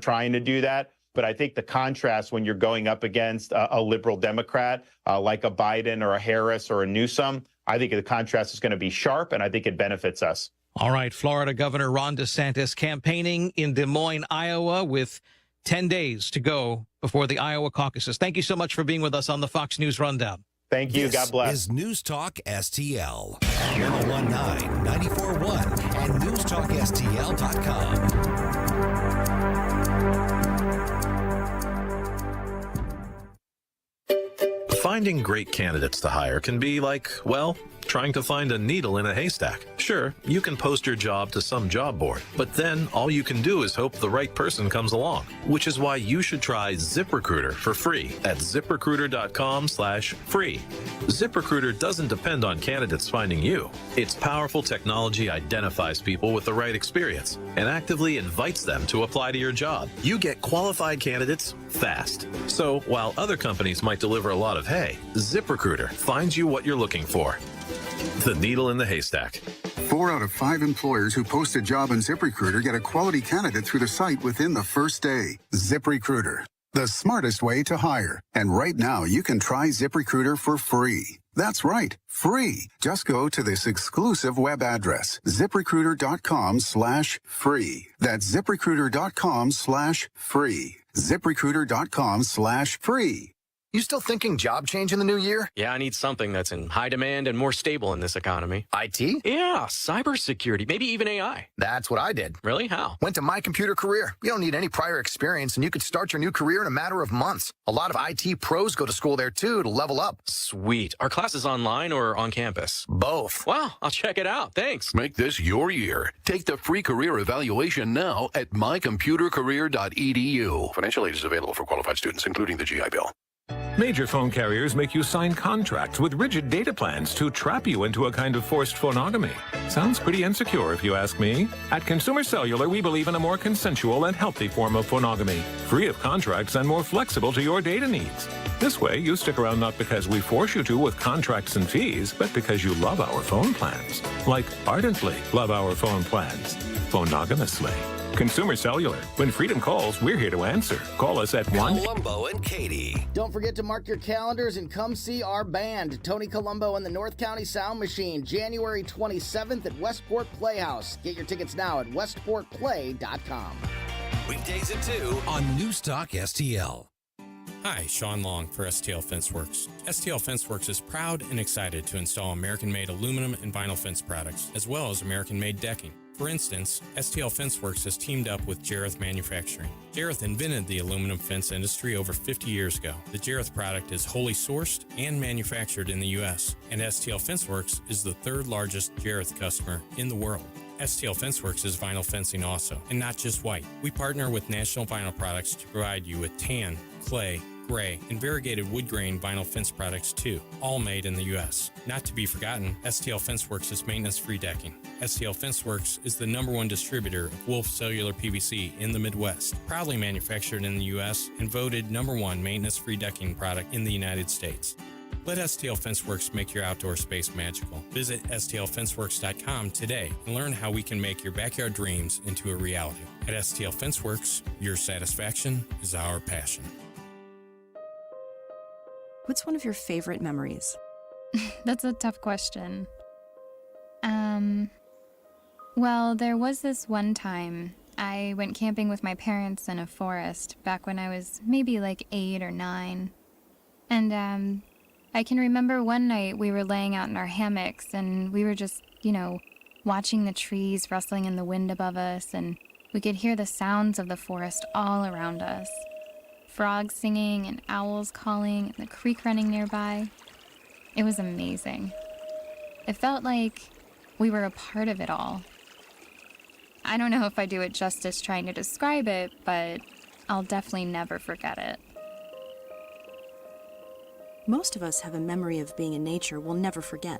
trying to do that. But I think the contrast when you're going up against a liberal Democrat like a Biden or a Harris or a Newsom, I think the contrast is going to be sharp, and I think it benefits us. All right, Florida Governor Ron DeSantis campaigning in Des Moines, Iowa, with 10 days to go before the Iowa caucuses. Thank you so much for being with us on the Fox News Rundown. Thank you. God bless. This is News Talk STL. 1019, 94.1, and newstalkstl.com. Finding great candidates to hire can be like, well, trying to find a needle in a haystack. Sure, you can post your job to some job board, but then all you can do is hope the right person comes along, which is why you should try ZipRecruiter for free at ZipRecruiter.com/free. ZipRecruiter doesn't depend on candidates finding you. Its powerful technology identifies people with the right experience and actively invites them to apply to your job. You get qualified candidates fast. So while other companies might deliver a lot of hay, ZipRecruiter finds you what you're looking for. The needle in the haystack. 4 out of 5 employers who post a job on ZipRecruiter get a quality candidate through the site within the first day. ZipRecruiter, the smartest way to hire. And right now, you can try ZipRecruiter for free. That's right, free. Just go to this exclusive web address, ZipRecruiter.com/free. That's ZipRecruiter.com/free. ZipRecruiter.com/free. You still thinking job change in the new year? Yeah, I need something that's in high demand and more stable in this economy. IT? Yeah, cybersecurity, maybe even AI. That's what I did. Really? How? Went to My Computer Career. You don't need any prior experience, and you could start your new career in a matter of months. A lot of IT pros go to school there, too, to level up. Sweet. Are classes online or on campus? Both. Wow, I'll check it out. Thanks. Make this your year. Take the free career evaluation now at mycomputercareer.edu. Financial aid is available for qualified students, including the GI Bill. Major phone carriers make you sign contracts with rigid data plans to trap you into a kind of forced phonogamy. Sounds pretty insecure if you ask me. At Consumer Cellular, we believe in a more consensual and healthy form of phonogamy, free of contracts and more flexible to your data needs. This way, you stick around not because we force you to with contracts and fees, but because you love our phone plans. Like ardently love our phone plans. Phonogamously. Consumer Cellular. When freedom calls, we're here to answer. Call us at 1. Columbo and Katie. Don't forget to mark your calendars and come see our band, Tony Colombo and the North County Sound Machine, January 27th at Westport Playhouse. Get your tickets now at westportplay.com. Weekdays at 2 on Newstalk STL. Hi, Sean Long for STL Fenceworks. STL Fenceworks is proud and excited to install American-made aluminum and vinyl fence products, as well as American-made decking. For instance, STL Fenceworks has teamed up with Jareth Manufacturing. Jareth invented the aluminum fence industry over 50 years ago. The Jareth product is wholly sourced and manufactured in the U.S., and STL Fenceworks is the third largest Jareth customer in the world. STL Fenceworks is vinyl fencing also, and not just white. We partner with National Vinyl Products to provide you with tan, clay, gray, and variegated wood grain vinyl fence products too, all made in the U.S. Not to be forgotten, STL Fenceworks is maintenance-free decking. STL Fenceworks is the #1 distributor of Wolf Cellular PVC in the Midwest, proudly manufactured in the U.S. and voted #1 maintenance-free decking product in the United States. Let STL Fenceworks make your outdoor space magical. Visit stlfenceworks.com today and learn how we can make your backyard dreams into a reality. At STL Fenceworks, your satisfaction is our passion. What's one of your favorite memories? That's a tough question. Well, there was this one time I went camping with my parents in a forest back when I was maybe like 8 or 9. And I can remember one night we were laying out in our hammocks and we were just, watching the trees rustling in the wind above us, and we could hear the sounds of the forest all around us. Frogs singing and owls calling and the creek running nearby. It was amazing. It felt like we were a part of it all. I don't know if I do it justice trying to describe it, but I'll definitely never forget it. Most of us have a memory of being in nature we'll never forget.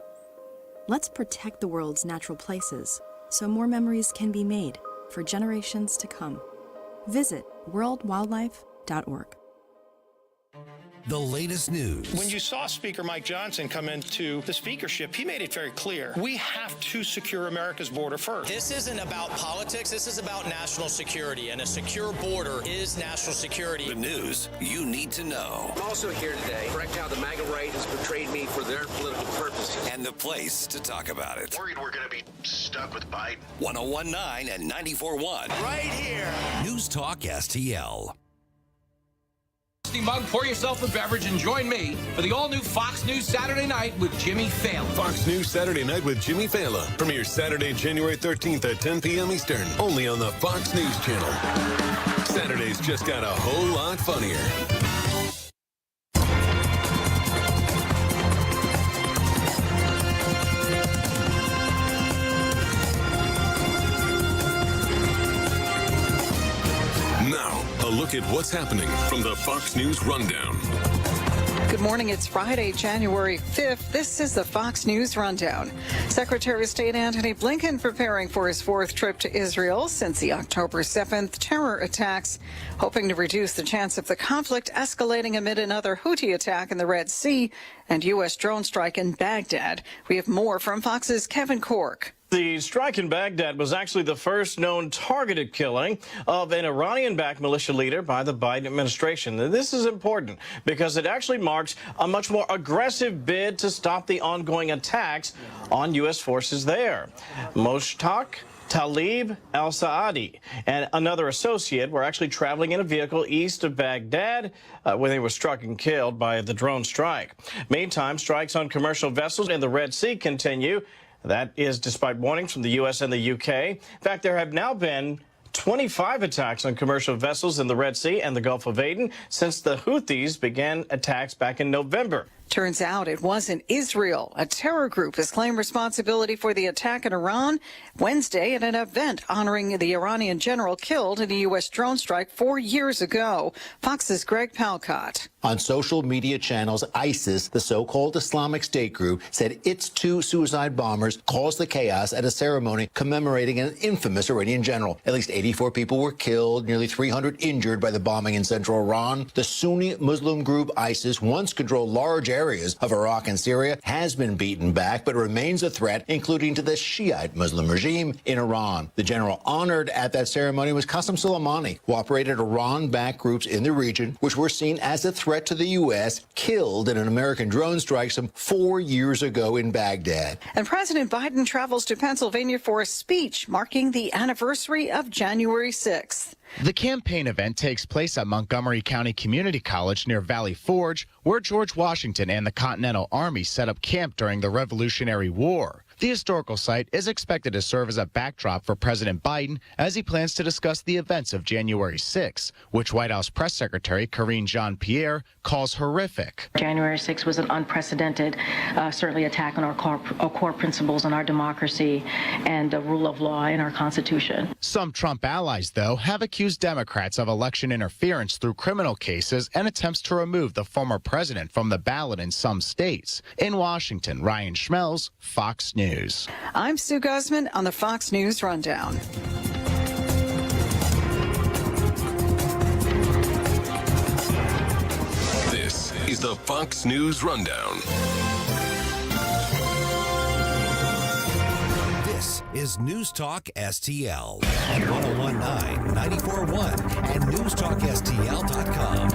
Let's protect the world's natural places so more memories can be made for generations to come. Visit worldwildlife.org. the latest news. When you saw Speaker Mike Johnson come into the speakership, he made it very clear. We have to secure America's border first. This isn't about politics. This is about national security, and a secure border is national security. The news you need to know. I'm also here today to correct how the MAGA right has portrayed me for their political purposes. And the place to talk about it. Worried we're going to be stuck with Biden. 101.9 and 94.1. Right here. News Talk STL. Mug, pour yourself a beverage and join me for the all-new Fox News Saturday Night with Jimmy Fallon. Fox News Saturday Night with Jimmy Fallon premieres Saturday, January 13th at 10 p.m. Eastern, only on the Fox News Channel. Saturdays just got a whole lot funnier. Now, a look at what's happening from the Fox News Rundown. Good morning. It's Friday, January 5th. This is the Fox News Rundown. Secretary of State Antony Blinken preparing for his fourth trip to Israel since the October 7th terror attacks, hoping to reduce the chance of the conflict escalating amid another Houthi attack in the Red Sea and U.S. drone strike in Baghdad. We have more from Fox's Kevin Cork. The strike in Baghdad was actually the first known targeted killing of an Iranian-backed militia leader by the Biden administration. This is important because it actually marks a much more aggressive bid to stop the ongoing attacks on U.S. forces there. Moshtaq Talib al-Saadi and another associate were actually traveling in a vehicle east of Baghdad when they were struck and killed by the drone strike. Meantime, strikes on commercial vessels in the Red Sea continue. That is despite warnings from the U.S. and the U.K. In fact, there have now been 25 attacks on commercial vessels in the Red Sea and the Gulf of Aden since the Houthis began attacks back in November. Turns out it wasn't Israel. A terror group has claimed responsibility for the attack in Iran Wednesday at an event honoring the Iranian general killed in a U.S. drone strike 4 years ago. Fox's Greg Palcott. On social media channels, ISIS, the so-called Islamic State group, said its two suicide bombers caused the chaos at a ceremony commemorating an infamous Iranian general. At least 84 people were killed, nearly 300 injured by the bombing in central Iran. The Sunni Muslim group ISIS once controlled large areas of Iraq and Syria, has been beaten back, but remains a threat, including to the Shiite Muslim regime in Iran. The general honored at that ceremony was Qasem Soleimani, who operated Iran-backed groups in the region, which were seen as a threat to the U.S., killed in an American drone strike some 4 years ago in Baghdad. And President Biden travels to Pennsylvania for a speech marking the anniversary of January 6th. The campaign event takes place at Montgomery County Community College near Valley Forge, where George Washington and the Continental Army set up camp during the Revolutionary War. The historical site is expected to serve as a backdrop for President Biden as he plans to discuss the events of January 6, which White House Press Secretary Karine Jean-Pierre calls horrific. January 6 was an unprecedented, certainly attack on our core principles in our democracy and the rule of law in our Constitution. Some Trump allies, though, have accused Democrats of election interference through criminal cases and attempts to remove the former president from the ballot in some states. In Washington, Ryan Schmelz, Fox News. I'm Sue Guzman on the Fox News Rundown. This is the Fox News Rundown. This is News Talk STL at 101.9, 94.1, and newstalkstl.com.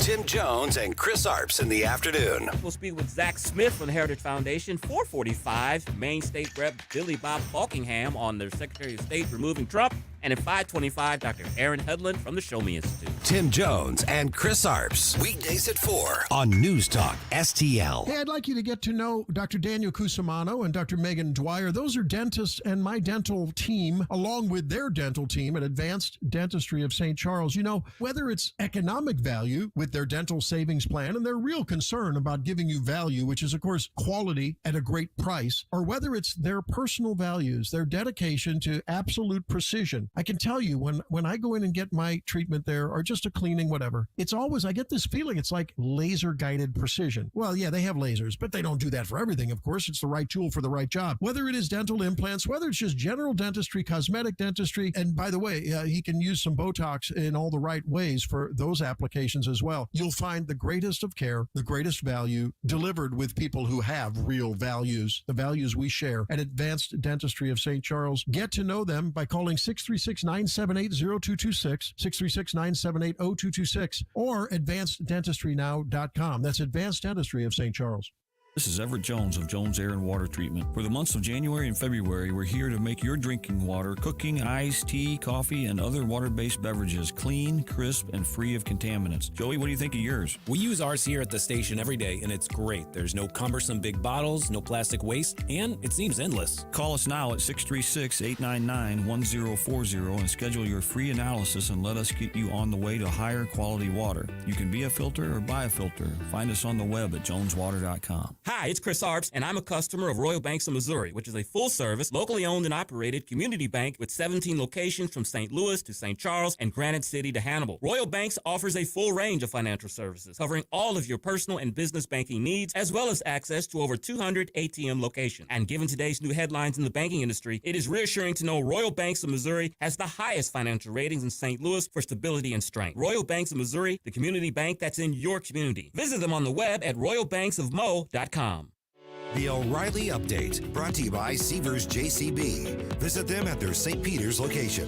Tim Jones and Chris Arps in the afternoon. We'll speak with Zach Smith from the Heritage Foundation, 445, Maine State Rep Billy Bob Falkingham on the Secretary of State removing Trump, and at 525, Dr. Aaron Hedlund from the Show Me Institute. Tim Jones and Chris Arps, weekdays at 4 on News Talk STL. Hey, I'd like you to get to know Dr. Daniel Cusimano and Dr. Megan Dwyer. Those are dentists and my dental team, along with their dental team at Advanced Dentistry of St. Charles. You know, whether it's economic value with their dental savings plan and their real concern about giving you value, which is, of course, quality at a great price, or whether it's their personal values, their dedication to absolute precision, I can tell you when I go in and get my treatment there or just a cleaning, whatever, it's always, I get this feeling it's like laser guided precision. Well, yeah, they have lasers, but they don't do that for everything. Of course, it's the right tool for the right job. Whether it is dental implants, whether it's just general dentistry, cosmetic dentistry, and by the way, he can use some Botox in all the right ways for those applications as well. You'll find the greatest of care, the greatest value delivered with people who have real values, the values we share at Advanced Dentistry of St. Charles. Get to know them by calling 636-978-0226, 636-978-0226, or advanceddentistrynow.com. That's Advanced Dentistry of St. Charles. This is Everett Jones of Jones Air and Water Treatment. For the months of January and February, we're here to make your drinking water, cooking, ice, tea, coffee, and other water-based beverages clean, crisp, and free of contaminants. Joey, what do you think of yours? We use ours here at the station every day, and it's great. There's no cumbersome big bottles, no plastic waste, and it seems endless. Call us now at 636-899-1040 and schedule your free analysis and let us get you on the way to higher quality water. You can be a filter or buy a filter. Find us on the web at joneswater.com. Hi, it's Chris Arps, and I'm a customer of Royal Banks of Missouri, which is a full-service, locally owned and operated community bank with 17 locations from St. Louis to St. Charles and Granite City to Hannibal. Royal Banks offers a full range of financial services, covering all of your personal and business banking needs, as well as access to over 200 ATM locations. And given today's new headlines in the banking industry, it is reassuring to know Royal Banks of Missouri has the highest financial ratings in St. Louis for stability and strength. Royal Banks of Missouri, the community bank that's in your community. Visit them on the web at royalbanksofmo.com. The O'Reilly Update, brought to you by Seavers JCB. Visit them at their St. Peter's location.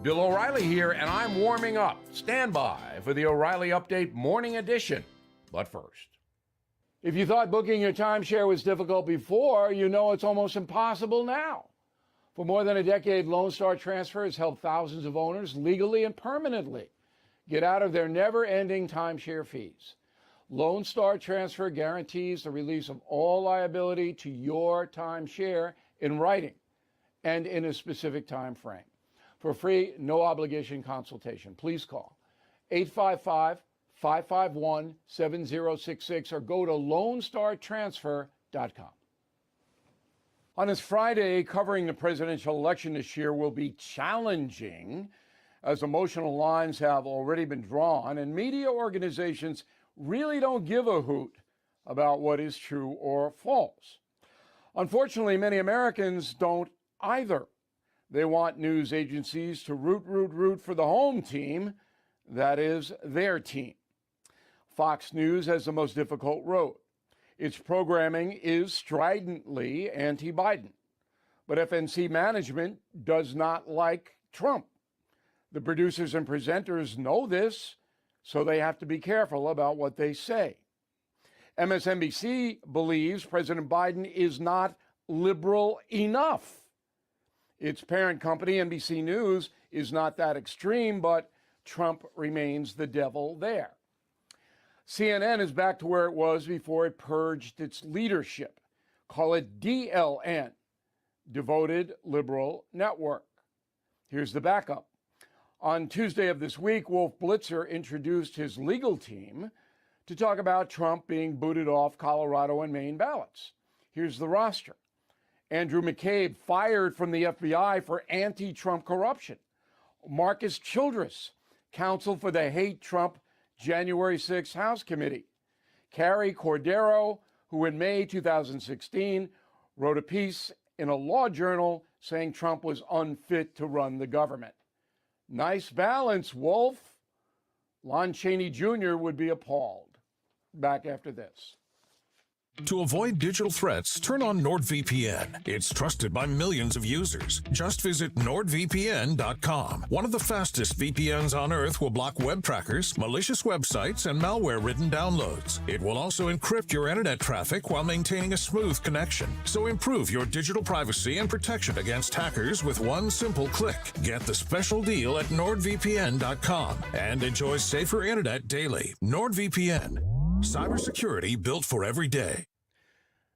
Bill O'Reilly here, and I'm warming up. Stand by for the O'Reilly Update Morning Edition. But first, if you thought booking your timeshare was difficult before, you know it's almost impossible now. For more than a decade, Lone Star Transfer has helped thousands of owners legally and permanently get out of their never-ending timeshare fees. Lone Star Transfer guarantees the release of all liability to your timeshare in writing and in a specific time frame. For free, no-obligation consultation, please call 855-551-7066 or go to LoneStarTransfer.com. On this Friday, covering the presidential election this year will be challenging, as emotional lines have already been drawn, and media organizations really don't give a hoot about what is true or false. Unfortunately, many Americans don't either. They want news agencies to root for the home team, that is, their team. Fox News has the most difficult road. Its programming is stridently anti-Biden, but FNC management does not like Trump. The producers and presenters know this, so they have to be careful about what they say. MSNBC believes President Biden is not liberal enough. Its parent company, NBC News, is not that extreme, but Trump remains the devil there. CNN is back to where it was before it purged its leadership. Call it DLN, Devoted Liberal Network. Here's the backup. On Tuesday of this week, Wolf Blitzer introduced his legal team to talk about Trump being booted off Colorado and Maine ballots. Here's the roster. Andrew McCabe fired from the FBI for anti-Trump corruption. Marcus Childress, counsel for the Hate Trump January 6 House Committee. Carrie Cordero, who in May 2016 wrote a piece in a law journal saying Trump was unfit to run the government. Nice balance, Wolf. Lon Chaney Jr. would be appalled. Back after this. To avoid digital threats, turn on NordVPN. It's trusted by millions of users. Just visit NordVPN.com. One of the fastest VPNs on Earth will block web trackers, malicious websites, and malware-ridden downloads. It will also encrypt your internet traffic while maintaining a smooth connection. So improve your digital privacy and protection against hackers with one simple click. Get the special deal at NordVPN.com and enjoy safer internet daily. NordVPN. Cybersecurity built for every day.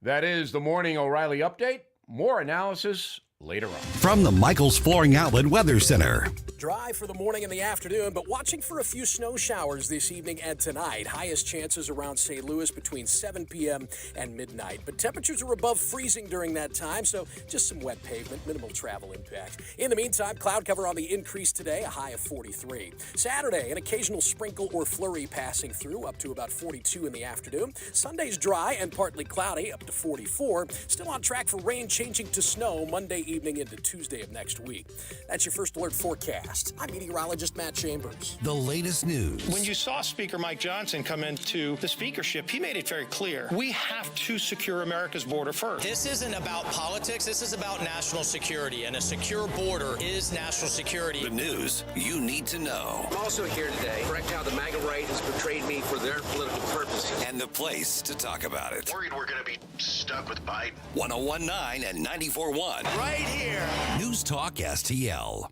That is the Morning O'Reilly Update. More analysis later on. From the Michaels Flooring Outlet Weather Center. Dry for the morning and the afternoon, but watching for a few snow showers this evening and tonight. Highest chances around St. Louis between 7 p.m. and midnight. But temperatures are above freezing during that time, so just some wet pavement, minimal travel impact. In the meantime, cloud cover on the increase today, a high of 43. Saturday, an occasional sprinkle or flurry passing through, up to about 42 in the afternoon. Sunday's dry and partly cloudy, up to 44. Still on track for rain changing to snow Monday evening into Tuesday of next week. That's your First Alert forecast. I'm meteorologist Matt Chambers. The latest news. When you saw Speaker Mike Johnson come into the speakership, he made it very clear. We have to secure America's border first. This isn't about politics. This is about national security, and a secure border is national security. The news you need to know. I'm also here today to correct how the MAGA right has portrayed me for their political purposes. And the place to talk about it. Worried we're going to be stuck with Biden. 101.9 and 94.1. Right here. News Talk STL.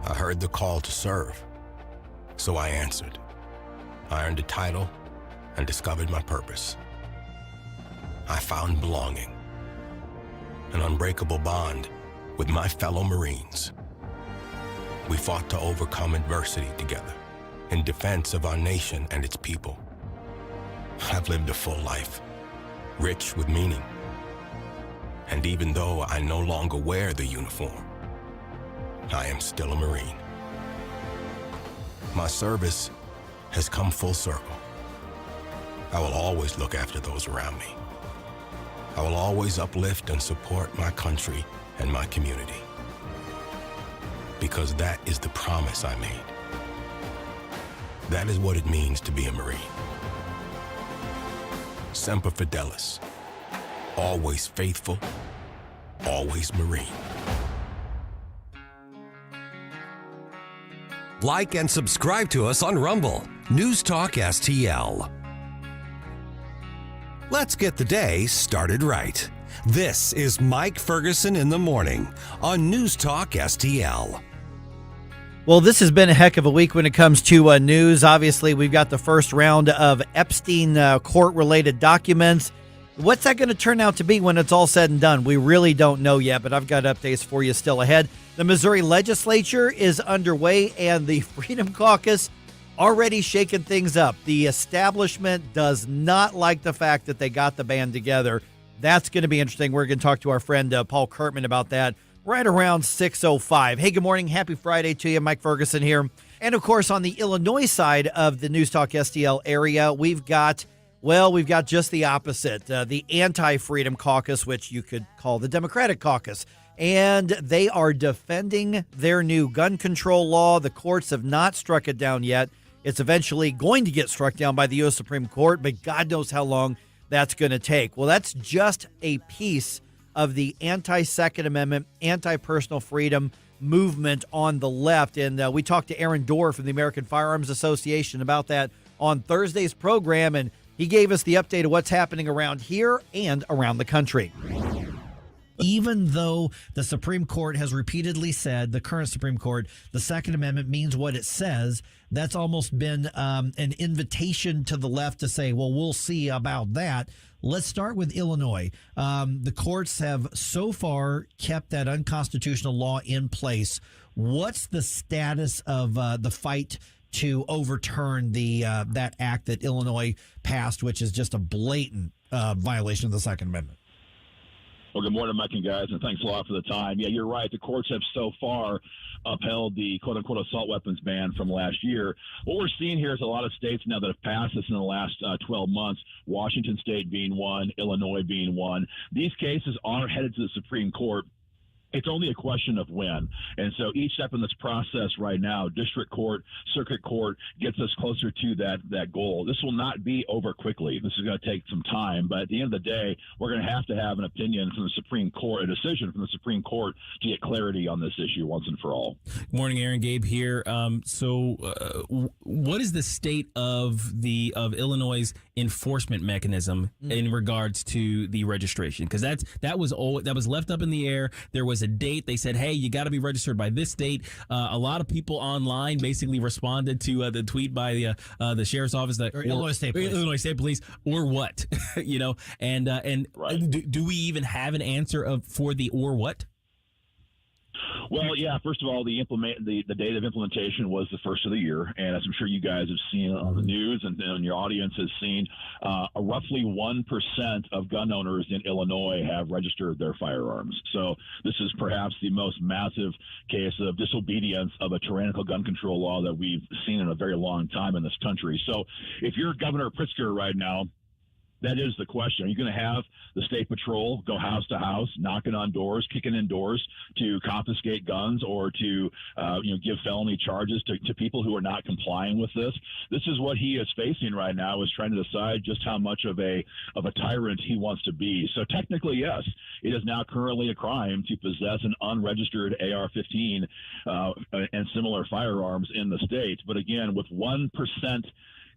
I heard the call to serve, so I answered. I earned a title and discovered my purpose. I found belonging, an unbreakable bond with my fellow Marines. We fought to overcome adversity together in defense of our nation and its people. I've lived a full life, rich with meaning. And even though I no longer wear the uniform, I am still a Marine. My service has come full circle. I will always look after those around me. I will always uplift and support my country and my community. Because that is the promise I made. That is what it means to be a Marine. Semper Fidelis. Always faithful, always Marine. Like and subscribe to us on Rumble. News Talk STL. Let's get the day started right. This is Mike Ferguson in the morning on News Talk STL. Well, this has been a heck of a week when it comes to news. Obviously, we've got the first round of Epstein court-related documents. What's that going to turn out to be when it's all said and done? We really don't know yet, but I've got updates for you still ahead. The Missouri legislature is underway, and the Freedom Caucus already shaking things up. The establishment does not like the fact that they got the band together. That's going to be interesting. We're going to talk to our friend Paul Kurtman about that right around 6:05. Hey, good morning. Happy Friday to you. Mike Ferguson here. And, of course, on the Illinois side of the News Talk STL area, we've got just the opposite, the anti-Freedom Caucus, which you could call the Democratic Caucus. And they are defending their new gun control law. The courts have not struck it down yet. It's eventually going to get struck down by the U.S. Supreme Court, but God knows how long that's going to take. Well, that's just a piece of the anti-Second Amendment, anti-personal freedom movement on the left. And we talked to Aaron Dorr from the American Firearms Association about that on Thursday's program, and he gave us the update of what's happening around here and around the country. Even though the Supreme Court has repeatedly said, the current Supreme Court, the Second Amendment means what it says, that's almost been an invitation to the left to say, well, we'll see about that. Let's start with Illinois. The courts have so far kept that unconstitutional law in place. What's the status of the fight to overturn that act that Illinois passed, which is just a blatant violation of the Second Amendment? Well, good morning, Mike and guys, and thanks a lot for the time. Yeah, you're right. The courts have so far upheld the quote-unquote assault weapons ban from last year. What we're seeing here is a lot of states now that have passed this in the last 12 months, Washington State being one, Illinois being one. These cases are headed to the Supreme Court. It's only a question of when. And so each step in this process right now, district court, circuit court, gets us closer to that goal. This will not be over quickly. This is going to take some time. But at the end of the day, we're going to have an opinion from the Supreme Court, a decision from the Supreme Court to get clarity on this issue once and for all. Good morning, Aaron. Gabe here. What is the state of Illinois' enforcement mechanism in regards to the registration? Because that was left up in the air. There was a date. They said, hey, you got to be registered by this date. A lot of people online basically responded to the tweet by the sheriff's office that Illinois State Police, or what, and right. do we even have an answer for the or what? Well, yeah. First of all, the date of implementation was the first of the year, and as I'm sure you guys have seen on the news and your audience has seen, roughly 1% of gun owners in Illinois have registered their firearms. So this is perhaps the most massive case of disobedience of a tyrannical gun control law that we've seen in a very long time in this country. So if you're Governor Pritzker right now, that is the question. Are you going to have the state patrol go house to house, knocking on doors, kicking in doors to confiscate guns or to give felony charges to people who are not complying with this? This is what he is facing right now, is trying to decide just how much of a tyrant he wants to be. So technically, yes, it is now currently a crime to possess an unregistered AR-15 and similar firearms in the state. But again, with 1%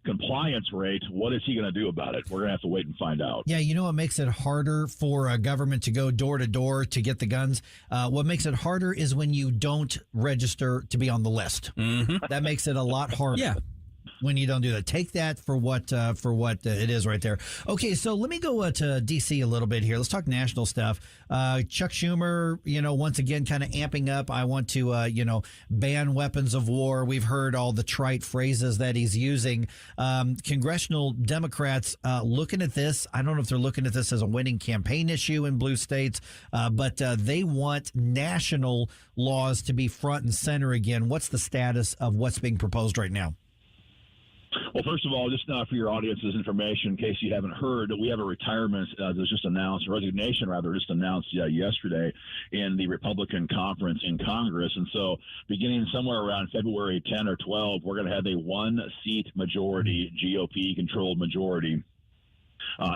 compliance rate, what is he going to do about it? We're going to have to wait and find out. Yeah, you know what makes it harder for a government to go door to door to get the guns? What makes it harder is when you don't register to be on the list. Mm-hmm. That makes it a lot harder. Yeah. When you don't do that. Take that for what it is right there. Okay, so let me go to D.C. a little bit here. Let's talk national stuff. Chuck Schumer, once again, kind of amping up. I want to, ban weapons of war. We've heard all the trite phrases that he's using. Congressional Democrats looking at this. I don't know if they're looking at this as a winning campaign issue in blue states, but they want national laws to be front and center again. What's the status of what's being proposed right now? Well, first of all, just for your audience's information, in case you haven't heard, we have a retirement that was just announced, resignation rather, just announced yesterday in the Republican conference in Congress. And so beginning somewhere around February 10 or 12, we're going to have a one-seat majority, GOP-controlled majority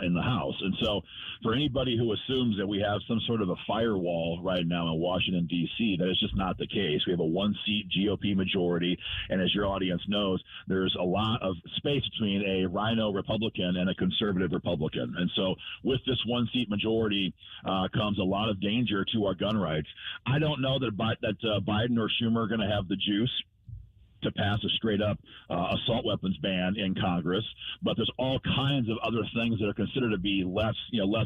in the House. And so for anybody who assumes that we have some sort of a firewall right now in Washington, D.C., that is just not the case. We have a one-seat GOP majority, and as your audience knows, there's a lot of space between a rhino Republican and a conservative Republican. And so with this one-seat majority comes a lot of danger to our gun rights. I don't know that Biden or Schumer are going to have the juice to pass a straight-up assault weapons ban in Congress, but there's all kinds of other things that are considered to be less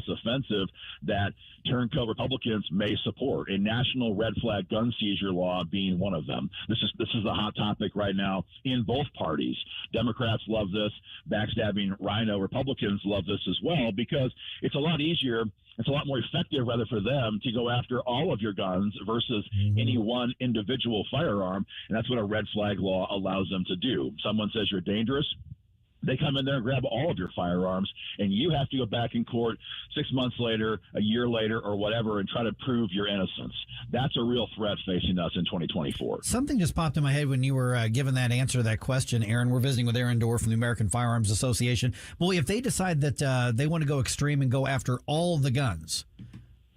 offensive that turncoat Republicans may support. A national red flag gun seizure law being one of them. This is a hot topic right now in both parties. Democrats love this. Backstabbing rhino Republicans love this as well because it's a lot easier. It's a lot more effective, rather, for them to go after all of your guns versus any one individual firearm. And that's what a red flag law allows them to do. Someone says you're dangerous. They come in there and grab all of your firearms, and you have to go back in court 6 months later, a year later, or whatever, and try to prove your innocence. That's a real threat facing us in 2024. Something just popped in my head when you were giving that answer to that question, Aaron. We're visiting with Aaron Dorr from the American Firearms Association. Boy, if they decide that they want to go extreme and go after all the guns,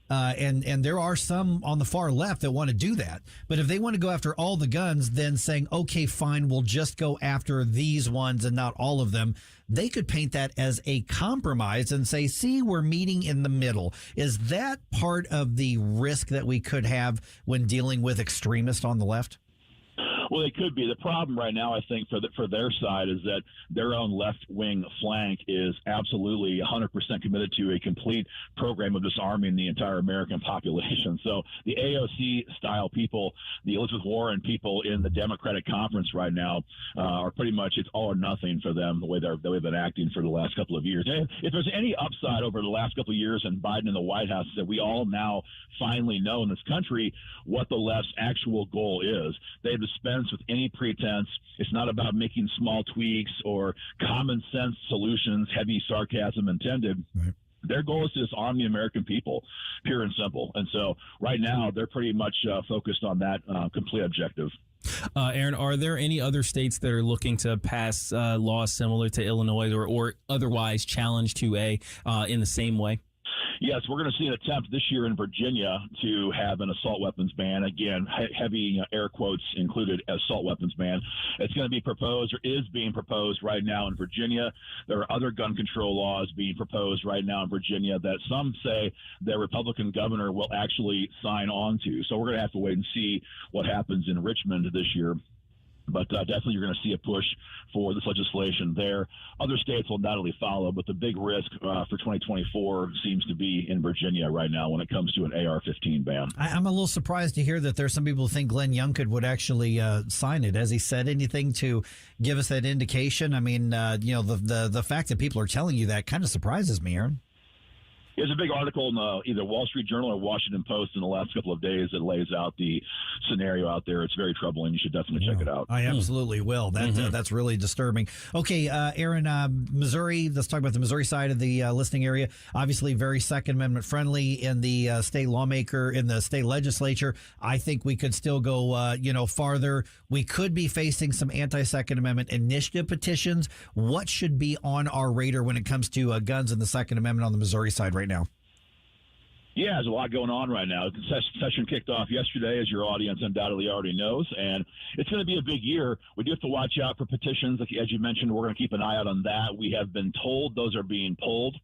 and there are some on the far left that want to do that. But if they want to go after all the guns, then saying, okay, fine, we'll just go after these ones and not all of them, they could paint that as a compromise and say, see, we're meeting in the middle. Is that part of the risk that we could have when dealing with extremists on the left? Well, they could be. The problem right now, I think, for their side is that their own left-wing flank is absolutely 100% committed to a complete program of disarming the entire American population. So the AOC-style people, the Elizabeth Warren people in the Democratic conference right now are pretty much, it's all or nothing for them, the way they've been acting for the last couple of years. And if there's any upside over the last couple of years in Biden in the White House, is that we all now finally know in this country what the left's actual goal is. They've dispensed with any pretense. It's not about making small tweaks or common sense solutions, heavy sarcasm intended. Right. Their goal is to disarm the American people, pure and simple. And so right now they're pretty much focused on that complete objective. Aaron, are there any other states that are looking to pass laws similar to Illinois or otherwise challenge 2A in the same way? Yes, we're going to see an attempt this year in Virginia to have an assault weapons ban. Again, heavy air quotes included, assault weapons ban. It's going to be proposed, or is being proposed right now in Virginia. There are other gun control laws being proposed right now in Virginia that some say the Republican governor will actually sign on to. So we're going to have to wait and see what happens in Richmond this year. But definitely you're going to see a push for this legislation there. Other states will not only follow, but the big risk for 2024 seems to be in Virginia right now when it comes to an AR-15 ban. I'm a little surprised to hear that there's some people who think Glenn Youngkin would actually sign it. Has he said anything to give us that indication? I mean, the fact that people are telling you that kind of surprises me, Aaron. There's a big article in either Wall Street Journal or Washington Post in the last couple of days that lays out the scenario out there. It's very troubling. You should definitely check it out. I absolutely will. That's really disturbing. Okay, Aaron, Missouri, let's talk about the Missouri side of the listening area. Obviously very Second Amendment friendly in the state legislature. I think we could still go, farther. We could be facing some anti-Second Amendment initiative petitions. What should be on our radar when it comes to guns and the Second Amendment on the Missouri side right now? Yeah, there's a lot going on right now. The session kicked off yesterday, as your audience undoubtedly already knows, and it's going to be a big year. We do have to watch out for petitions. As you mentioned, we're going to keep an eye out on that. We have been told those are being pulled.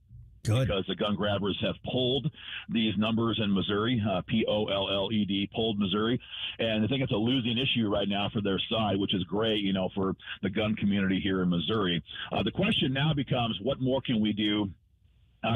Good. Because the gun grabbers have pulled these numbers in Missouri, POLLED, pulled Missouri. And I think it's a losing issue right now for their side, which is great, for the gun community here in Missouri. The question now becomes, what more can we do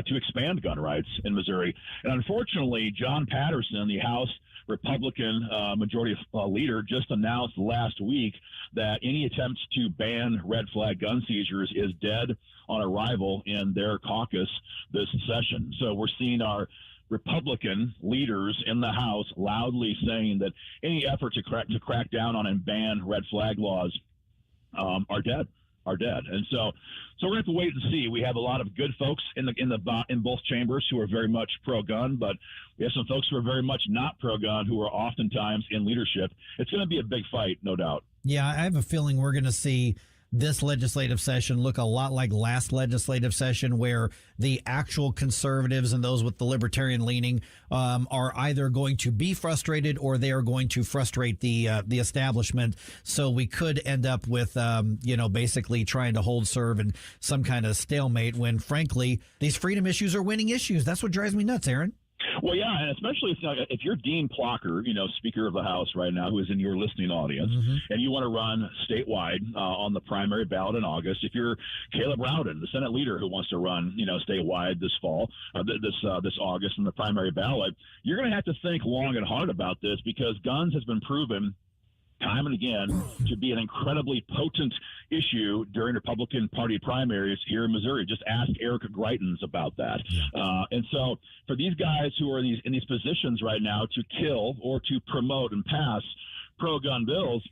to expand gun rights in Missouri? And unfortunately, John Patterson, the House Republican majority leader, just announced last week that any attempts to ban red flag gun seizures is dead on arrival in their caucus this session. So we're seeing our Republican leaders in the House loudly saying that any effort to crack down on and ban red flag laws are dead. And so we're going to have to wait and see. We have a lot of good folks in both chambers who are very much pro-gun, but we have some folks who are very much not pro-gun who are oftentimes in leadership. It's going to be a big fight, no doubt. Yeah, I have a feeling we're going to see this legislative session look a lot like last legislative session, where the actual conservatives and those with the libertarian leaning are either going to be frustrated or they are going to frustrate the establishment. So we could end up with, basically trying to hold serve in some kind of stalemate when, frankly, these freedom issues are winning issues. That's what drives me nuts, Aaron. Well, yeah, and especially if you're Dean Plocker, Speaker of the House right now, who is in your listening audience, and you want to run statewide on the primary ballot in August. If you're Caleb Rowden, the Senate leader who wants to run, statewide this fall, this August in the primary ballot, you're going to have to think long and hard about this, because guns has been proven time and again to be an incredibly potent issue during Republican Party primaries here in Missouri. Just ask Eric Greitens about that. And so for these guys who are in these positions right now to kill or to promote and pass pro-gun bills,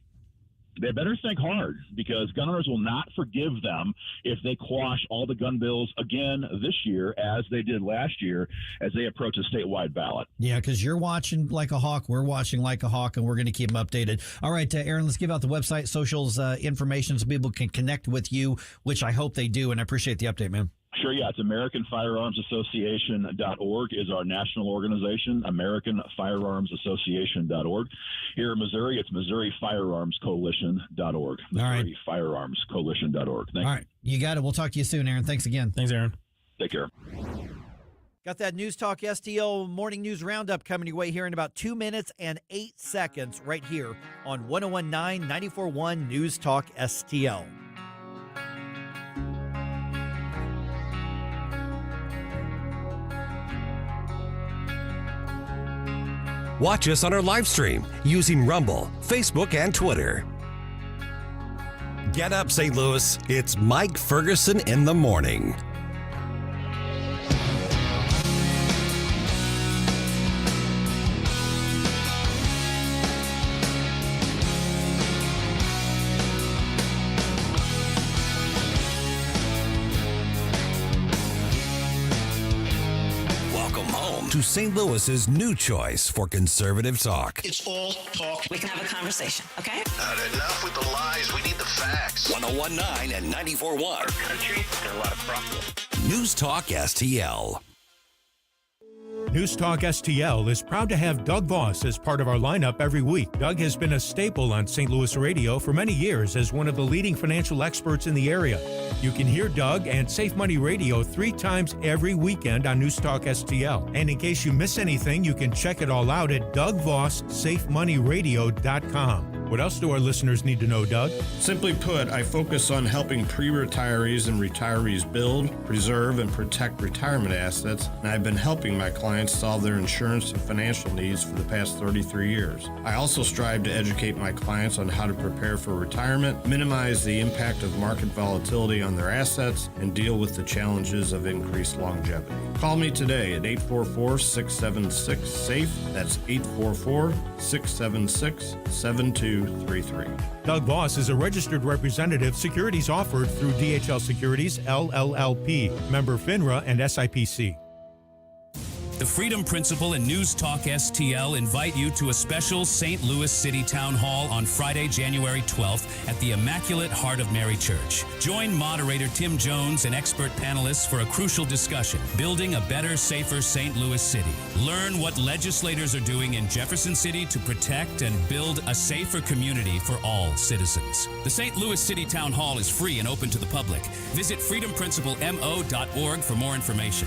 they better think hard, because gun owners will not forgive them if they quash all the gun bills again this year, as they did last year, as they approach a statewide ballot. Yeah, because you're watching like a hawk, we're watching like a hawk, and we're going to keep them updated. All right, Aaron, let's give out the website, socials, information so people can connect with you, which I hope they do, and I appreciate the update, man. Sure, yeah. It's AmericanFirearmsAssociation.org is our national organization, AmericanFirearmsAssociation.org. Here in Missouri, it's MissouriFirearmsCoalition.org. MissouriFirearmsCoalition.org. Thank you. All right, you got it. We'll talk to you soon, Aaron. Thanks again. Thanks, Aaron. Take care. Got that News Talk STL Morning News Roundup coming your way here in about 2 minutes and 8 seconds right here on 101.9 94.1 News Talk STL. Watch us on our live stream using Rumble, Facebook, and Twitter. Get up, St. Louis. It's Mike Ferguson in the morning. To St. Louis's new choice for conservative talk. It's all talk. We can have a conversation, okay? Enough with the lies. We need the facts. 101.9 and 94.1. Our country's got a lot of problems. News Talk STL. News Talk STL is proud to have Doug Voss as part of our lineup every week. Doug has been a staple on St. Louis radio for many years as one of the leading financial experts in the area. You can hear Doug and Safe Money Radio 3 times every weekend on News Talk STL. And in case you miss anything, you can check it all out at DougVossSafeMoneyRadio.com. What else do our listeners need to know, Doug? Simply put, I focus on helping pre-retirees and retirees build, preserve, and protect retirement assets, and I've been helping my clients solve their insurance and financial needs for the past 33 years. I also strive to educate my clients on how to prepare for retirement, minimize the impact of market volatility on their assets, and deal with the challenges of increased longevity. Call me today at 844-676-SAFE. That's 844-676-7233. Doug Voss is a registered representative. Securities offered through DHL Securities, LLLP, member FINRA and SIPC. The Freedom Principle and News Talk STL invite you to a special St. Louis City Town Hall on Friday, January 12th at the Immaculate Heart of Mary Church. Join moderator Tim Jones and expert panelists for a crucial discussion, Building a Better, Safer St. Louis City. Learn what legislators are doing in Jefferson City to protect and build a safer community for all citizens. The St. Louis City Town Hall is free and open to the public. Visit freedomprinciplemO.org for more information.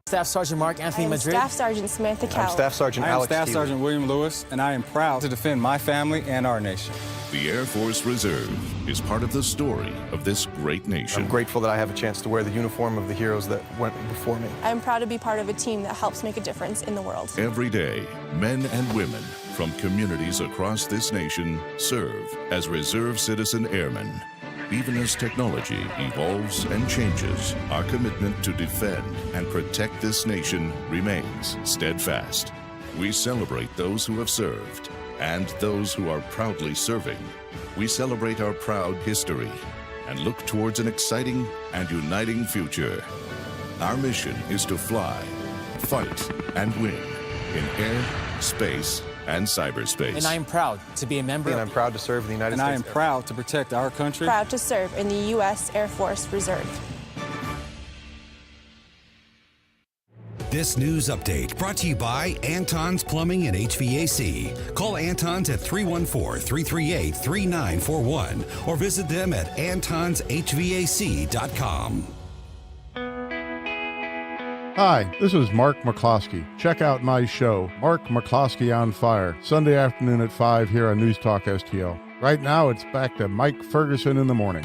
Staff Sergeant Mark Anthony Madrid. Staff Sergeant Samantha Cowell. I'm Staff Sergeant Alex Staff Stewart. Sergeant William Lewis, and I am proud to defend my family and our nation. The Air Force Reserve is part of the story of this great nation. I'm grateful that I have a chance to wear the uniform of the heroes that went before me. I'm proud to be part of a team that helps make a difference in the world. Every day, men and women from communities across this nation serve as reserve citizen airmen. Even as technology evolves and changes, our commitment to defend and protect this nation remains steadfast. We celebrate those who have served and those who are proudly serving. We celebrate our proud history and look towards an exciting and uniting future. Our mission is to fly, fight, and win in air, space, and cyberspace. And I am proud to be a member. And I'm proud to serve in the United States. And I am proud to protect our country. Proud to serve in the U.S. Air Force Reserve. This news update brought to you by Anton's Plumbing and HVAC. Call Anton's at 314-338-3941 or visit them at antonshvac.com. Hi, this is Mark McCloskey. Check out my show, Mark McCloskey on Fire, Sunday afternoon at 5 here on News Talk STL. Right now, it's back to Mike Ferguson in the morning.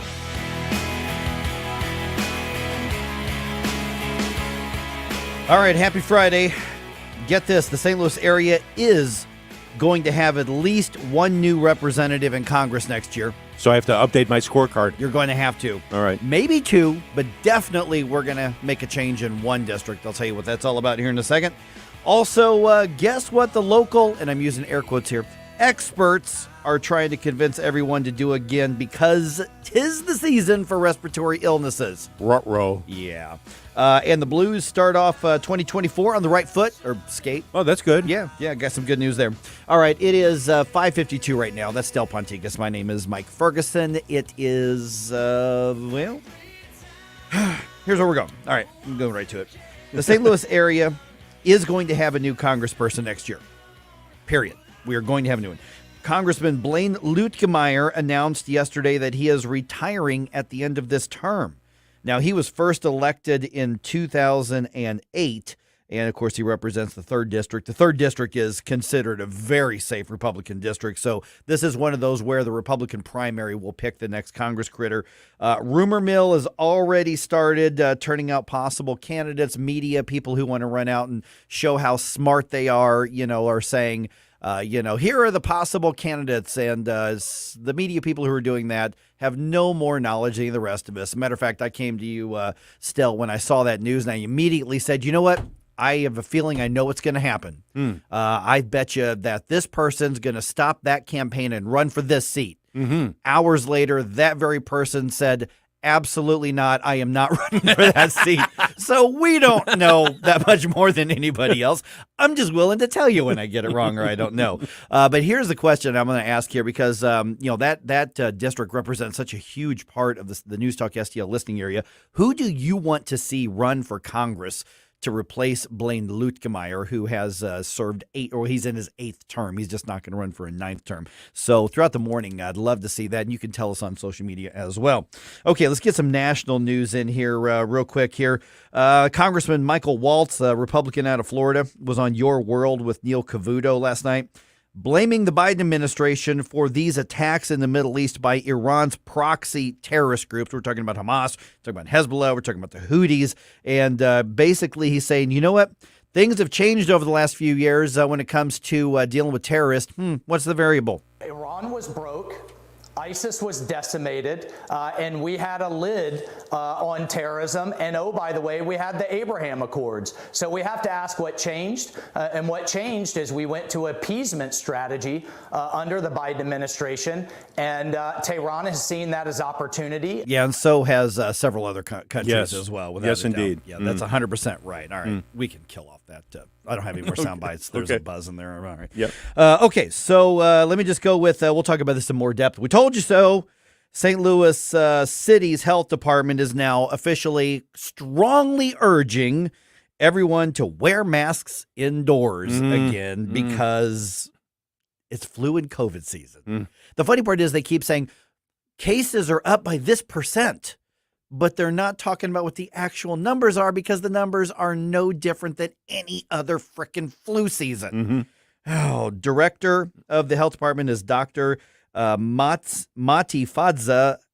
All right, happy Friday. Get this, the St. Louis area is going to have at least one new representative in Congress next year. So I have to update my scorecard. You're going to have to. All right. Maybe two, but definitely we're going to make a change in one district. I'll tell you what that's all about here in a second. Also, guess what the local, and I'm using air quotes here, experts are trying to convince everyone to do again because 'tis the season for respiratory illnesses. Ruh-roh. Yeah. And the Blues start off 2024 on the right foot, or skate. Oh, that's good. Yeah, got some good news there. All right, it is 5:52 right now. That's Del Ponticus. My name is Mike Ferguson. It is, well, here's where we're going. All right, I'm going right to it. The St. Louis area is going to have a new congressperson next year, period. We are going to have a new one. Congressman Blaine Luetkemeyer announced yesterday that he is retiring at the end of this term. Now, he was first elected in 2008, and of course, he represents the 3rd District. The 3rd District is considered a very safe Republican district, so this is one of those where the Republican primary will pick the next Congress critter. Rumor mill has already started turning out possible candidates. Media, people who want to run out and show how smart they are saying, here are the possible candidates, and the media people who are doing that have no more knowledge than the rest of us. As a matter of fact, I came to you, Stel, when I saw that news, and I immediately said, you know what? I have a feeling I know what's going to happen. I bet you that this person's going to stop that campaign and run for this seat. Mm-hmm. Hours later, that very person said, absolutely not. I am not running for that seat. So we don't know that much more than anybody else. I'm just willing to tell you when I get it wrong or I don't know. But here's the question I'm going to ask here because, that district represents such a huge part of the News Talk STL listening area. Who do you want to see run for Congress to replace Blaine Luetkemeyer, who has served he's in his 8th term. He's just not going to run for a 9th term. So throughout the morning, I'd love to see that, and you can tell us on social media as well. Okay, let's get some national news in here real quick here. Congressman Michael Waltz, a Republican out of Florida, was on Your World with Neil Cavuto last night, blaming the Biden administration for these attacks in the Middle East by Iran's proxy terrorist groups. We're talking about Hamas, we're talking about Hezbollah, we're talking about the Houthis. And basically he's saying, you know what? Things have changed over the last few years when it comes to dealing with terrorists. What's the variable? Iran was broke. ISIS was decimated, and we had a lid on terrorism. And oh, by the way, we had the Abraham Accords. So we have to ask what changed. And what changed is we went to appeasement strategy under the Biden administration. And Tehran has seen that as opportunity. Yeah, and so has several other countries as well. Yes, indeed. Yeah, that's 100% right. All right, we can kill off that. I don't have any more sound bites. There's a buzz in there. All right. Yep. Okay, so let me just go with, we'll talk about this in more depth. We told you so. St. Louis City's health department is now officially strongly urging everyone to wear masks indoors again because it's flu and COVID season. The funny part is they keep saying cases are up by this percent, but they're not talking about what the actual numbers are because the numbers are no different than any other frickin' flu season. Director of the health department is Dr. Matifadza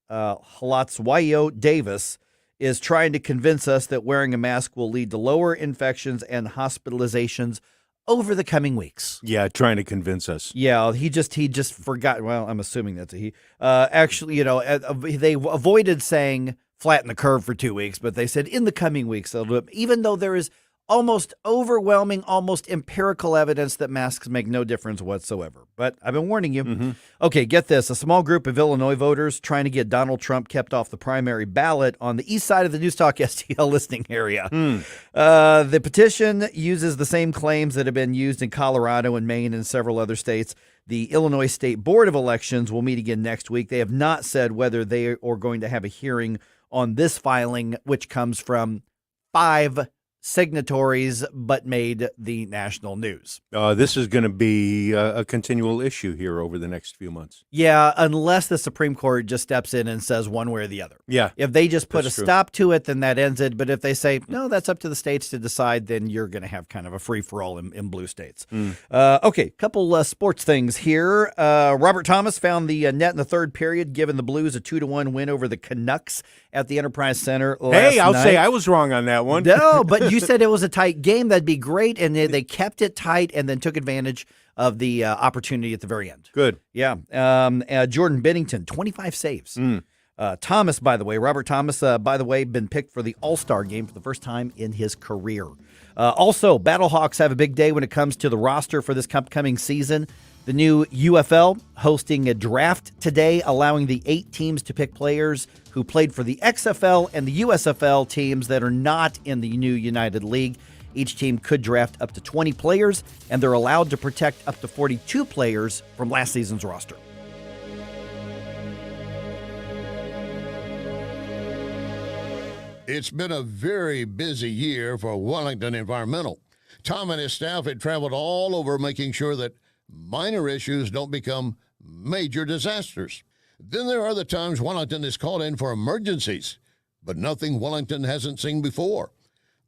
Halatswayo Davis is trying to convince us that wearing a mask will lead to lower infections and hospitalizations over the coming weeks. Yeah, trying to convince us. Yeah, he just forgot. Well, I'm assuming that's a he. Actually, they avoided saying flatten the curve for 2 weeks, but they said in the coming weeks, even though there is almost overwhelming, almost empirical evidence that masks make no difference whatsoever. But I've been warning you. Okay, get this. A small group of Illinois voters trying to get Donald Trump kept off the primary ballot on the east side of the Newstalk STL listening area. The petition uses the same claims that have been used in Colorado and Maine and several other states. The Illinois State Board of Elections will meet again next week. They have not said whether they are going to have a hearing on this filing, which comes from 5 signatories but made the national news. This is going to be a continual issue here over the next few months. Yeah, unless the Supreme Court just steps in and says one way or the other. Yeah. If they just put That's a true. stop to it, then that ends it. But if they say, no, that's up to the states to decide, then you're going to have kind of a free-for-all in blue states. Okay, couple sports things here. Robert Thomas found the net in the third period, giving the Blues a 2-1 win over the Canucks at the Enterprise Center last Hey, I'll night. say I was wrong on that one. No, but you said it was a tight game. That'd be great. And they kept it tight and then took advantage of the opportunity at the very end. Good. Yeah. Jordan Bennington, 25 saves. Thomas, by the way, Robert Thomas, by the way, been picked for the All-Star game for the first time in his career. Also, Battlehawks have a big day when it comes to the roster for this upcoming season. The new UFL hosting a draft today, allowing the 8 teams to pick players who played for the XFL and the USFL teams that are not in the new United League. Each team could draft up to 20 players, and they're allowed to protect up to 42 players from last season's roster. It's been a very busy year for Wellington Environmental. Tom and his staff had traveled all over making sure that minor issues don't become major disasters. Then there are the times Wellington is called in for emergencies, but nothing Wellington hasn't seen before.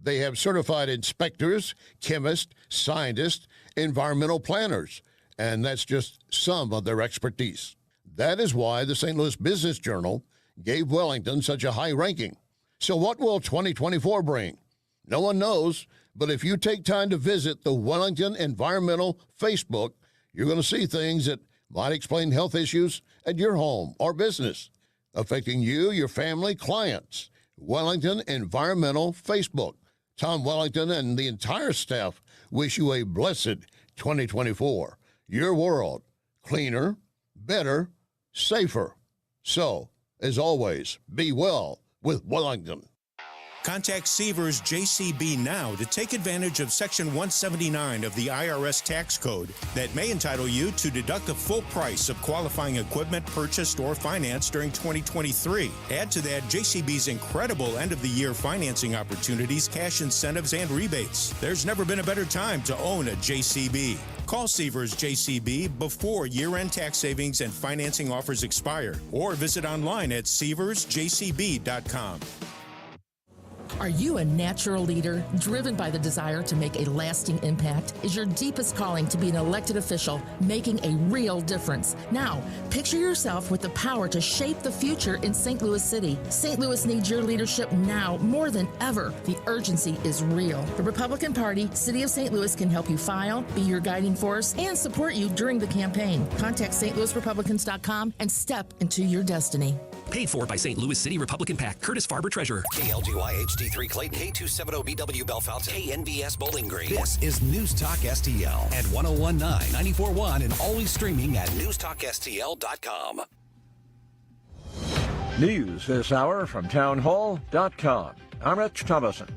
They have certified inspectors, chemists, scientists, environmental planners, and that's just some of their expertise. That is why the St. Louis Business Journal gave Wellington such a high ranking. So what will 2024 bring? No one knows, but if you take time to visit the Wellington Environmental Facebook, you're going to see things that might explain health issues at your home or business, affecting you, your family, clients. Wellington Environmental Facebook. Tom Wellington and the entire staff wish you a blessed 2024. Your world, cleaner, better, safer. So, as always, be well with Wellington. Contact Sievers JCB now to take advantage of Section 179 of the IRS tax code that may entitle you to deduct the full price of qualifying equipment purchased or financed during 2023. Add to that JCB's incredible end-of-the-year financing opportunities, cash incentives, and rebates. There's never been a better time to own a JCB. Call Sievers JCB before year-end tax savings and financing offers expire, or visit online at sieversjcb.com. Are you a natural leader driven by the desire to make a lasting impact? Is your deepest calling to be an elected official making a real difference? Now, picture yourself with the power to shape the future in St. Louis City. St. Louis needs your leadership now more than ever. The urgency is real. The Republican Party, City of St. Louis can help you file, be your guiding force, and support you during the campaign. Contact stlouisrepublicans.com and step into your destiny. Paid for by St. Louis City Republican PAC. Curtis Farber, Treasurer. KLGY HD3 Clayton, K270BW Bellefontaine, KNBS Bowling Green. This is News Talk STL at 1019, 94.1, and always streaming at newstalkstl.com. News this hour from townhall.com. I'm Rich Thomason.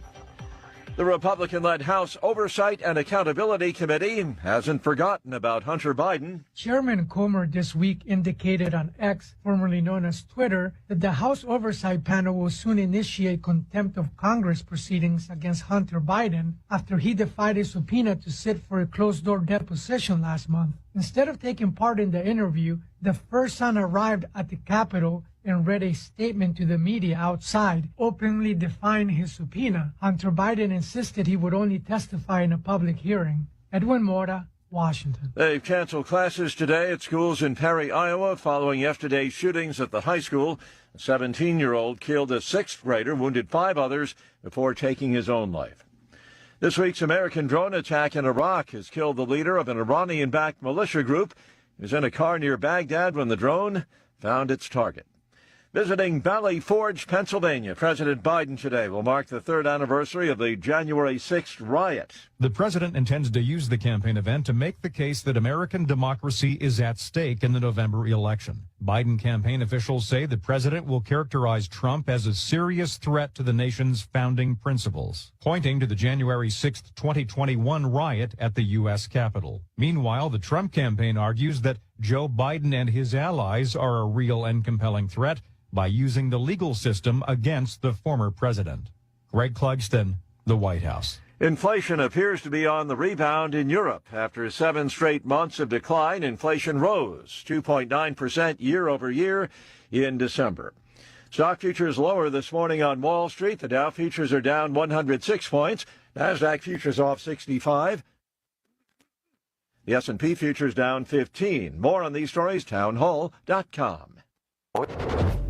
The Republican-led House Oversight and Accountability Committee hasn't forgotten about Hunter Biden. Chairman Comer this week indicated on X, formerly known as Twitter, that the House Oversight Panel will soon initiate contempt of Congress proceedings against Hunter Biden after he defied a subpoena to sit for a closed-door deposition last month. Instead of taking part in the interview, the first son arrived at the Capitol and read a statement to the media outside, openly defying his subpoena. Hunter Biden insisted he would only testify in a public hearing. Edwin Mora, Washington. They've canceled classes today at schools in Perry, Iowa, following yesterday's shootings at the high school. A 17-year-old killed a sixth grader, wounded 5 others before taking his own life. This week's American drone attack in Iraq has killed the leader of an Iranian-backed militia group. He was in a car near Baghdad when the drone found its target. Visiting Valley Forge, Pennsylvania, President Biden today will mark the 3rd anniversary of the January 6th riot. The president intends to use the campaign event to make the case that American democracy is at stake in the November election. Biden campaign officials say the president will characterize Trump as a serious threat to the nation's founding principles, pointing to the January 6th, 2021 riot at the U.S. Capitol. Meanwhile, the Trump campaign argues that Joe Biden and his allies are a real and compelling threat by using the legal system against the former president. Greg Clugston, the White House. Inflation appears to be on the rebound in Europe. After 7 straight months of decline, inflation rose 2.9% year over year in December. Stock futures lower this morning on Wall Street. The Dow futures are down 106 points. NASDAQ futures off 65. The S&P futures down 15. More on these stories, townhall.com.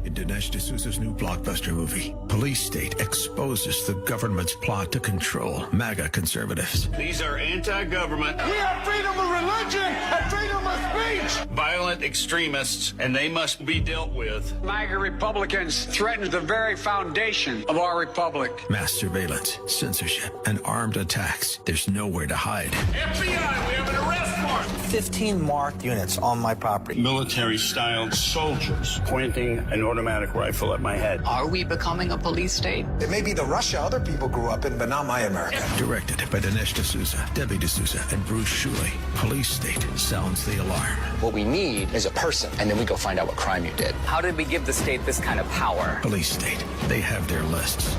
In Dinesh D'Souza's new blockbuster movie, Police State exposes the government's plot to control MAGA conservatives. These are anti-government. We have freedom of religion and freedom of speech. Violent extremists, and they must be dealt with. MAGA Republicans threaten the very foundation of our republic. Mass surveillance, censorship, and armed attacks. There's nowhere to hide. FBI, we have an arrest warrant. 15 marked units on my property. Military-styled soldiers pointing an automatic rifle at my head. Are we becoming a police state? It may be the Russia other people grew up in, but not my America. Directed by Dinesh D'Souza, Debbie D'Souza, and Bruce Shuley. Police State sounds the alarm. What we need is a person, and then we go find out what crime you did. How did we give the state this kind of power? Police State. They have their lists.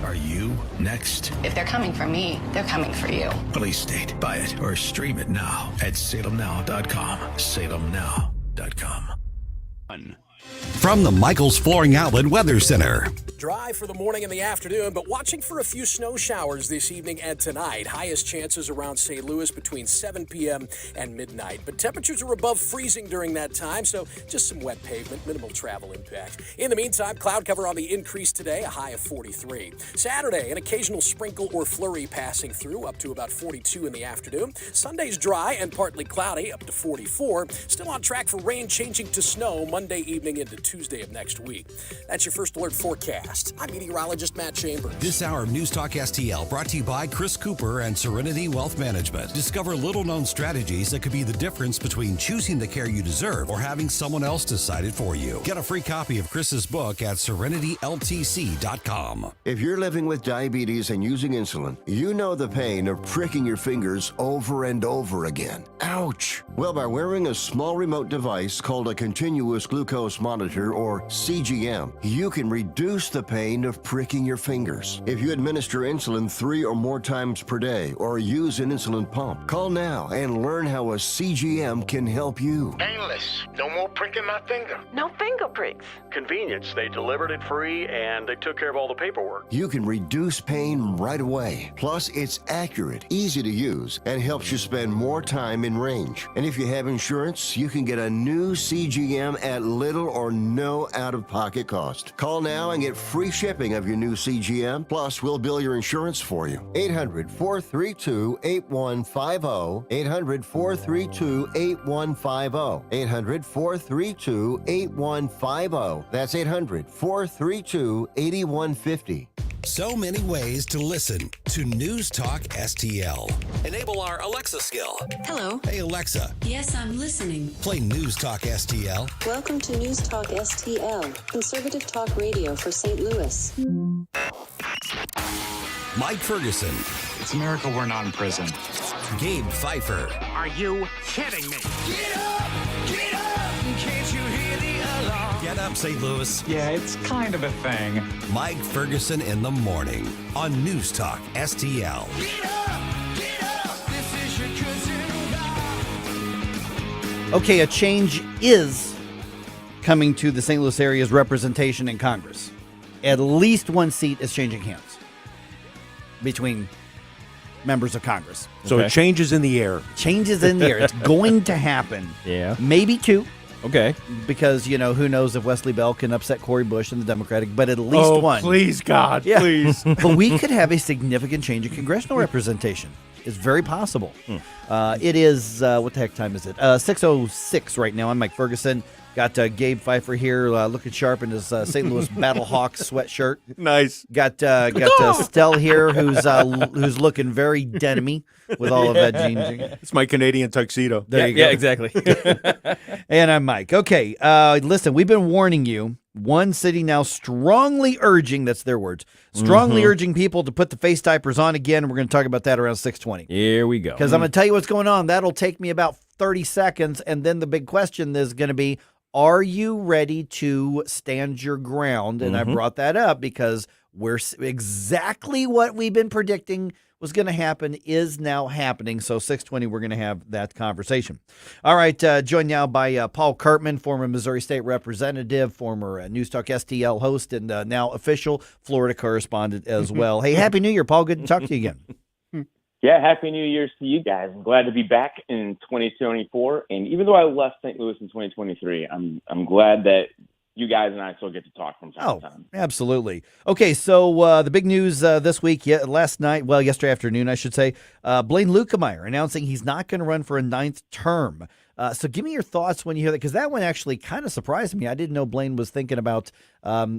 Are you next? If they're coming for me, they're coming for you. Police State. Buy it or stream it now at salemnow.com. salemnow.com. From the Michaels Flooring Outlet Weather Center. Dry for the morning and the afternoon, but watching for a few snow showers this evening and tonight. Highest chances around St. Louis between 7 p.m. and midnight. But temperatures are above freezing during that time, so just some wet pavement, minimal travel impact. In the meantime, cloud cover on the increase today, a high of 43. Saturday, an occasional sprinkle or flurry passing through, up to about 42 in the afternoon. Sunday's dry and partly cloudy, up to 44. Still on track for rain changing to snow Monday evening evening into Tuesday of next week. That's your First Alert forecast. I'm meteorologist Matt Chambers. This hour of News Talk STL brought to you by Chris Cooper and Serenity Wealth Management. Discover little-known strategies that could be the difference between choosing the care you deserve or having someone else decide it for you. Get a free copy of Chris's book at serenityltc.com. If you're living with diabetes and using insulin, you know the pain of pricking your fingers over and over again. Ouch! Well, by wearing a small remote device called a continuous glucose monitor, or CGM, you can reduce the pain of pricking your fingers. If you administer insulin 3 or more times per day or use an insulin pump, call now and learn how a CGM can help you. Painless. No more pricking my finger. No finger pricks. Convenience. They delivered it free and they took care of all the paperwork. You can reduce pain right away. Plus, it's accurate, easy to use, and helps you spend more time in range. And if you have insurance, you can get a new CGM at little or no out-of-pocket cost. Call now and get free shipping of your new CGM. Plus, we'll bill your insurance for you. 800-432-8150. 800-432-8150. 800-432-8150. That's 800-432-8150. So many ways to listen to News Talk STL. Enable our Alexa skill. Hello. Hey, Alexa. Yes, I'm listening. Play News Talk STL. Welcome to News Talk STL, conservative talk radio for St. Louis. Mike Ferguson. It's a miracle we're not in prison. Gabe Pfeiffer. Are you kidding me? Get up! Get up! Can't you hear the alarm? Get up, St. Louis. Yeah, it's kind of a thing. Mike Ferguson in the morning on News Talk STL. Get up! Get up! This is your cousin. Okay, a change is coming to the St. Louis area's representation in Congress. At least one seat is changing hands between members of Congress. So it changes in the air. Changes in the air. It's going to happen. Yeah. Maybe two. Okay. Because, who knows if Wesley Bell can upset Cory Bush in the Democratic, but at least one. Please, God, Yeah. please. But we could have a significant change in congressional representation. It's very possible. It is, what the heck time is it? 6:06 right now. I'm Mike Ferguson. Got Gabe Pfeiffer here looking sharp in his St. Louis Battlehawks sweatshirt. Nice. Got Stell here who's looking very denimy with all of that jeans. It's my Canadian tuxedo. There you go. Yeah, exactly. And I'm Mike. Okay, listen, we've been warning you. One city now strongly urging, that's their words, strongly urging people to put the face diapers on again. And we're going to talk about that around 6:20. Here we go. Because I'm going to tell you what's going on. That'll take me about 30 seconds. And then the big question is going to be, are you ready to stand your ground? And I brought that up because we're exactly what we've been predicting was going to happen is now happening. So 6:20, we're going to have that conversation. All right, joined now by Paul Cartman, former Missouri State Representative, former News Talk STL host, and now official Florida correspondent as well. Hey, Happy New Year, Paul. Good to talk to you again. Yeah, Happy New Year's to you guys. I'm glad to be back in 2024. And even though I left St. Louis in 2023, I'm glad that you guys and I still get to talk from time to time. Absolutely. Okay, so the big news this week, yesterday afternoon, I should say, Blaine Luetkemeyer announcing he's not going to run for a 9th term. So give me your thoughts when you hear that, because that one actually kind of surprised me. I didn't know Blaine was thinking about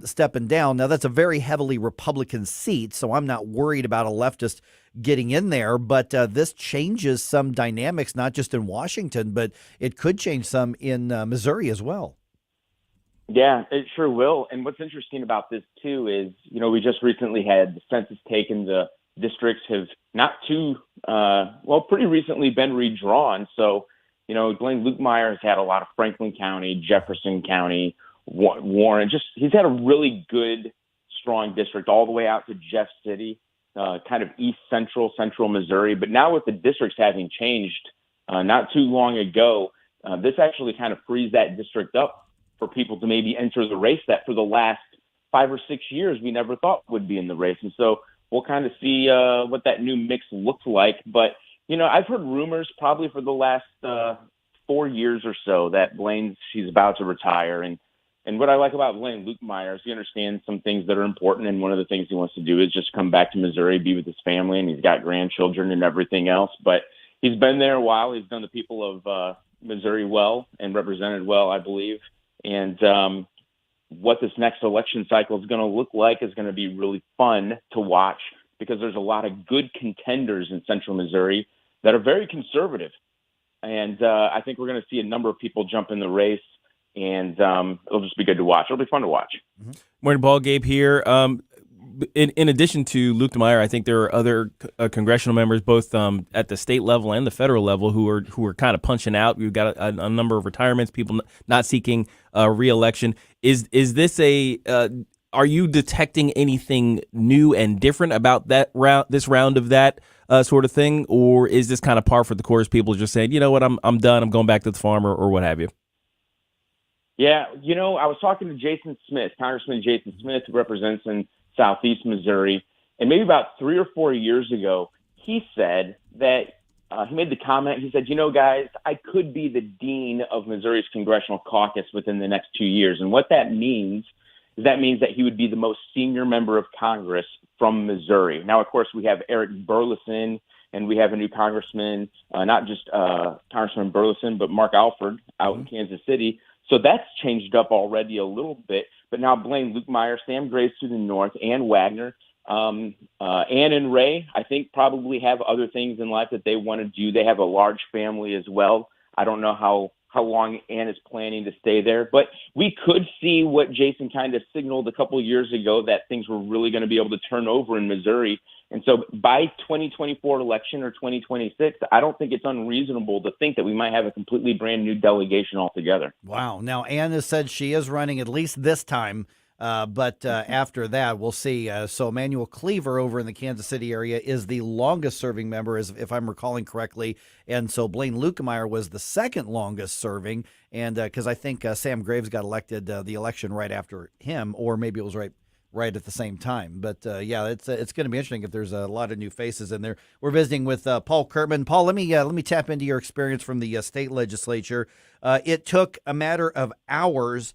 stepping down. Now, that's a very heavily Republican seat, so I'm not worried about a leftist getting in there, but this changes some dynamics, not just in Washington, but it could change some in Missouri as well. Yeah, it sure will. And what's interesting about this, too, is, we just recently had the census taken. The districts have pretty recently been redrawn. So, Blaine Luetkemeyer has had a lot of Franklin County, Jefferson County, Warren. He's had a really good, strong district all the way out to Jeff City, kind of east central Missouri. But now with the districts having changed not too long ago, this actually kind of frees that district up for people to maybe enter the race that for the last 5 or 6 years we never thought would be in the race. And so we'll kind of see what that new mix looks like. But, I've heard rumors probably for the last 4 years or so that she's about to retire. And what I like about Blaine Luetkemeyer is he understands some things that are important. And one of the things he wants to do is just come back to Missouri, be with his family, and he's got grandchildren and everything else. But he's been there a while. He's done the people of Missouri well and represented well, I believe. And what this next election cycle is going to look like is going to be really fun to watch, because there's a lot of good contenders in central Missouri that are very conservative. And I think we're going to see a number of people jump in the race, and it'll just be good to watch. It'll be fun to watch. Morning, Paul. Gabe here. In addition to Luke DeMeyer, I think there are other congressional members, both at the state level and the federal level, who are kind of punching out. We've got a number of retirements, people not seeking re-election. Is this are you detecting anything new and different about this round of that sort of thing, or is this kind of par for the course? People just saying, you know what, I'm done. I'm going back to the farm, or what have you. Yeah, I was talking to Jason Smith, Congressman Jason Smith, who represents in Southeast Missouri, and maybe about 3 or 4 years ago, he said that he made the comment. He said, guys, I could be the dean of Missouri's congressional caucus within the next 2 years. And what that means is that he would be the most senior member of Congress from Missouri. Now, of course, we have Eric Burleson, and we have a new congressman, not just Congressman Burleson, but Mark Alford out in Kansas City. So that's changed up already a little bit. But now Blaine Lukemeyer, Sam Graves to the north, Ann Wagner, Ann and Ray, I think, probably have other things in life that they want to do. They have a large family as well. I don't know how long Ann is planning to stay there. But we could see what Jason kind of signaled a couple of years ago, that things were really going to be able to turn over in Missouri. And so by 2024 election or 2026, I don't think it's unreasonable to think that we might have a completely brand new delegation altogether. Wow. Now, Ann has said she is running at least this time, but after that, we'll see. So Emmanuel Cleaver over in the Kansas City area is the longest serving member, if I'm recalling correctly. And so Blaine Lukemeyer was the second longest serving. And because I think Sam Graves got elected the election right after him, or maybe it was right at the same time. But yeah, it's going to be interesting if there's a lot of new faces in there. We're visiting with Paul Kurtman. Paul, let me tap into your experience from the state legislature. It took a matter of hours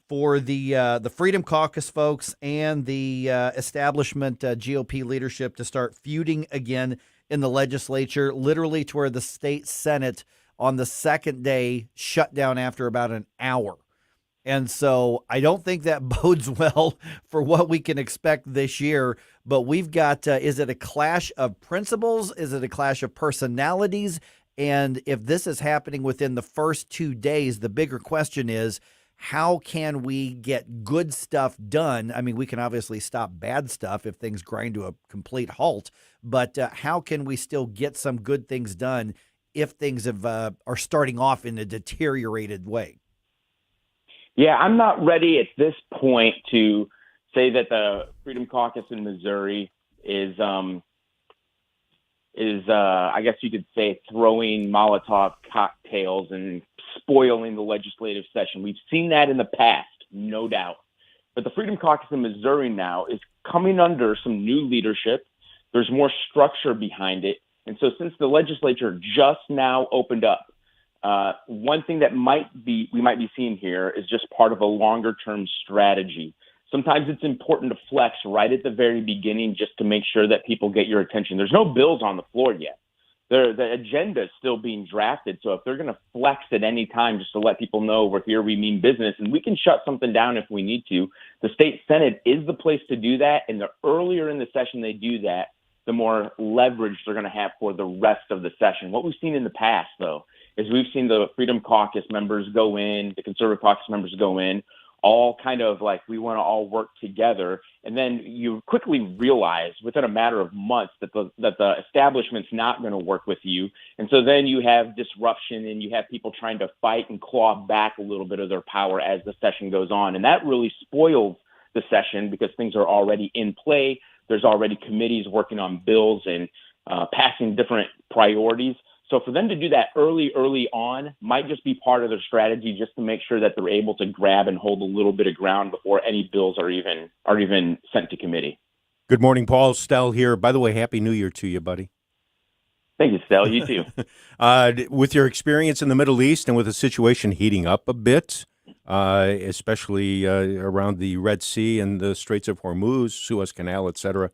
for the Freedom Caucus folks and the establishment GOP leadership to start feuding again in the legislature, literally to where the state Senate on the second day shut down after about an hour. And so I don't think that bodes well for what we can expect this year. But we've got, is it a clash of principles? Is it a clash of personalities? And if this is happening within the first 2 days, the bigger question is, how can we get good stuff done? I mean, we can obviously stop bad stuff if things grind to a complete halt. But how can we still get some good things done if things are starting off in a deteriorated way? Yeah, I'm not ready at this point to say that the Freedom Caucus in Missouri is I guess you could say, throwing Molotov cocktails and spoiling the legislative session. We've seen that in the past, no doubt. But the Freedom Caucus in Missouri now is coming under some new leadership. There's more structure behind it. And so since the legislature just now opened up, one thing that we might be seeing here is just part of a longer term strategy. Sometimes it's important to flex right at the very beginning just to make sure that people get your attention. There's no bills on the floor yet. The agenda is still being drafted. So if they're going to flex at any time just to let people know we're here, we mean business, and we can shut something down if we need to, the state Senate is the place to do that. And the earlier in the session they do that, the more leverage they're going to have for the rest of the session. What we've seen in the past, though, is we've seen the Freedom Caucus members go in, the Conservative Caucus members go in, all kind of like, we want to all work together. And then you quickly realize within a matter of months that the establishment's not going to work with you. And so then you have disruption and you have people trying to fight and claw back a little bit of their power as the session goes on. And that really spoils the session because things are already in play. There's already committees working on bills and passing different priorities. So for them to do that early on might just be part of their strategy, just to make sure that they're able to grab and hold a little bit of ground before any bills are even sent to committee. Good morning, Paul. Stell here. By the way, Happy New Year to you, buddy. Thank you, Stell. You too. With your experience in the Middle East and with the situation heating up a bit, especially around the Red Sea and the Straits of Hormuz, Suez Canal, et cetera,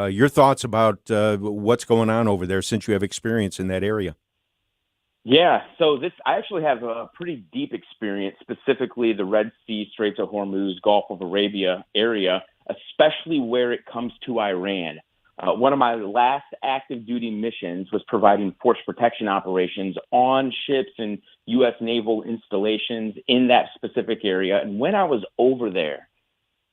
your thoughts about what's going on over there since you have experience in that area? Yeah, so I actually have a pretty deep experience, specifically the Red Sea, Straits of Hormuz, Gulf of Arabia area, especially where it comes to Iran. One of my last active duty missions was providing force protection operations on ships and U.S. naval installations in that specific area. And when I was over there,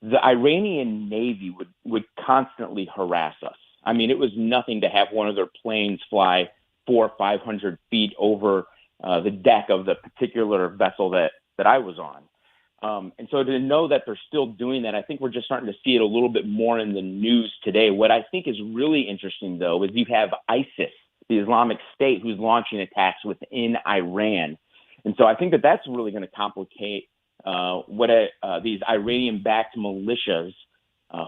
the Iranian Navy would constantly harass us. I mean, it was nothing to have one of their planes fly 400 or 500 feet over the deck of the particular vessel that I was on. And so to know that they're still doing that, I think we're just starting to see it a little bit more in the news today. What I think is really interesting, though, is you have ISIS, the Islamic State, who's launching attacks within Iran. And so I think that that's really going to complicate these Iranian-backed militias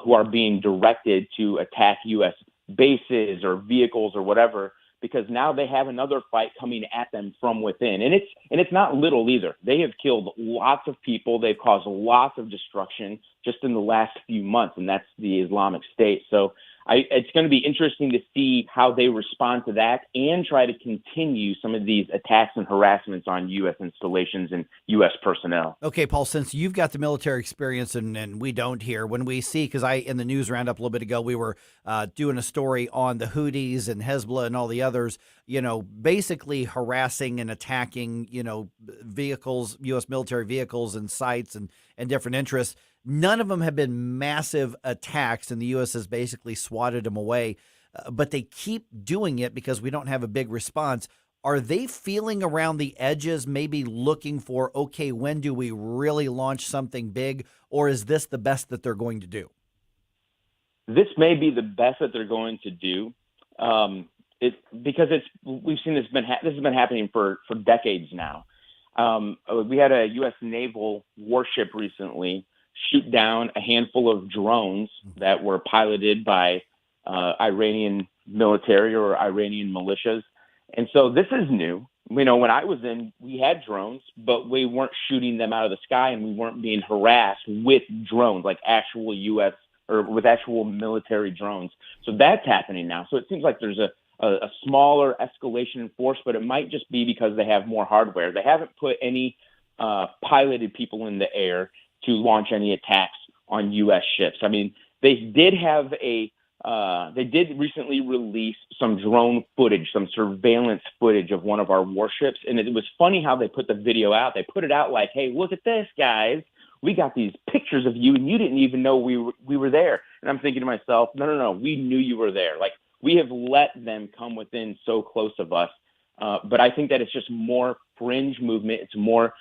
who are being directed to attack U.S. bases or vehicles or whatever, because now they have another fight coming at them from within. And it's not little either. They have killed lots of people. They've caused lots of destruction just in the last few months, and that's the Islamic State. So it's going to be interesting to see how they respond to that and try to continue some of these attacks and harassments on U.S. installations and U.S. personnel. Okay, Paul, since you've got the military experience and we don't here, when we see, because in the news roundup a little bit ago, we were doing a story on the Houthis and Hezbollah and all the others, basically harassing and attacking, vehicles, U.S. military vehicles and sites and different interests. None of them have been massive attacks, and the U.S. has basically swatted them away. But they keep doing it because we don't have a big response. Are they feeling around the edges, maybe looking for, okay, when do we really launch something big, or is this the best that they're going to do? This may be the best that they're going to do, because we've seen this has been happening for decades now. We had a U.S. naval warship recently shoot down a handful of drones that were piloted by Iranian military or Iranian militias. And so this is new. When I was in, we had drones, but we weren't shooting them out of the sky, and we weren't being harassed with drones, like actual U.S. or with actual military drones. So that's happening now. So it seems like there's a smaller escalation in force, but it might just be because they have more hardware. They haven't put any piloted people in the air to launch any attacks on U.S. ships. I mean, they did recently release some drone footage, some surveillance footage of one of our warships. And it was funny how they put the video out. They put it out like, hey, look at this, guys. We got these pictures of you, and you didn't even know we were there. And I'm thinking to myself, no, we knew you were there. Like, we have let them come within so close of us. But I think that it's just more fringe movement. It's more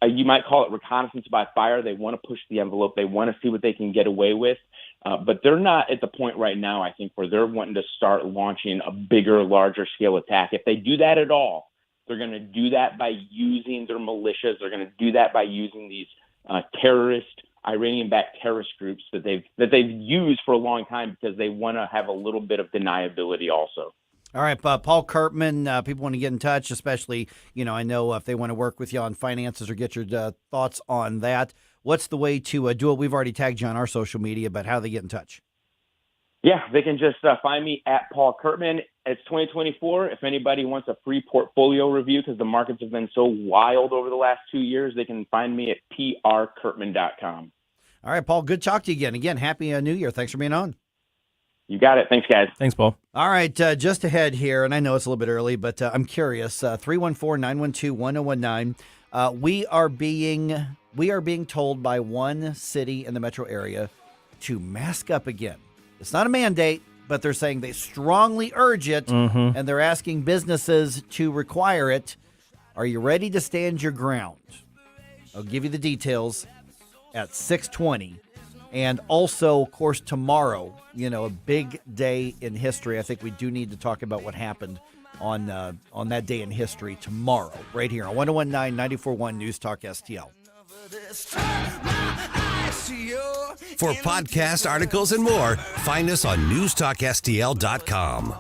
you might call it reconnaissance by fire. They want to push the envelope. They want to see what they can get away with. But they're not at the point right now, I think, where they're wanting to start launching a bigger, larger scale attack. If they do that at all, they're going to do that by using their militias. They're going to do that by using these Iranian-backed terrorist groups that they've used for a long time, because they want to have a little bit of deniability also. All right, Paul Kurtman, people want to get in touch, especially, I know if they want to work with you on finances or get your thoughts on that. What's the way to do it? We've already tagged you on our social media, but how do they get in touch? Yeah, they can just find me at Paul Kurtman. It's 2024. If anybody wants a free portfolio review, because the markets have been so wild over the last 2 years, they can find me at prkurtman.com. All right, Paul, good to talk to you again. Again, Happy New Year. Thanks for being on. You got it. Thanks, guys. Thanks, Paul. All right, just ahead here, and I know it's a little bit early, but I'm curious. 314-912-1019. We are being told by one city in the metro area to mask up again. It's not a mandate, but they're saying they strongly urge it, and they're asking businesses to require it. Are you ready to stand your ground? I'll give you the details at 6:20. And also, of course, tomorrow, a big day in history. I think we do need to talk about what happened on that day in history tomorrow, right here on 101.9 94.1 News Talk STL. For podcast articles and more, find us on newstalkstl.com.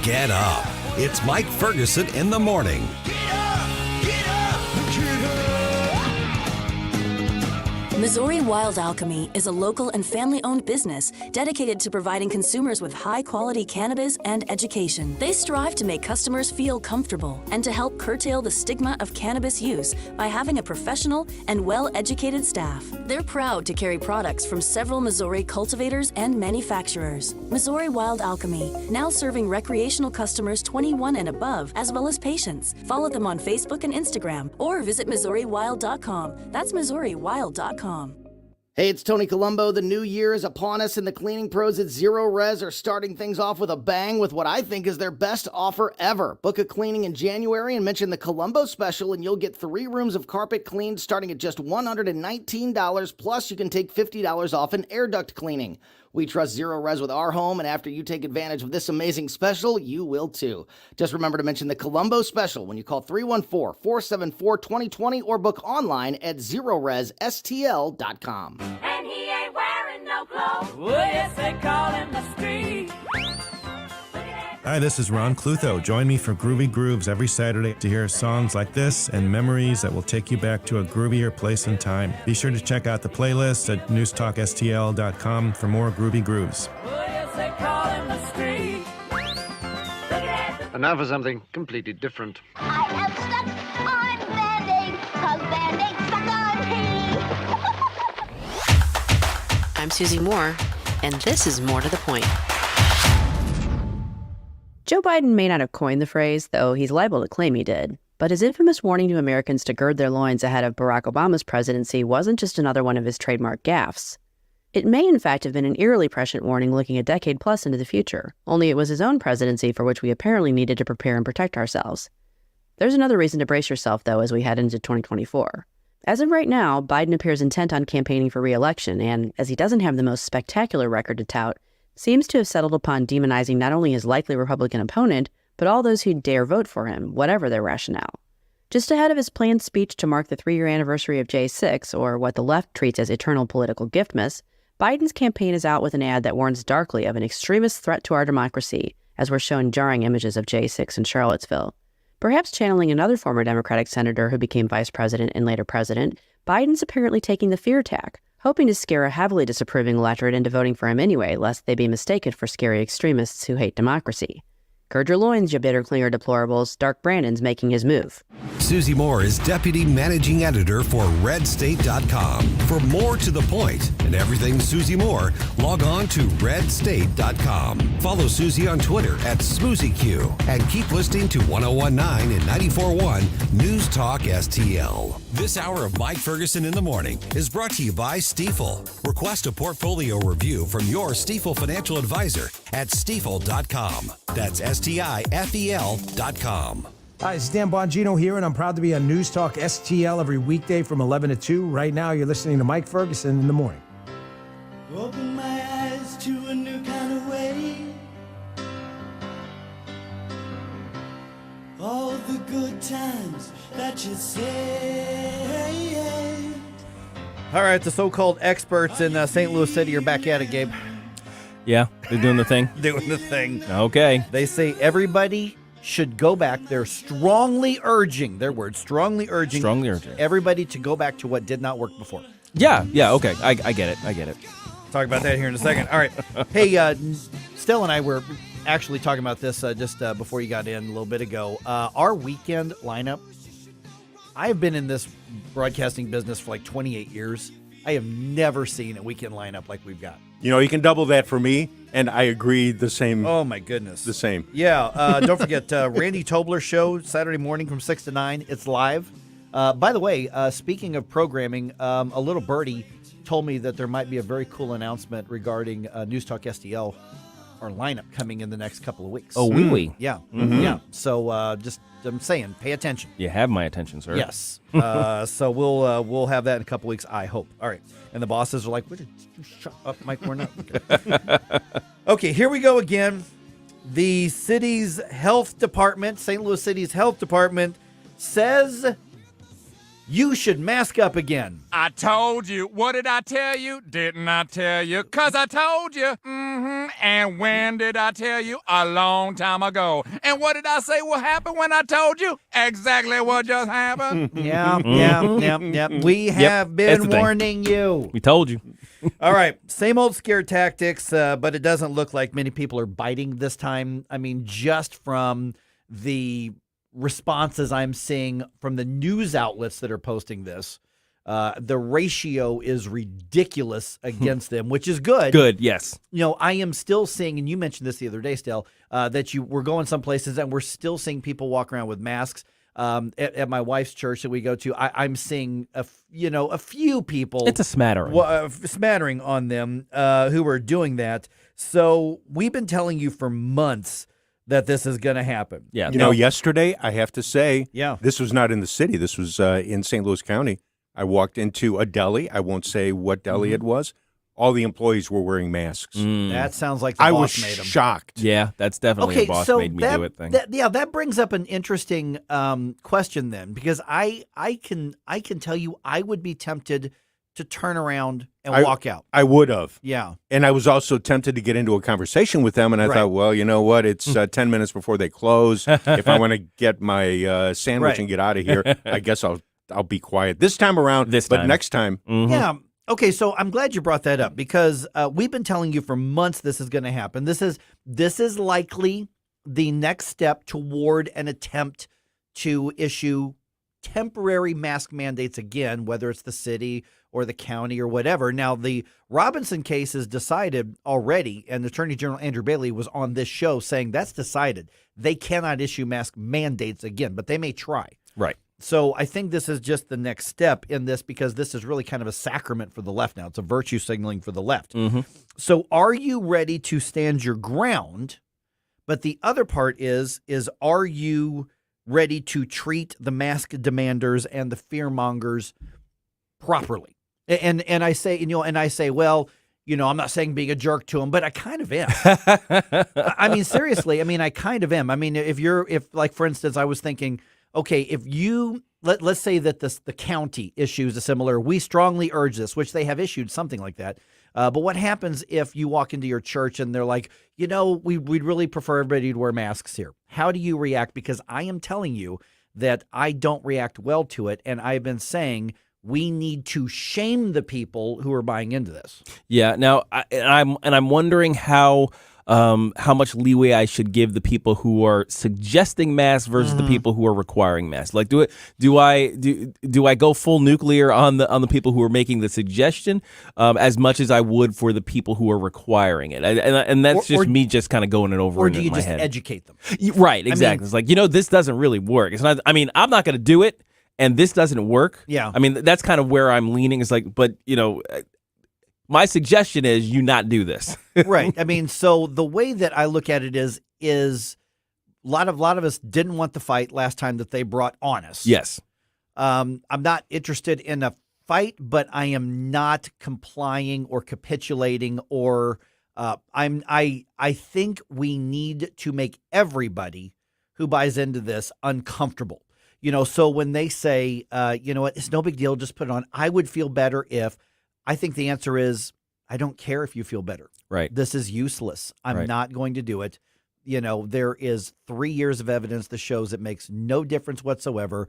Get up. It's Mike Ferguson in the morning. Get up, Missouri Wild Alchemy is a local and family-owned business dedicated to providing consumers with high-quality cannabis and education. They strive to make customers feel comfortable and to help curtail the stigma of cannabis use by having a professional and well-educated staff. They're proud to carry products from several Missouri cultivators and manufacturers. Missouri Wild Alchemy, now serving recreational customers 21 and above, as well as patients. Follow them on Facebook and Instagram, or visit MissouriWild.com. That's MissouriWild.com. Hey, it's Tony Colombo. The new year is upon us, and the cleaning pros at Zero Res are starting things off with a bang with what I think is their best offer ever. Book a cleaning in January and mention the Colombo special, and you'll get 3 rooms of carpet cleaned starting at just $119, plus you can take $50 off an air duct cleaning. We trust Zero Res with our home, and after you take advantage of this amazing special, you will too. Just remember to mention the Colombo special when you call 314-474-2020 or book online at ZeroResSTL.com. And he ain't wearing no clothes. Oh, yes, they call him the street. Hi, this is Ron Clutho. Join me for Groovy Grooves every Saturday to hear songs like this and memories that will take you back to a groovier place and time. Be sure to check out the playlist at newstalkstl.com for more Groovy Grooves. Oh, yes, they call him the street. And now for something completely different. I am stuck on Band-Aid, 'cause Band-Aids stuck on me. I'm Susie Moore, and this is More to the Point. Joe Biden may not have coined the phrase, though he's liable to claim he did. But his infamous warning to Americans to gird their loins ahead of Barack Obama's presidency wasn't just another one of his trademark gaffes. It may, in fact, have been an eerily prescient warning looking a decade plus into the future, only it was his own presidency for which we apparently needed to prepare and protect ourselves. There's another reason to brace yourself, though, as we head into 2024. As of right now, Biden appears intent on campaigning for re-election, and as he doesn't have the most spectacular record to tout, seems to have settled upon demonizing not only his likely Republican opponent, but all those who dare vote for him, whatever their rationale. Just ahead of his planned speech to mark the 3-year anniversary of J6, or what the left treats as eternal political giftmas, Biden's campaign is out with an ad that warns darkly of an extremist threat to our democracy, as we're shown jarring images of J6 in Charlottesville. Perhaps channeling another former Democratic senator who became vice president and later president, Biden's apparently taking the fear tack, hoping to scare a heavily disapproving electorate into voting for him anyway, lest they be mistaken for scary extremists who hate democracy. Gird your loins, you bitter clinger deplorables. Dark Brandon's making his move. Susie Moore is Deputy Managing Editor for RedState.com. For more to the point and everything Susie Moore, log on to RedState.com. Follow Susie on Twitter at SmoozyQ and keep listening to 1019 and 94.1 News Talk STL. This hour of Mike Ferguson in the Morning is brought to you by Stifel. Request a portfolio review from your Stifel financial advisor at Stifel.com. That's STIFEL.com. Hi, it's Dan Bongino here, and I'm proud to be on News Talk STL every weekday from 11 to 2. Right now, you're listening to Mike Ferguson in the Morning. Open my eyes to a new kind of way. All the good times that you say. All right, the so-called experts in St. Louis City are back at it, Gabe. Yeah, they're doing the thing. Doing the thing. Okay. They say everybody should go back. They're strongly urging, their word, strongly urging everybody to go back to what did not work before. Yeah, okay. I get it. Talk about that here in a second. All right. Hey, Stella and I were actually talking about this just before you got in a little bit ago. Our weekend lineup, I have been in this broadcasting business for like 28 years. I have never seen a weekend lineup like we've got. You know, you can double that for me, and I agree the same. Oh, my goodness. The same. Yeah, don't forget, Randy Tobler's show, Saturday morning from 6 to 9. It's live. By the way, speaking of programming, a little birdie told me that there might be a very cool announcement regarding News Talk STL, our lineup coming in the next couple of weeks. Oh, wee-wee. Yeah. Mm-hmm. Yeah. So I'm saying, pay attention. You have my attention, sir. Yes. So we'll have that in a couple weeks, I hope. All right. And the bosses are like, shut up, Mike, we're not. Okay, here we go again. The city's health department, St. Louis City's health department, says You should mask up again. I told you. What did I tell you? Didn't I tell you? 'Cause I told you. Mm-hmm. And when did I tell you? A long time ago. And what did I say will happen when I told you? Exactly what just happened. Yeah. We have been warning you. We told you. All right. Same old scare tactics, but it doesn't look like many people are biting this time. I mean, just from the responses I'm seeing from the news outlets that are posting this, the ratio is ridiculous against them, which is good. Good, yes. You know, I am still seeing, and you mentioned this the other day, Stell, that we're going some places and we're still seeing people walk around with masks. At my wife's church that we go to, I'm seeing a few people. It's a smattering. Smattering on them who are doing that. So we've been telling you for months that this is going to happen. Yeah. You know, yesterday, I have to say, yeah, this was not in the city. This was in St. Louis County. I walked into a deli. I won't say what deli it was. All the employees were wearing masks. That sounds like the boss made them. I was shocked. Yeah, that's definitely a boss made me do it thing. That brings up an interesting question then, because I can tell you I would be tempted to turn around and walk out. I would have. Yeah. And I was also tempted to get into a conversation with them, and I thought, well, you know what? It's 10 minutes before they close. If I want to get my sandwich and get out of here, I guess I'll be quiet this time around. But next time. Yeah. Okay, so I'm glad you brought that up because we've been telling you for months this is going to happen. This is likely the next step toward an attempt to issue temporary mask mandates again, whether it's the city or the county or whatever. Now, the Robinson case is decided already, and Attorney General Andrew Bailey was on this show saying that's decided. They cannot issue mask mandates again, but they may try. Right. So I think this is just the next step in this because this is really kind of a sacrament for the left now. It's a virtue signaling for the left. Mm-hmm. So are you ready to stand your ground? But the other part is are you ready to treat the mask demanders and the fearmongers properly? And I say, well, I'm not saying being a jerk to them, but I kind of am. I mean, seriously, I kind of am. I mean, if for instance, I was thinking, okay, if let's say that the county issues a similar, we strongly urge this, which they have issued something like that. But what happens if you walk into your church and they're like, we'd really prefer everybody to wear masks here? How do you react? Because I am telling you that I don't react well to it. And I've been saying we need to shame the people who are buying into this. Yeah. Now, I'm wondering how much leeway I should give the people who are suggesting masks versus the people who are requiring masks. Like, do I go full nuclear on the people who are making the suggestion as much as I would for the people who are requiring it? And that's me just kind of going it over. Or do you my just head. Educate them? Right. Exactly. It's like, this doesn't really work. It's not. I'm not going to do it, and this doesn't work. Yeah. That's kind of where I'm leaning. It's like, but my suggestion is you not do this. Right. So the way that I look at it is a lot of us didn't want the fight last time that they brought on us. Yes. I'm not interested in a fight, but I am not complying or capitulating or I think we need to make everybody who buys into this uncomfortable. So when they say, what, it's no big deal, just put it on. I would feel better if I think the answer is I don't care if you feel better. Right. This is useless. I'm not going to do it. There is 3 years of evidence that shows it makes no difference whatsoever.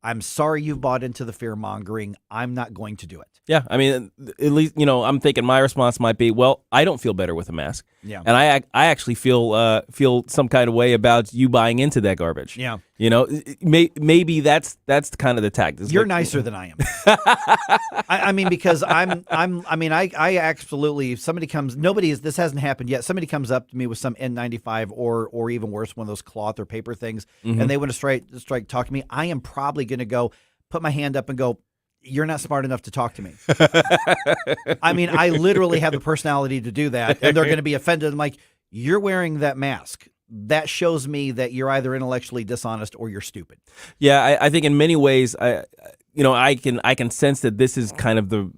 I'm sorry you bought into the fear mongering. I'm not going to do it. Yeah. At least, I'm thinking my response might be, well, I don't feel better with a mask. Yeah. And I actually feel some kind of way about you buying into that garbage. Yeah. Maybe that's kind of the tactic. You're nicer than I am. Because I absolutely, if somebody comes, this hasn't happened yet. Somebody comes up to me with some N95 or even worse, one of those cloth or paper things, and they want to talk to me. I am probably going to go put my hand up and go, you're not smart enough to talk to me. I literally have the personality to do that, and they're going to be offended. I'm like, you're wearing that mask. That shows me that you're either intellectually dishonest or you're stupid. Yeah, I think in many ways, I can sense that this is kind of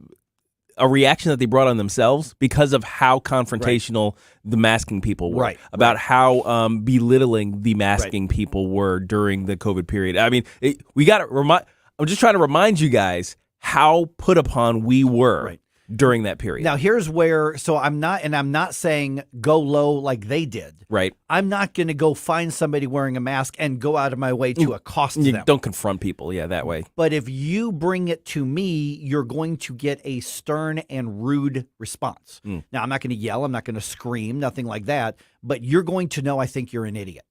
a reaction that they brought on themselves because of how confrontational the masking people were. About how belittling the masking people were during the COVID period. We got to remind. I'm just trying to remind you guys how put upon we were during that period. Now, here's where, so I'm not saying go low like they did. Right. I'm not going to go find somebody wearing a mask and go out of my way to accost You them. don't confront people, that way. But if you bring it to me, you're going to get a stern and rude response. Now, I'm not going to yell. I'm not going to scream, nothing like that. But you're going to know I think you're an idiot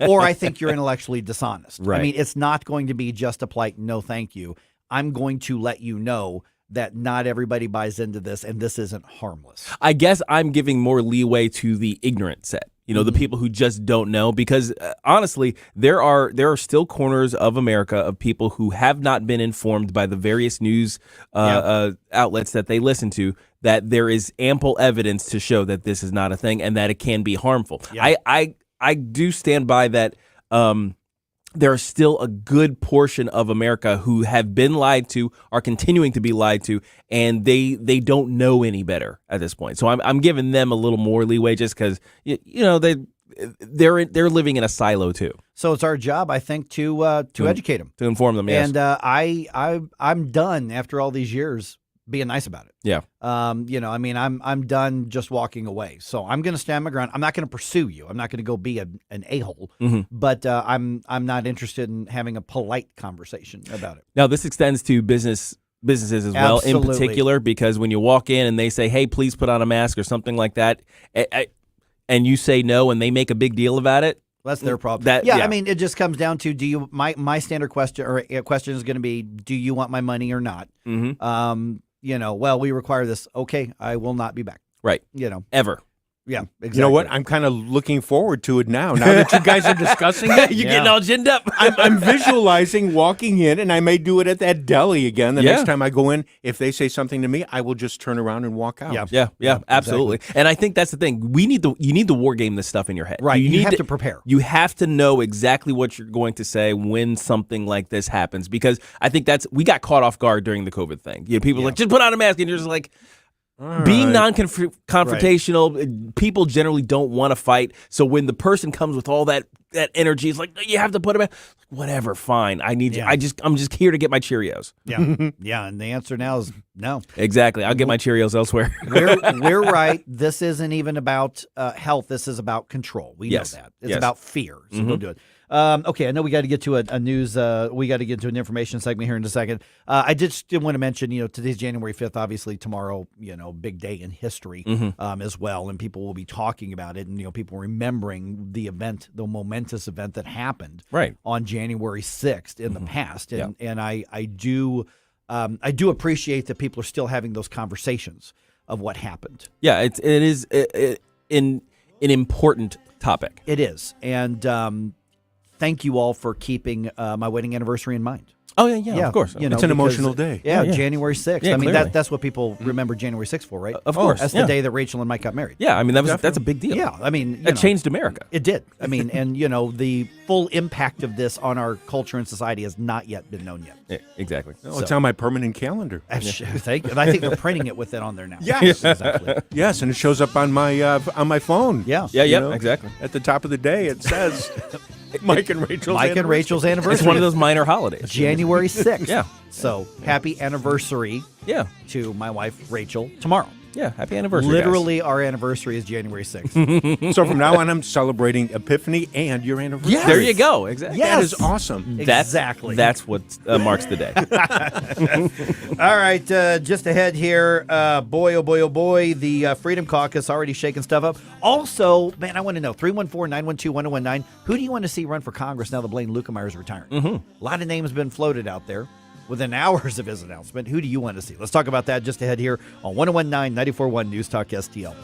or I think you're intellectually dishonest. Right. I mean, it's not going to be just a polite no thank you. I'm going to let you know that not everybody buys into this, and this isn't harmless. I guess I'm giving more leeway to the ignorant set, the people who just don't know, because honestly, there are still corners of America of people who have not been informed by the various news outlets that they listen to that there is ample evidence to show that this is not a thing and that it can be harmful. Yeah. I do stand by that. There are still a good portion of America who have been lied to, are continuing to be lied to, and they don't know any better at this point. So I'm giving them a little more leeway just because they're living in a silo too. So it's our job, I think, to educate them, to inform them. Yes. And I'm done after all these years being nice about it. Yeah. I'm done just walking away. So I'm going to stand my ground. I'm not going to pursue you. I'm not going to go be an a-hole. But I'm not interested in having a polite conversation about it. Now, this extends to businesses as well, in particular, because when you walk in and they say, "Hey, please put on a mask" or something like that, and you say no, and they make a big deal about it. That's their problem. I mean, it just comes down to my standard question is going to be, do you want my money or not? Well, we require this. Okay, I will not be back. Right. Ever. Yeah, exactly. You know what? I'm kind of looking forward to it now. Now that you guys are discussing it. You're getting all ginned up. I'm visualizing walking in, and I may do it at that deli again the next time I go in. If they say something to me, I will just turn around and walk out. Yeah, absolutely. Exactly. And I think that's the thing. You need to war game this stuff in your head. Right. You have to prepare. You have to know exactly what you're going to say when something like this happens, because I think we got caught off guard during the COVID thing. People are like, just put on a mask, and you're just like, being non-confrontational, people generally don't want to fight. So when the person comes with all that energy, it's like, you have to put them in. Whatever, fine. I need you. I'm just here to get my Cheerios. Yeah, yeah. And the answer now is no. Exactly. I'll get my Cheerios elsewhere. We're right. This isn't even about health. This is about control. We know that. It's about fear. So don't do it. Okay, I know we got to get to a news. We got to get to an information segment here in a second. I did want to mention, today's January 5th. Obviously, tomorrow, big day in history as well, and people will be talking about it, and people remembering the event, the momentous event that happened on January 6th in the past. And I do appreciate that people are still having those conversations of what happened. Yeah, it is an important topic. It is, and. Thank you all for keeping my wedding anniversary in mind. Oh, yeah, of course. It's an emotional day. Yeah, January 6th. Yeah, I mean, clearly. that's what people remember January 6th for, right? Of course. That's the day that Rachel and Mike got married. Yeah, I mean, that's a big deal. Yeah, I mean, it changed America. It did. I mean, and, the full impact of this on our culture and society has not yet been known yet. Yeah, exactly. Well, it's on my permanent calendar. Thank you. And I think they're printing it with it on there now. Yes, exactly. Yes, and it shows up on my phone. Yeah. Exactly. At the top of the day, it says Mike and Rachel's anniversary. It's one of those minor holidays. January 6th. Yeah. So happy anniversary to my wife, Rachel, tomorrow. Yeah, happy anniversary. Literally, our anniversary is January 6th. So from now on, I'm celebrating Epiphany and your anniversary. Yes. There you go. Exactly. Yes. That is awesome. Exactly. That's what marks the day. All right, just ahead here. Boy, oh boy, the Freedom Caucus already shaking stuff up. Also, man, I want to know, 314-912-1019, who do you want to see run for Congress now that Blaine Lukemeyer is retiring? A lot of names have been floated out there. Within hours of his announcement, who do you want to see? Let's talk about that just ahead here on 1019 94.1 News Talk STL.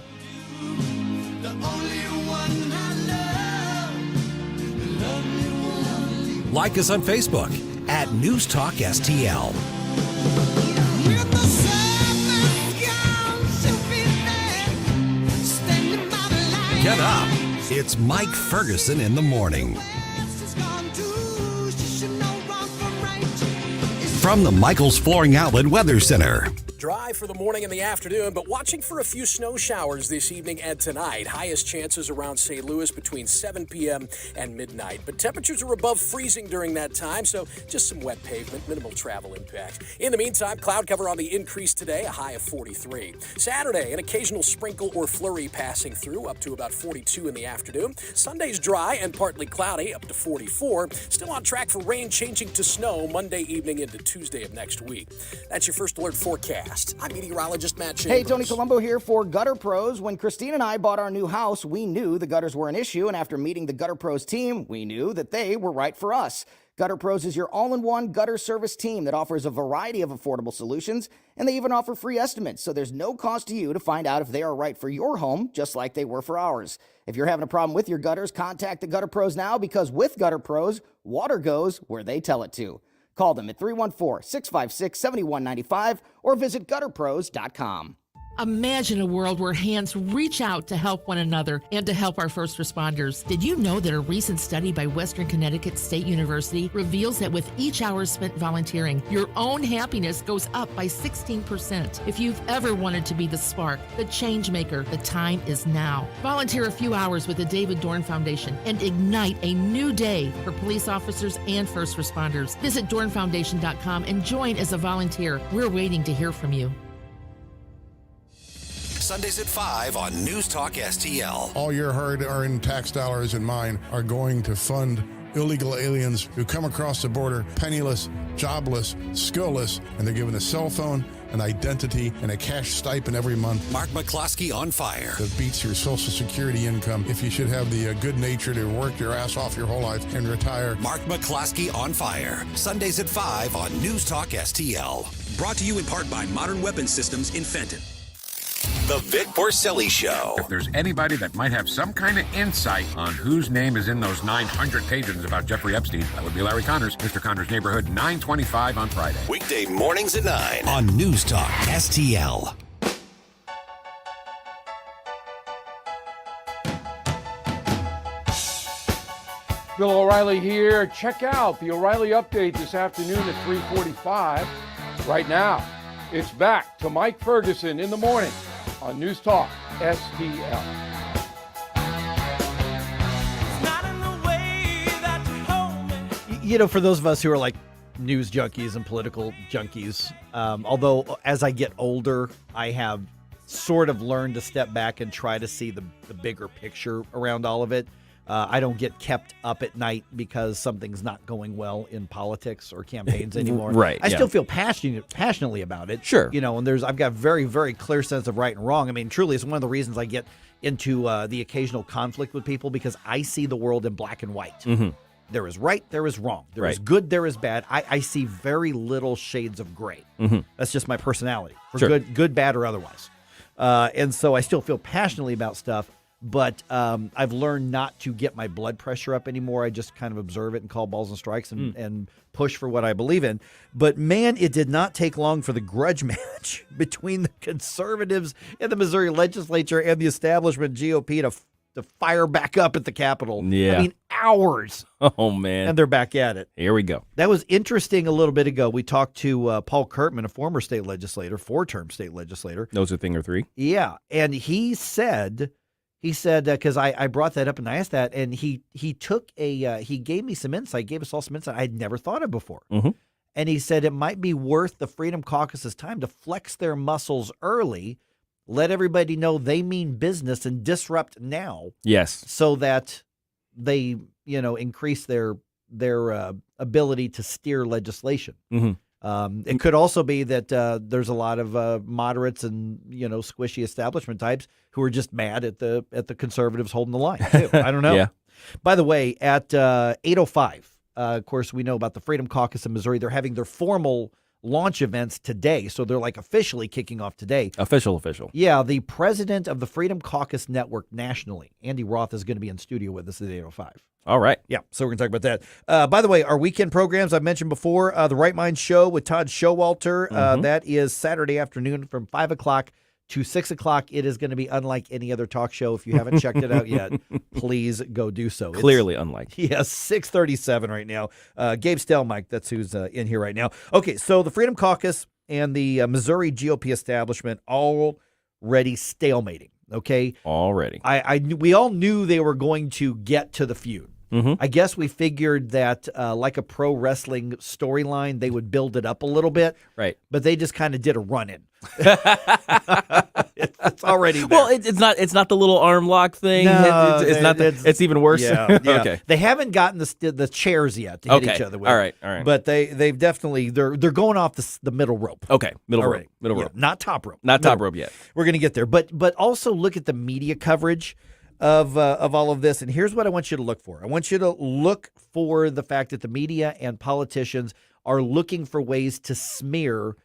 Like us on Facebook at News Talk STL. Get up. It's Mike Ferguson in the morning. From the Michaels Flooring Outlet Weather Center. dry for the morning and the afternoon, but watching for a few snow showers this evening and tonight. Highest chances around St. Louis between 7 p.m. and midnight. But temperatures are above freezing during that time, so just some wet pavement, minimal travel impact. In the meantime, cloud cover on the increase today, a high of 43. Saturday, an occasional sprinkle or flurry passing through, up to about 42 in the afternoon. Sunday's dry and partly cloudy, up to 44. Still on track for rain changing to snow Monday evening into Tuesday of next week. That's your First Alert forecast. I'm meteorologist Matt Chambers. Hey, Tony Colombo here for Gutter Pros. When Christine and I bought our new house, we knew the gutters were an issue, and after meeting the Gutter Pros team, we knew that they were right for us. Gutter Pros is your all-in-one gutter service team that offers a variety of affordable solutions, and they even offer free estimates, so there's no cost to you to find out if they are right for your home, just like they were for ours. If you're having a problem with your gutters, contact the Gutter Pros now, because with Gutter Pros, water goes where they tell it to. Call them at 314-656-7195 or visit gutterpros.com. Imagine a world where hands reach out to help one another and to help our first responders. Did you know that a recent study by Western Connecticut State University reveals that with each hour spent volunteering, your own happiness goes up by 16%? If you've ever wanted to be the spark, the change maker, the time is now. Volunteer a few hours with the David Dorn Foundation and ignite a new day for police officers and first responders. Visit dornfoundation.com and join as a volunteer. We're waiting to hear from you. Sundays at 5 on News Talk STL. All your hard-earned tax dollars and mine are going to fund illegal aliens who come across the border penniless, jobless, skillless, and they're given a cell phone, an identity, and a cash stipend every month. Mark McCloskey on fire. That beats your Social Security income if you should have the good nature to work your ass off your whole life and retire. Mark McCloskey on fire. Sundays at 5 on News Talk STL. Brought to you in part by Modern Weapon Systems in Fenton. The Vic Porcelli Show. If there's anybody that might have some kind of insight on whose name is in those 900 pages about Jeffrey Epstein, that would be Larry Connors. Mr. Connors' Neighborhood, 9:25 on Friday. Weekday mornings at 9 on News Talk STL. Bill O'Reilly here. Check out the O'Reilly Update this afternoon at 3:45. Right now, it's back to Mike Ferguson in the morning on News Talk STL. You know, for those of us who are like news junkies and political junkies, although as I get older, I have sort of learned to step back and try to see the bigger picture around all of it. I don't get kept up at night because something's not going well in politics or campaigns anymore. Right. I still feel passionately about it. Sure. You know, and I've got very, very clear sense of right and wrong. I mean, truly, it's one of the reasons I get into the occasional conflict with people, because I see the world in black and white. Mm-hmm. There is right, there is wrong. There is Right. good, there is bad. I see very little shades of gray. Mm-hmm. That's just my personality, for Sure. good, bad, or otherwise. And so I still feel passionately about stuff. But I've learned not to get my blood pressure up anymore. I just kind of observe it and call balls and strikes and push for what I believe in. But, man, it did not take long for the grudge match between the conservatives in the Missouri legislature and the establishment GOP to fire back up at the Capitol. Yeah. I mean, hours. Oh, man. And they're back at it. Here we go. That was interesting. A little bit ago, we talked to Paul Kurtman, a former state legislator, 4-term state legislator. Those are thing or three. Yeah. And he said, because I brought that up and I asked that, and he took he gave me some insight, gave us all some insight I'd never thought of before. Mm-hmm. And he said it might be worth the Freedom Caucus's time to flex their muscles early, let everybody know they mean business, and disrupt now. Yes. So that they, increase their ability to steer legislation. Mm-hmm. It could also be that there's a lot of moderates and squishy establishment types who are just mad at the conservatives holding the line too. I don't know. Yeah. By the way, at 8:05, of course, we know about the Freedom Caucus in Missouri. They're having their formal launch events today, so they're like officially kicking off today. Official. Yeah, the president of the Freedom Caucus Network nationally, Andy Roth, is going to be in studio with us at 8:05. All right. Yeah, so we're going to talk about that. By the way, our weekend programs, I've mentioned before, the Right Mind Show with Todd Showalter, that is Saturday afternoon from 5 o'clock to 6 o'clock. It is going to be unlike any other talk show. If you haven't checked it out yet, please go do so. Clearly unlike. Yes, 6:37 right now. Gabe Stelmike, that's who's in here right now. Okay, so the Freedom Caucus and the Missouri GOP establishment already stalemating. Okay, already. We all knew they were going to get to the feud. Mm-hmm. I guess we figured that, like a pro wrestling storyline, they would build it up a little bit. Right. But they just kind of did a run-in. It's already there. Well, it's not the little arm lock thing. No, it's not. It's even worse. Yeah, yeah. Okay. They haven't gotten the chairs yet to hit each other with. All right. But they've definitely they're going off the middle rope. Okay. Middle rope. Not top rope. Not top rope yet. We're going to get there. But also look at the media coverage of all of this. And here's what I want you to look for. I want you to look for the fact that the media and politicians are looking for ways to smear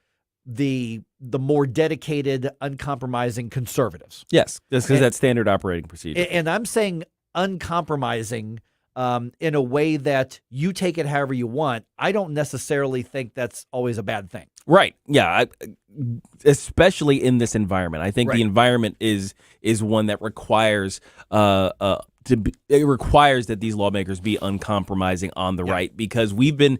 the more dedicated, uncompromising conservatives. Yes, because that's standard operating procedure. And I'm saying uncompromising in a way that you take it however you want. I don't necessarily think that's always a bad thing. Right. Yeah. Especially in this environment, I think the environment is one that requires it requires that these lawmakers be uncompromising on the right, because we've been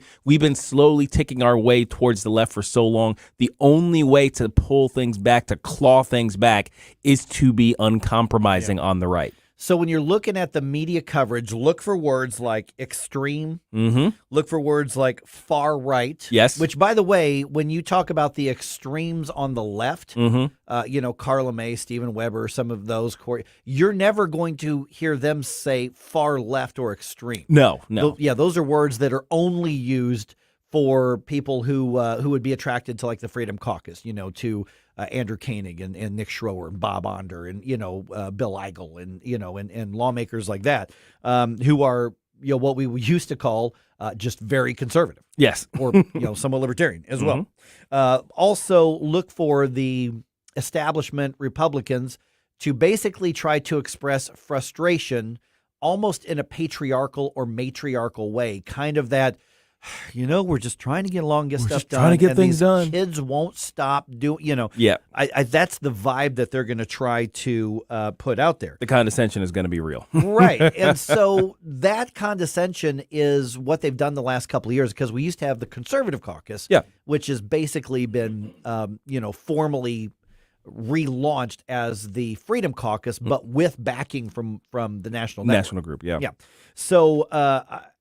slowly ticking our way towards the left for so long. The only way to pull things back, to claw things back, is to be uncompromising on the right. So when you're looking at the media coverage, look for words like extreme. Mm-hmm. Look for words like far right. Yes. Which, by the way, when you talk about the extremes on the left, Carla May, Stephen Weber, some of those, you're never going to hear them say far left or extreme. No. Those are words that are only used for people who would be attracted to, like, the Freedom Caucus, to Andrew Koenig and Nick Schroer and Bob Onder and Bill Eigel and lawmakers like that, who are what we used to call just very conservative. Yes, or somewhat libertarian as well. Also, look for the establishment Republicans to basically try to express frustration, almost in a patriarchal or matriarchal way, kind of that. We're just trying to get along, get stuff done. Trying to get things done. Kids won't stop doing. Yeah. That's the vibe that they're going to try to put out there. The condescension is going to be real, right? And so that condescension is what they've done the last couple of years, because we used to have the Conservative Caucus, which has basically been, formally relaunched as the Freedom Caucus, but with backing from the National Network. National Group. Yeah. So.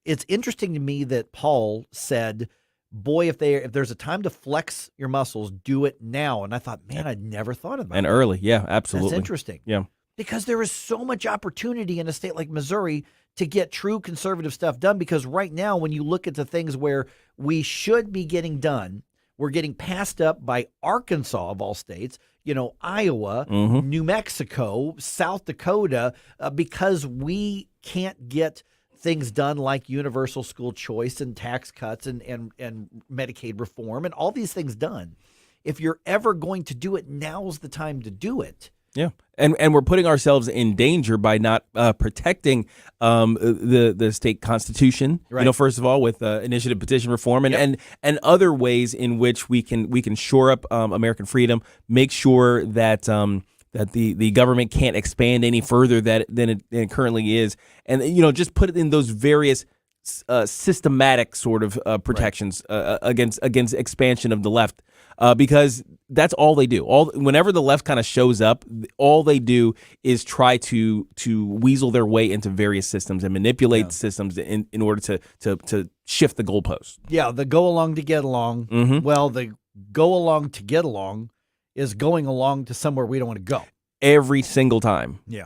It's interesting to me that Paul said, boy, if there's a time to flex your muscles, do it now. And I thought, man, I'd never thought about that. And early. Yeah, absolutely. That's interesting. Yeah. Because there is so much opportunity in a state like Missouri to get true conservative stuff done. Because right now, when you look at the things where we should be getting done, we're getting passed up by Arkansas, of all states, Iowa, New Mexico, South Dakota, because we can't get things done like universal school choice and tax cuts and Medicaid reform and all these things done. If you're ever going to do it, now's the time to do it. Yeah, and we're putting ourselves in danger by not protecting the state constitution. Right. First of all, with initiative petition reform and other ways in which we can shore up American freedom, make sure that that the government can't expand any further than it currently is, and just put it in those various systematic sort of protections against expansion of the left, because that's all they do. Whenever the left kind of shows up, all they do is try to weasel their way into various systems and manipulate systems in order to shift the goalposts. Yeah, the go along to get along. Mm-hmm. Well, the go along to get along is going along to somewhere we don't want to go. Every single time. Yeah.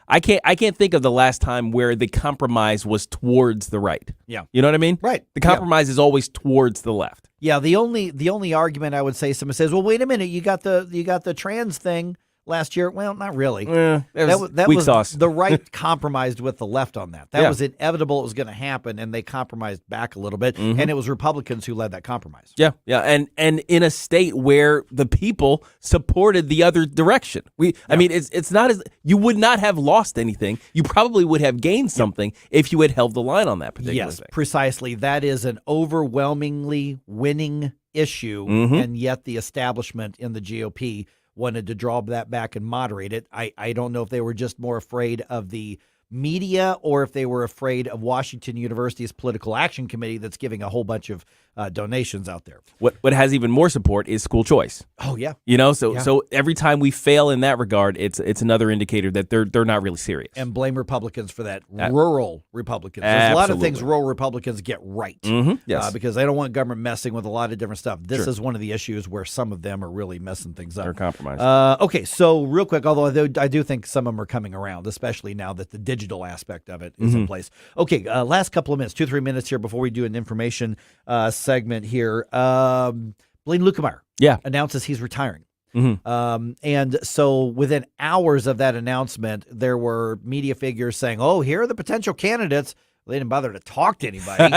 I can't think of the last time where the compromise was towards the right. Yeah. You know what I mean? Right. The compromise is always towards the left. Yeah, the only argument I would say, someone says, "Well, wait a minute, you got the trans thing last year." Well, not really. That was sauce. The right compromised with the left on that. That was inevitable. It was going to happen, and they compromised back a little bit. Mm-hmm. And it was Republicans who led that compromise. Yeah, and in a state where the people supported the other direction. I mean, it's not as you would not have lost anything. You probably would have gained something if you had held the line on that particular thing. Precisely. That is an overwhelmingly winning issue, and yet the establishment in the GOP wanted to draw that back and moderate it. I don't know if they were just more afraid of the media or if they were afraid of Washington University's political action committee that's giving a whole bunch of donations out there. What has even more support is school choice. Oh yeah, so every time we fail in that regard, it's another indicator that they're not really serious. And blame Republicans for that. Rural Republicans. There's a lot of things rural Republicans get right. Yes, because they don't want government messing with a lot of different stuff. This is one of the issues where some of them are really messing things up. They're compromised. Okay, so real quick, although I do think some of them are coming around, especially now that the digital aspect of it is in place. Okay, last couple of minutes, 2-3 minutes here before we do an information segment here. Blaine Lukemeyer announces he's retiring. And so within hours of that announcement, there were media figures saying, oh, here are the potential candidates. They didn't bother to talk to anybody.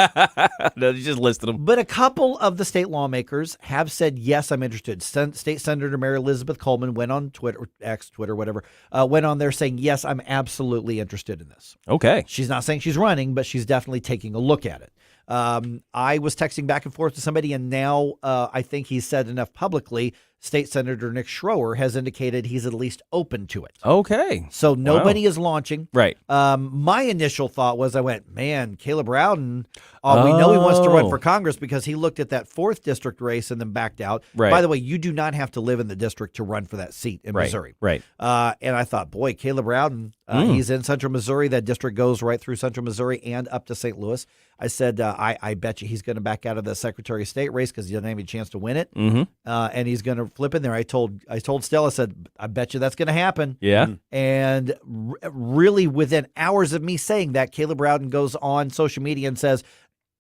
No, they just listed them. But a couple of the state lawmakers have said, yes, I'm interested. State Senator Mary Elizabeth Coleman went on Twitter, whatever, went on there saying, yes, I'm absolutely interested in this. Okay. She's not saying she's running, but she's definitely taking a look at it. I was texting back and forth to somebody, and now I think he's said enough publicly. State Senator Nick Schroer has indicated he's at least open to it. Okay. So nobody is launching. Right. My initial thought was, I went, man, Caleb Rowden, we know he wants to run for Congress because he looked at that 4th district race and then backed out. Right. By the way, you do not have to live in the district to run for that seat in Missouri. Right. And I thought, boy, Caleb Rowden, he's in Central Missouri. That district goes right through Central Missouri and up to St. Louis. I said, I bet you he's going to back out of the Secretary of State race because he doesn't have any chance to win it. And he's going to flip in there. I told Stella, I said, I bet you that's going to happen. Yeah. And really within hours of me saying that, Caleb Rowden goes on social media and says,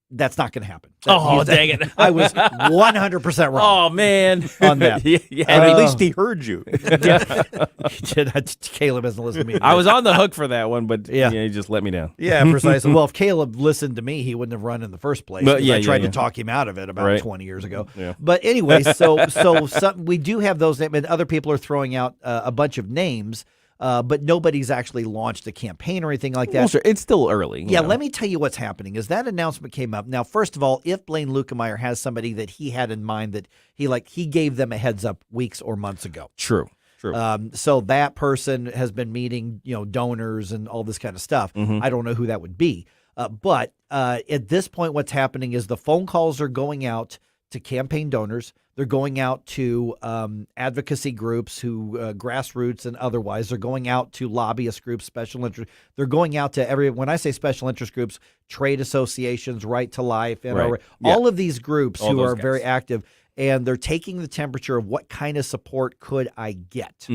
that's not going to happen. Oh, dang it. I was 100% wrong. Oh, man. On that. And at least he heard you. He did. Caleb hasn't listened to me. I was on the hook for that one, but he just let me down. Yeah, precisely. Well, if Caleb listened to me, he wouldn't have run in the first place. But, I tried to talk him out of it about 20 years ago. Yeah. But anyway, so we do have those names, and other people are throwing out a bunch of names. But nobody's actually launched a campaign or anything like that. Well, sure. It's still early. Yeah, let me tell you what's happening. Is that announcement came up. Now, first of all, if Blaine Lukemeyer has somebody that he had in mind that he gave them a heads up weeks or months ago. True. So that person has been meeting, donors and all this kind of stuff. I don't know who that would be. But at this point, what's happening is the phone calls are going out to campaign donors. They're going out to advocacy groups who grassroots and otherwise. They're going out to lobbyist groups, special interest. They're going out to when I say special interest groups, trade associations, Right to Life, and all of these groups who are very active. And they're taking the temperature of what kind of support could I get?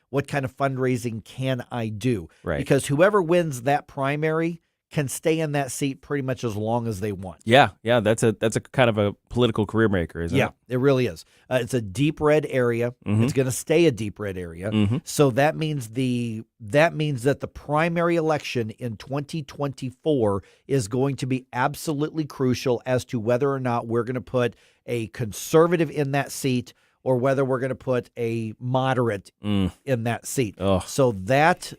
What kind of fundraising can I do? Right. Because whoever wins that primary can stay in that seat pretty much as long as they want. Yeah, that's a kind of a political career maker, isn't it? Yeah, it really is. It's a deep red area. It's going to stay a deep red area. So that means that the primary election in 2024 is going to be absolutely crucial as to whether or not we're going to put a conservative in that seat or whether we're going to put a moderate in that seat. So that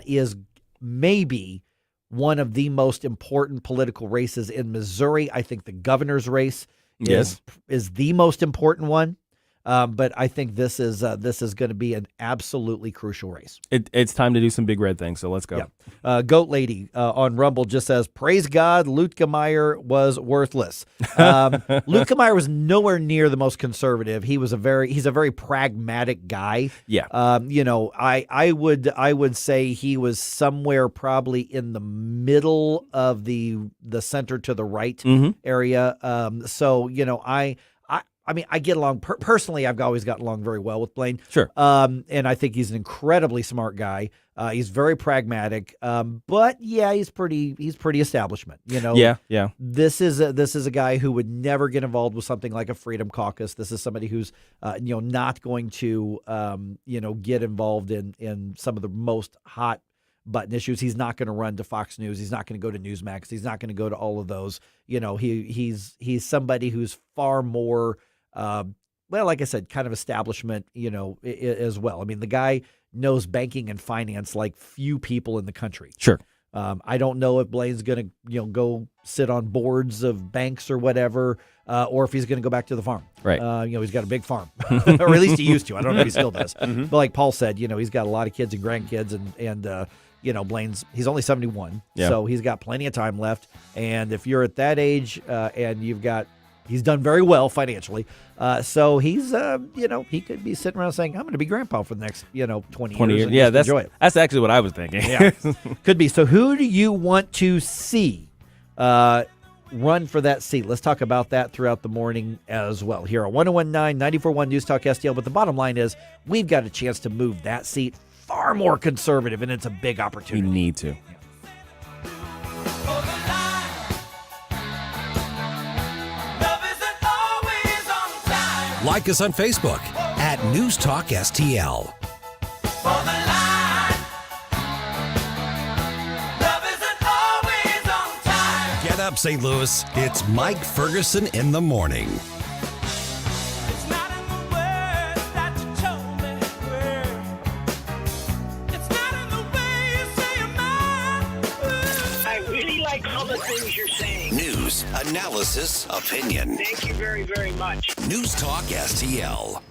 is maybe one of the most important political races in Missouri. I think the governor's race is the most important one. But I think this is going to be an absolutely crucial race. It's time to do some big red things, so let's go. Yeah. Goat Lady on Rumble just says, praise God, Lukemeyer was worthless. Lukemeyer was nowhere near the most conservative. He's a very pragmatic guy. Yeah. I would say he was somewhere probably in the middle of the center to the right area. I mean, I get along personally. I've always gotten along very well with Blaine. Sure. And I think he's an incredibly smart guy. He's very pragmatic. But yeah, he's pretty establishment. Yeah. This is a guy who would never get involved with something like a Freedom Caucus. This is somebody who's not going to get involved in some of the most hot button issues. He's not going to run to Fox News. He's not going to go to Newsmax. He's not going to go to all of those. He's somebody who's far more, like I said, kind of establishment, as well. I mean, the guy knows banking and finance like few people in the country. Sure. I don't know if Blaine's going to, go sit on boards of banks or whatever, or if he's going to go back to the farm. Right. He's got a big farm, or at least he used to. I don't know if he still does. But like Paul said, he's got a lot of kids and grandkids, and he's only 71, Yeah. so he's got plenty of time left. And if you're at that age and he's done very well financially, so he's, he could be sitting around saying, I'm going to be grandpa for the next, 20 years. And Yeah, just enjoy it. that's actually what I was thinking. Yeah, could be. So who do you want to see run for that seat? Let's talk about that throughout the morning as well. Here on 101.9, 94.1 News Talk STL. But the bottom line is we've got a chance to move that seat far more conservative, and it's a big opportunity. We need to. Like us on Facebook at News Talk STL. Get up, St. Louis. It's Mike Ferguson in the morning. I really like all the things you're saying. News, analysis, opinion. Thank you very, very much. News Talk STL.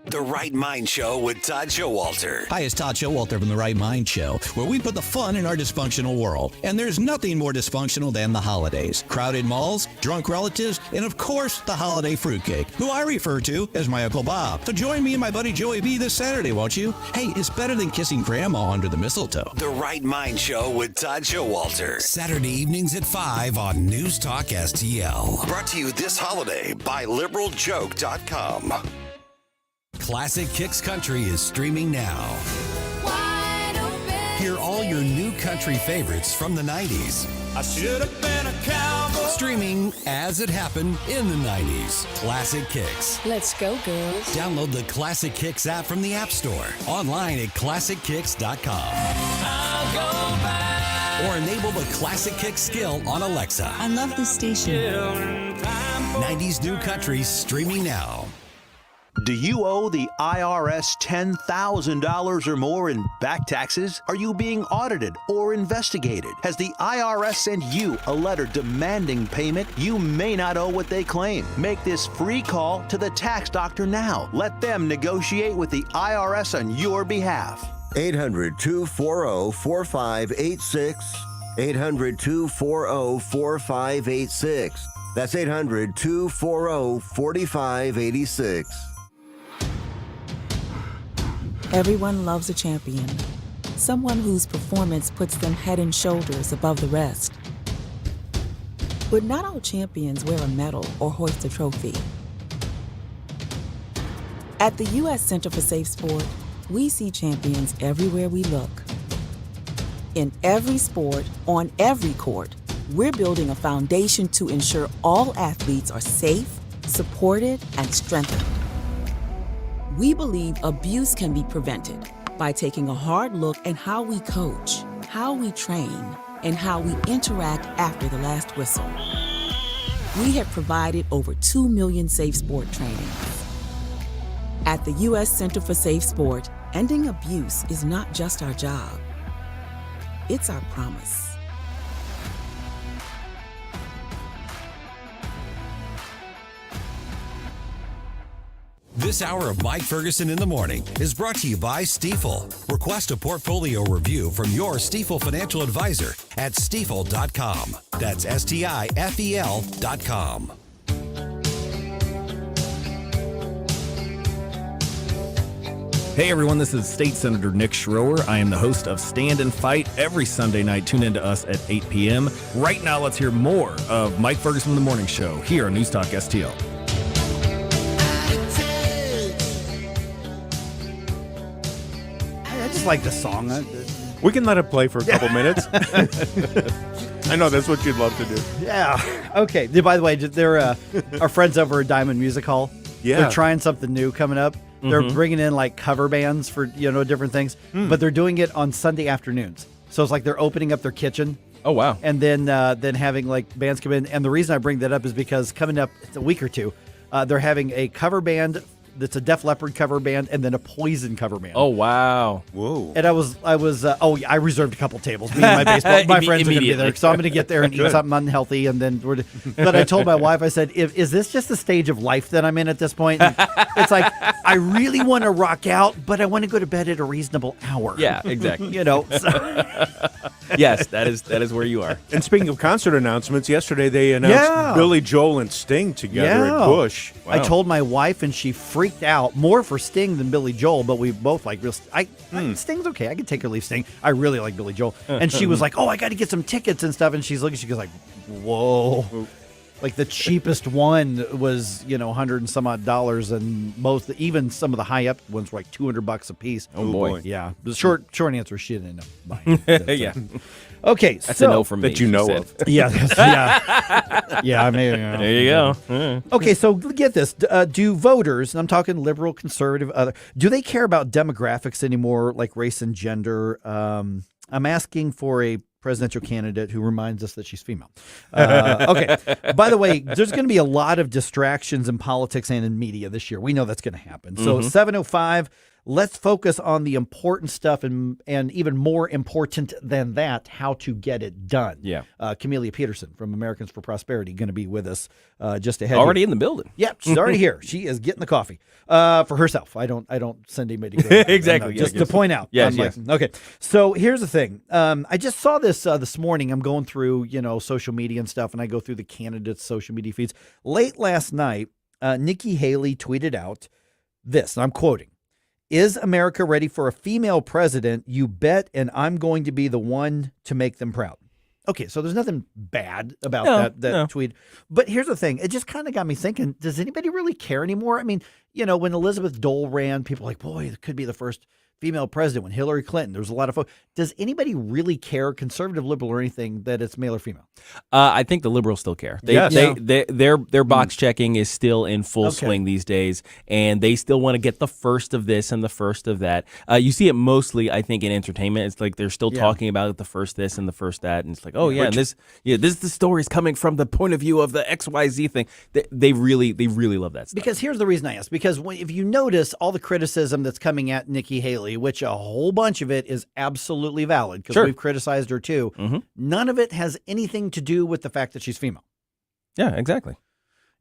The Right Mind Show with Todd Showalter. Hi, it's Todd Showalter from The Right Mind Show, where we put the fun in our dysfunctional world. And there's nothing more dysfunctional than the holidays. Crowded malls, drunk relatives, and of course, the holiday fruitcake, who I refer to as my Uncle Bob. So join me and my buddy Joey B this Saturday, won't you? Hey, it's better than kissing Grandma under the mistletoe. The Right Mind Show with Todd Showalter. Saturday evenings at 5 on News Talk STL. Brought to you this holiday by LiberalJoke.com. Classic Kicks Country is streaming now. Hear all your new country favorites from the 90s. I should have been a cowboy. Streaming as it happened in the 90s. Classic Kicks. Let's go, girls. Download the Classic Kicks app from the App Store. Online at ClassicKicks.com. I'll go back. Or enable the Classic Kicks skill on Alexa. I love this station. 90s New Country streaming now. Do you owe the IRS $10,000 or more in back taxes? Are you being audited or investigated? Has the IRS sent you a letter demanding payment? You may not owe what they claim. Make this free call to the tax doctor now. Let them negotiate with the IRS on your behalf. 800-240-4586. 800-240-4586. That's 800-240-4586. Everyone loves a champion, someone whose performance puts them head and shoulders above the rest. But not all champions wear a medal or hoist a trophy. At the U.S. Center for Safe Sport, we see champions everywhere we look. In every sport, on every court, we're building a foundation to ensure all athletes are safe, supported, and strengthened. We believe abuse can be prevented by taking a hard look at how we coach, how we train, and how we interact after the last whistle. We have provided over 2 million safe sport trainings. At the U.S. Center for Safe Sport, ending abuse is not just our job, it's our promise. This hour of Mike Ferguson in the Morning is brought to you by Stifel. Request a portfolio review from your Stifel financial advisor at stifel.com. That's STIFEL.com. Hey everyone, this is State Senator Nick Schroer. I am the host of Stand and Fight every Sunday night. Tune in to us at 8 p.m. Right now, let's hear more of Mike Ferguson in the Morning Show here on News Talk STL. I just like the song. We can let it play for a couple minutes. I know that's what you'd love to do. Yeah. Okay. By the way, they're our friends over at Diamond Music Hall. Yeah. They're trying something new coming up. They're bringing in like cover bands for different things, but they're doing it on Sunday afternoons. So it's like they're opening up their kitchen. Oh wow! And then having like bands come in. And the reason I bring that up is because coming up, it's a week or two, they're having a cover band that's a Def Leppard cover band and then a Poison cover band. Oh, wow. Whoa. And I reserved a couple tables. Me and my baseball, my friends are going to be there. So I'm going to get there and eat something unhealthy. And then but I told my wife, I said, is this just the stage of life that I'm in at this point? And it's like, I really want to rock out, but I want to go to bed at a reasonable hour. Yeah, exactly. Yes, that is where you are. And speaking of concert announcements, yesterday they announced Billy Joel and Sting together at Busch. Wow. I told my wife, and she freaked out more for Sting than Billy Joel, but we both like real. Sting's okay. I can take or leave Sting. I really like Billy Joel, and she was like, "Oh, I got to get some tickets and stuff." And she's looking. She goes like, "Whoa." Like the cheapest one was, $100 and some odd, and even some of the high up ones were like $200 a piece. Oh boy, yeah. The short answer is she didn't end up buying. Yeah. Okay, that's a no for me. That you know of. Yeah, yeah. I mean, there you go. Okay, so get this: do voters, and I'm talking liberal, conservative, other, do they care about demographics anymore, like race and gender? I'm asking for a presidential candidate who reminds us that she's female. Okay. By the way, there's going to be a lot of distractions in politics and in media this year. We know that's going to happen. So 7:05, let's focus on the important stuff and even more important than that, how to get it done. Yeah. Camelia Peterson from Americans for Prosperity going to be with us just ahead. Already in the building. Yeah, she's already here. She is getting the coffee for herself. I don't send anybody to go. Exactly. Just to point out. Yes, Okay. So here's the thing. I just saw this morning. I'm going through social media and stuff, and I go through the candidates' social media feeds. Late last night, Nikki Haley tweeted out this, and I'm quoting: "Is America ready for a female president? You bet, and I'm going to be the one to make them proud." Okay, so there's nothing bad about that tweet. But here's the thing. It just kind of got me thinking, does anybody really care anymore? I mean, when Elizabeth Dole ran, people were like, boy, it could be the first female president. When Hillary Clinton, there was a lot of folks. Does anybody really care, conservative, liberal, or anything, that it's male or female? I think the liberals still care. Their box checking is still in full swing these days, and they still want to get the first of this and the first of that. You see it mostly, I think, in entertainment. It's like they're still talking about the first this and the first that, and it's like, oh yeah, and this the story's coming from the point of view of the XYZ thing. They really love that stuff. Because here's the reason I ask. Because if you notice all the criticism that's coming at Nikki Haley, which a whole bunch of it is absolutely valid because we've criticized her too. Mm-hmm. None of it has anything to do with the fact that she's female. Yeah, exactly.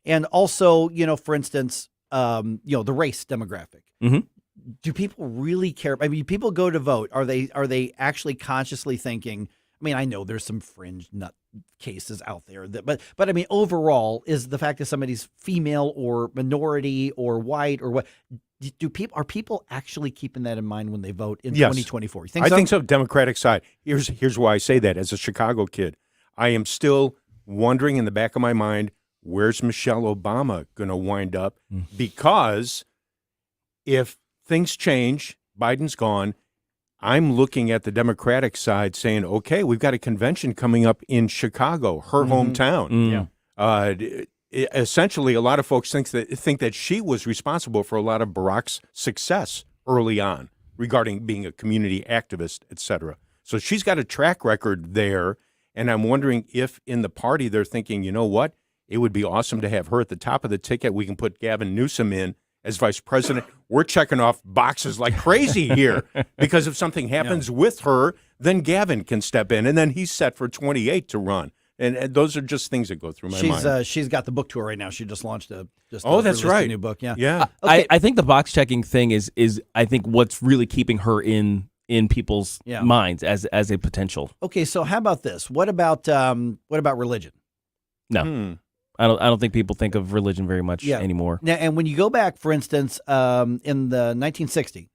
And also, for instance, the race demographic. Mm-hmm. Do people really care? I mean, people go to vote. Are they actually consciously thinking? I mean, I know there's some fringe nut cases out there but I mean, overall, is the fact that somebody's female or minority or white or what? Are people actually keeping that in mind when they vote in 2024? You think I so? think so. Democratic side. Here's why I say that. As a Chicago kid, I am still wondering in the back of my mind, where's Michelle Obama going to wind up? Because if things change, Biden's gone, I'm looking at the Democratic side saying, okay, we've got a convention coming up in Chicago, her hometown. Essentially, a lot of folks think that she was responsible for a lot of Barack's success early on regarding being a community activist, et cetera. So she's got a track record there, and I'm wondering if in the party they're thinking, you know what, it would be awesome to have her at the top of the ticket. We can put Gavin Newsom in as vice president. We're checking off boxes like crazy here because if something happens with her, then Gavin can step in, and then he's set for 28 to run. And those are just things that go through my mind. She's got the book tour right now. She just launched that's right. a new book. Yeah. Yeah. Okay. I think the box checking thing is I think what's really keeping her in people's minds as a potential. Okay, so how about this? What about religion? No. I don't think people think of religion very much anymore. Now, and when you go back, for instance, in the 1960s,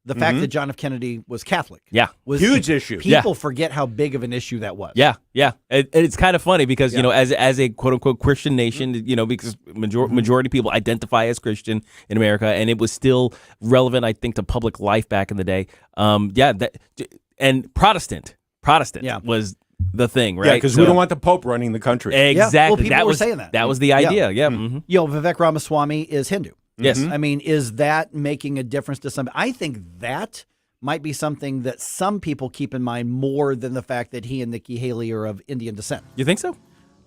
the fact that John F. Kennedy was Catholic, was huge issue. People forget how big of an issue that was. Yeah. And it's kind of funny because as a quote unquote Christian nation, because majority of people identify as Christian in America, and it was still relevant, I think, to public life back in the day. And Protestant was the thing, right? Yeah, because we don't want the Pope running the country. Exactly. Well, people were saying that. That was the idea. Yeah. Mm-hmm. Vivek Ramaswamy is Hindu. Yes. I mean, is that making a difference to some? I think that might be something that some people keep in mind more than the fact that he and Nikki Haley are of Indian descent. You think so?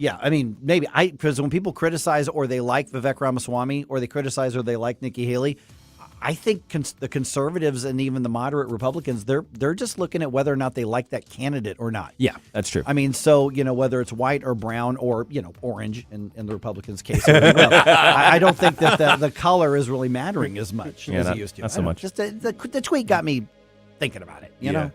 Yeah, I mean, maybe because when people criticize or they like Vivek Ramaswamy or they criticize or they like Nikki Haley, I think the conservatives and even the moderate Republicans, they're just looking at whether or not they like that candidate or not. Yeah, that's true. I mean, so, whether it's white or brown or, orange in the Republicans' case. I don't think that the color is really mattering as much as it used to. Not so much. Just the tweet got me thinking about it, you know?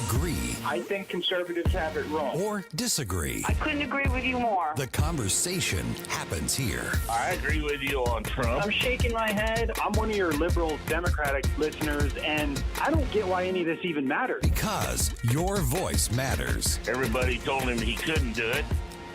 Agree. I think conservatives have it wrong. Or disagree. I couldn't agree with you more. The conversation happens here. I agree with you on Trump. I'm shaking my head. I'm one of your liberal Democratic listeners, and I don't get why any of this even matters. Because your voice matters. Everybody told him he couldn't do it,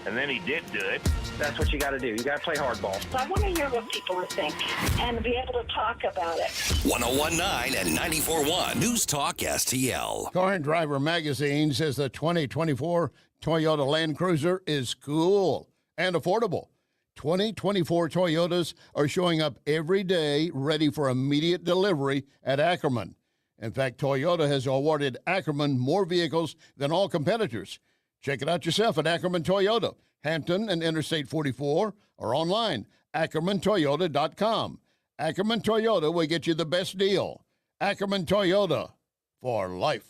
and then he did do it. That's what you got to do. You got to play hardball. I want to hear what people think and be able to talk about it. 101.9 and 94.1 News Talk STL. Car and Driver magazine says the 2024 Toyota Land Cruiser is cool and affordable. 2024 Toyotas are showing up every day ready for immediate delivery at Ackerman. In fact, Toyota has awarded Ackerman more vehicles than all competitors. Check it out yourself at Ackerman Toyota, Hampton and Interstate 44, or online, AckermanToyota.com. Ackerman Toyota will get you the best deal. Ackerman Toyota, for life.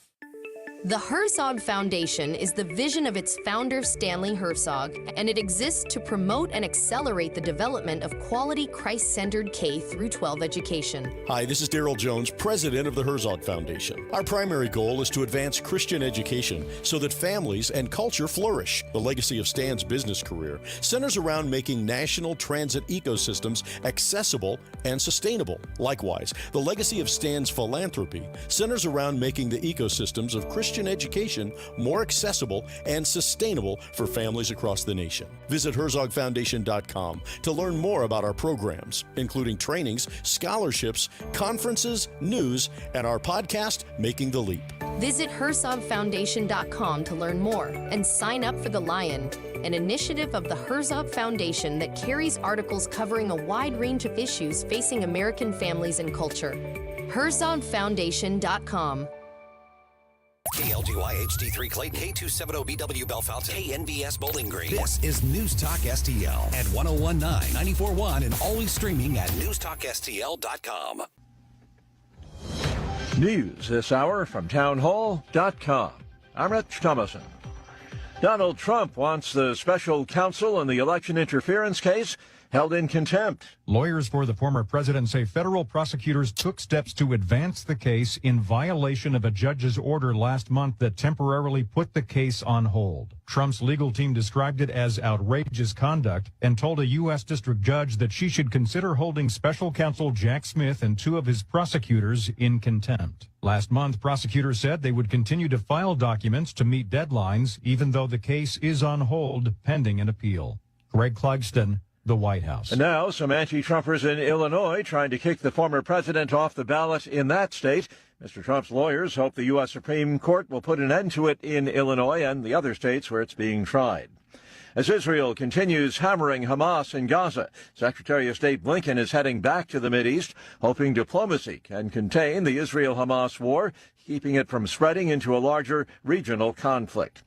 The Herzog Foundation is the vision of its founder, Stanley Herzog, and it exists to promote and accelerate the development of quality Christ-centered K-12 education. Hi, this is Daryl Jones, president of the Herzog Foundation. Our primary goal is to advance Christian education so that families and culture flourish. The legacy of Stan's business career centers around making national transit ecosystems accessible and sustainable. Likewise, the legacy of Stan's philanthropy centers around making the ecosystems of Christian education more accessible and sustainable for families across the nation. Visit HerzogFoundation.com to learn more about our programs, including trainings, scholarships, conferences, news, and our podcast, Making the Leap. Visit HerzogFoundation.com to learn more and sign up for The Lion, an initiative of the Herzog Foundation that carries articles covering a wide range of issues facing American families and culture. HerzogFoundation.com. KLGY HD3 Clayton, K270BW Bellefontaine, KNBS Bowling Green. This is News Talk STL at 101.9, 94.1, and always streaming at newstalkstl.com. News this hour from townhall.com. I'm Rich Thomason. Donald Trump wants the special counsel in the election interference case held in contempt. Lawyers for the former president say federal prosecutors took steps to advance the case in violation of a judge's order last month that temporarily put the case on hold. Trump's legal team described it as outrageous conduct and told a U.S. district judge that she should consider holding special counsel Jack Smith and two of his prosecutors in contempt. Last month, prosecutors said they would continue to file documents to meet deadlines, even though the case is on hold pending an appeal. Greg Clugston, the White House. And now, some anti-Trumpers in Illinois trying to kick the former president off the ballot in that state. Mr. Trump's lawyers hope the U.S. Supreme Court will put an end to it in Illinois and the other states where it's being tried. As Israel continues hammering Hamas in Gaza, Secretary of State Blinken is heading back to the Mideast, hoping diplomacy can contain the Israel-Hamas war, keeping it from spreading into a larger regional conflict.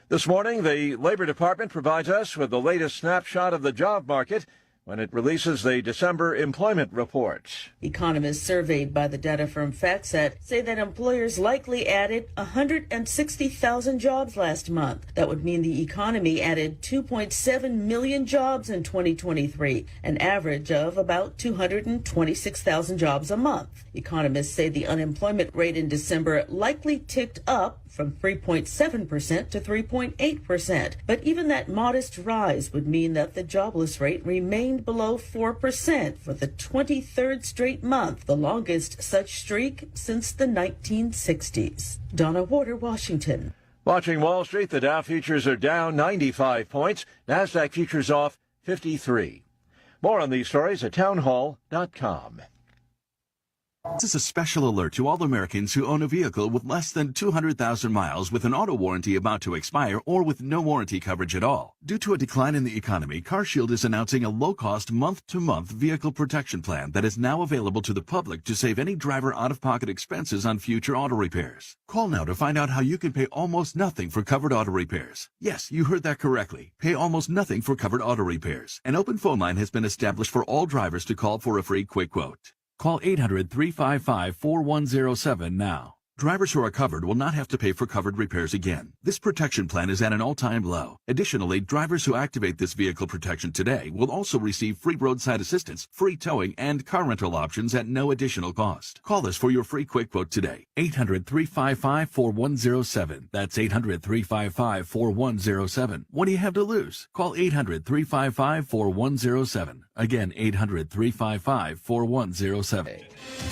This morning, the Labor Department provides us with the latest snapshot of the job market when it releases the December employment report. Economists surveyed by the data firm FactSet say that employers likely added 160,000 jobs last month. That would mean the economy added 2.7 million jobs in 2023, an average of about 226,000 jobs a month. Economists say the unemployment rate in December likely ticked up from 3.7% to 3.8%. But even that modest rise would mean that the jobless rate remained below 4% for the 23rd straight month, the longest such streak since the 1960s. Donna Warder, Washington. Watching Wall Street, the Dow futures are down 95 points. NASDAQ futures off 53. More on these stories at townhall.com. This is a special alert to all Americans who own a vehicle with less than 200,000 miles with an auto warranty about to expire or with no warranty coverage at all. Due to a decline in the economy, CarShield is announcing a low-cost month-to-month vehicle protection plan that is now available to the public to save any driver out-of-pocket expenses on future auto repairs. Call now to find out how you can pay almost nothing for covered auto repairs. Yes, you heard that correctly. Pay almost nothing for covered auto repairs. An open phone line has been established for all drivers to call for a free quick quote. Call 800-355-4107 now. Drivers who are covered will not have to pay for covered repairs again. This protection plan is at an all-time low. Additionally, drivers who activate this vehicle protection today will also receive free roadside assistance, free towing, and car rental options at no additional cost. Call us for your free quick quote today. 800-355-4107. That's 800-355-4107. What do you have to lose? Call 800-355-4107. Again, 800-355-4107.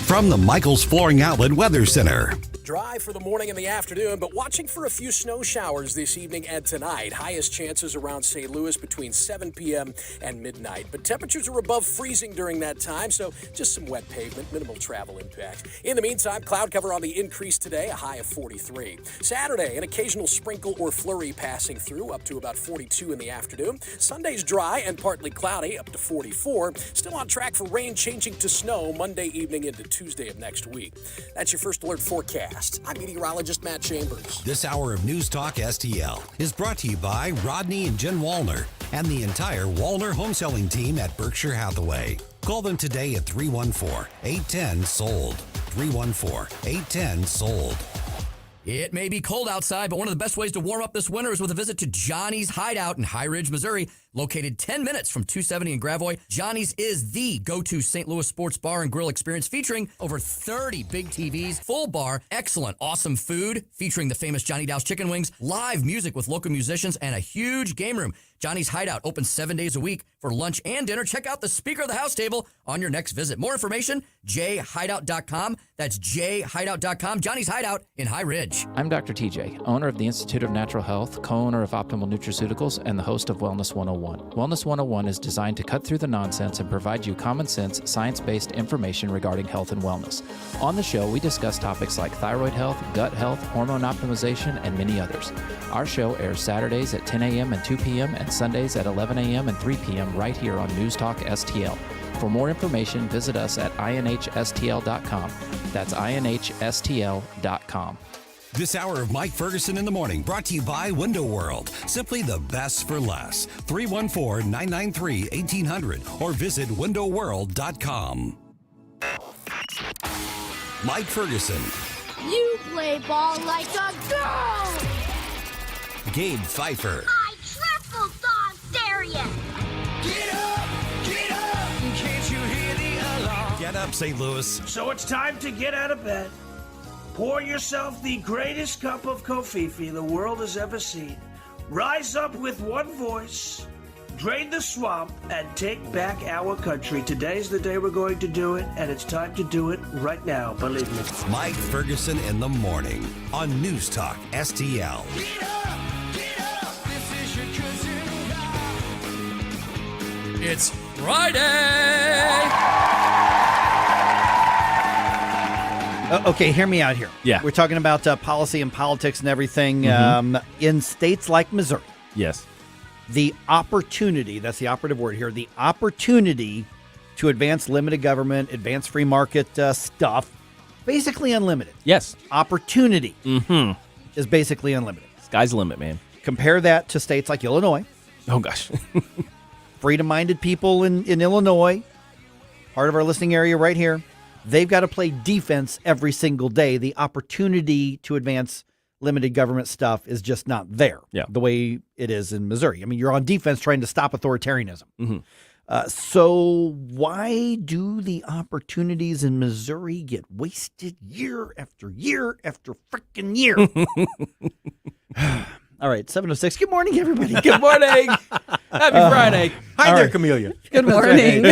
From the Michaels Flooring Outlet Weather Center. Dry for the morning and the afternoon, but watching for a few snow showers this evening and tonight. Highest chances around St. Louis between 7 p.m. and midnight. But temperatures are above freezing during that time, so just some wet pavement, minimal travel impact. In the meantime, cloud cover on the increase today, a high of 43. Saturday, an occasional sprinkle or flurry passing through, up to about 42 in the afternoon. Sunday's dry and partly cloudy, up to 44. Still on track for rain changing to snow Monday evening into Tuesday of next week. That's your first alert forecast. I'm meteorologist Matt Chambers. This hour of News Talk STL is brought to you by Rodney and Jen Wallner and the entire Wallner home selling team at Berkshire Hathaway. Call them today at 314-810-SOLD. 314-810-SOLD. It may be cold outside, but one of the best ways to warm up this winter is with a visit to Johnny's Hideout in High Ridge, Missouri. Located 10 minutes from 270 in Gravois, Johnny's is the go-to St. Louis sports bar and grill experience featuring over 30 big TVs, full bar, excellent, awesome food featuring the famous Johnny Dow's chicken wings, live music with local musicians, and a huge game room. Johnny's Hideout open 7 days a week for lunch and dinner. Check out the Speaker of the House table on your next visit. More information, jhideout.com. That's jhideout.com. Johnny's Hideout in High Ridge. I'm Dr. TJ, owner of the Institute of Natural Health, co-owner of Optimal Nutraceuticals, and the host of Wellness 101. Wellness 101 is designed to cut through the nonsense and provide you common sense, science-based information regarding health and wellness. On the show, we discuss topics like thyroid health, gut health, hormone optimization, and many others. Our show airs Saturdays at 10 a.m. and 2 p.m. and Sundays at 11 a.m. and 3 p.m. right here on News Talk STL. For more information, visit us at inhstl.com. That's inhstl.com. This hour of Mike Ferguson in the Morning brought to you by Window World. Simply the best for less. 314-993-1800 or visit windowworld.com. Mike Ferguson. You play ball like a girl! Gabe Pfeiffer. I triple dog dare you! Get up! Can't you hear the alarm? Get up, St. Louis. So it's time to get out of bed. Pour yourself the greatest cup of Kofifi the world has ever seen. Rise up with one voice, drain the swamp, and take back our country. Today's the day we're going to do it, and it's time to do it right now, believe me. Mike Ferguson in the Morning on News Talk STL. Get up! This is your cousin. It's Friday! Okay, hear me out here. Yeah. We're talking about policy and politics and everything. In states like Missouri. Yes. The opportunity, that's the operative word here, the opportunity to advance limited government, advance free market stuff, basically unlimited. Yes. Opportunity is basically unlimited. Sky's the limit, man. Compare that to states like Illinois. Oh, gosh. Freedom-minded people in Illinois, part of our listening area right here. They've got to play defense every single day. The opportunity to advance limited government stuff is just not there the way it is in Missouri. I mean, you're on defense trying to stop authoritarianism. So why do the opportunities in Missouri get wasted year after year after freaking year? All right, 7:06. Good morning, everybody. Good morning. Happy Friday. Hi there, Camellia. Good morning.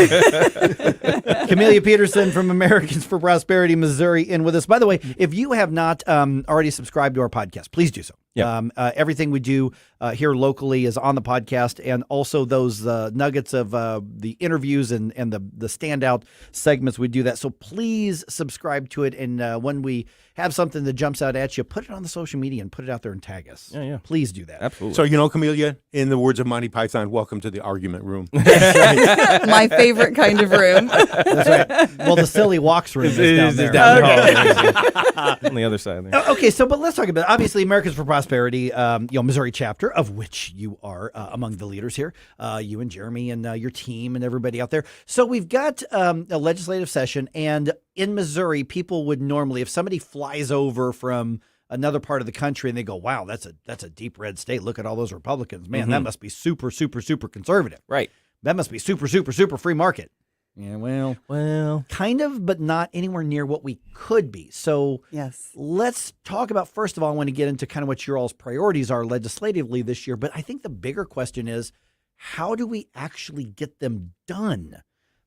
Camellia Peterson from Americans for Prosperity, Missouri, in with us. By the way, if you have not already subscribed to our podcast, please do so. Yeah. Everything we do here locally is on the podcast, and also those nuggets of the interviews and the standout segments, we do that. So please subscribe to it, and when we have something that jumps out at you, put it on the social media and put it out there and tag us. Yeah. Please do that. Absolutely. So, Camellia, in the words of Monty Python, welcome to the argument room. My favorite kind of room. That's right. Well, the silly walks room is down there. Down the hall. On the other side there. Okay, but let's talk about, obviously, Americans for Prosperity, Missouri chapter, of which you are among the leaders here, you and Jeremy and your team and everybody out there. So we've got a legislative session, and in Missouri, people would normally, if somebody flies over from another part of the country and they go, wow, that's a deep red state. Look at all those Republicans. Man, that must be super, super, super conservative. Right. That must be super, super, super free market. Yeah, well, kind of, but not anywhere near what we could be. So yes, let's talk about, first of all, I want to get into kind of what your all's priorities are legislatively this year. But I think the bigger question is, how do we actually get them done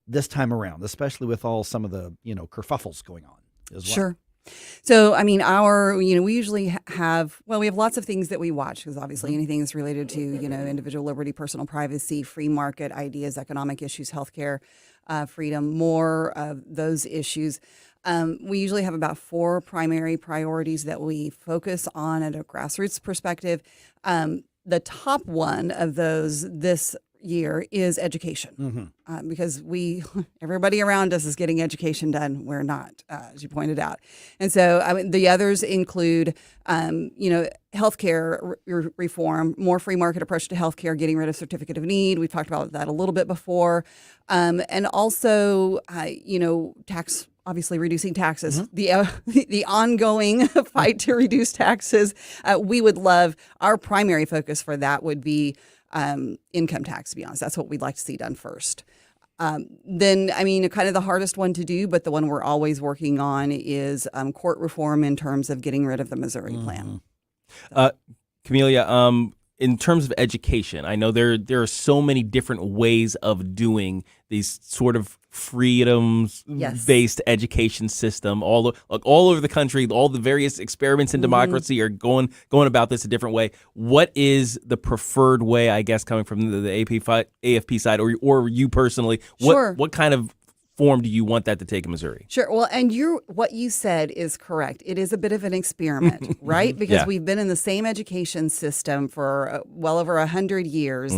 this time around, especially with some of the, kerfuffles going on as well? Sure. So, I mean, we usually have lots of things that we watch, because obviously anything that's related to, individual liberty, personal privacy, free market ideas, economic issues, healthcare, freedom, more of those issues. We usually have about 4 primary priorities that we focus on at a grassroots perspective. The top one of those this year is education, because everybody around us is getting education done. We're not, as you pointed out. And so the others include, healthcare reform, more free market approach to healthcare, getting rid of certificate of need. We've talked about that a little bit before. And also, tax, obviously reducing taxes, the ongoing fight to reduce taxes. We would love, our primary focus for that would be income tax, to be honest. That's what we'd like to see done first. Then, kind of the hardest one to do, but the one we're always working on is court reform in terms of getting rid of the Missouri plan. Camellia, in terms of education, I know there are so many different ways of doing these sort of freedoms-based education system all over the country. All the various experiments in democracy are going about this a different way. What is the preferred way, I guess, coming from the AFP side, or you personally? What kind of form do you want that to take in Missouri? Sure. Well, and what you said is correct. It is a bit of an experiment, right? Because we've been in the same education system for well over 100 years.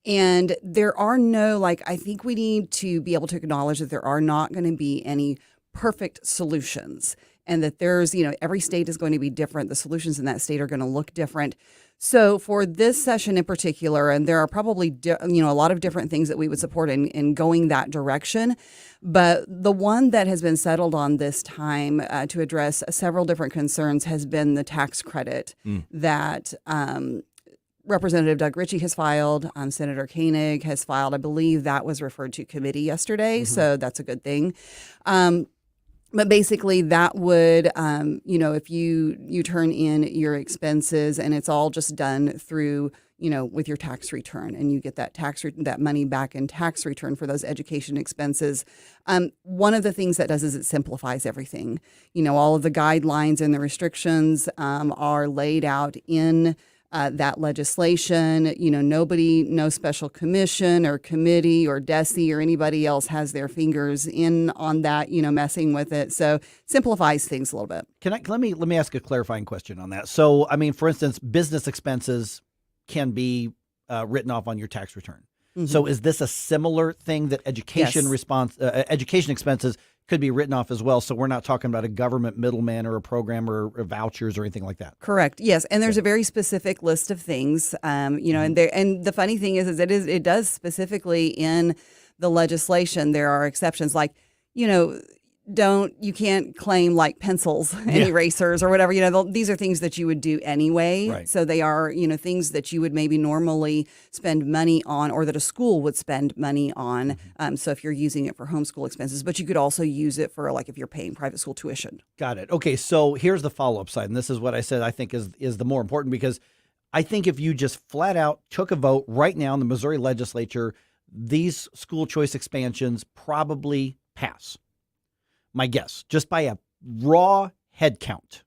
And there are I think we need to be able to acknowledge that there are not going to be any perfect solutions, and that there's, every state is going to be different. The solutions in that state are going to look different. So for this session in particular, and there are probably, a lot of different things that we would support in going that direction. But the one that has been settled on this time to address several different concerns has been the tax credit that Representative Doug Ritchie has filed. Senator Koenig has filed. I believe that was referred to committee yesterday, so that's a good thing. But basically that would, if you turn in your expenses and it's all just done through, with your tax return, and you get that that money back in tax return for those education expenses. One of the things that does is it simplifies everything. All of the guidelines and the restrictions are laid out in that legislation. No special commission or committee or DESE or anybody else has their fingers in on that, messing with it. So simplifies things a little bit. Let me ask a clarifying question on that. So, for instance, business expenses can be written off on your tax return. So is this a similar thing that education education expenses could be written off as well? So we're not talking about a government middleman or a program or vouchers or anything like that. Correct. Yes, and there's a very specific list of things. And the funny thing is it does specifically in the legislation. There are exceptions, like you can't claim like pencils and erasers or whatever. These are things that you would do anyway. Right. So they are, things that you would maybe normally spend money on, or that a school would spend money on. So if you're using it for homeschool expenses, but you could also use it for if you're paying private school tuition. Got it. Okay. So here's the follow-up side. And this is what I said I think is the more important, because I think if you just flat out took a vote right now in the Missouri legislature, these school choice expansions probably pass. My guess, just by a raw head count.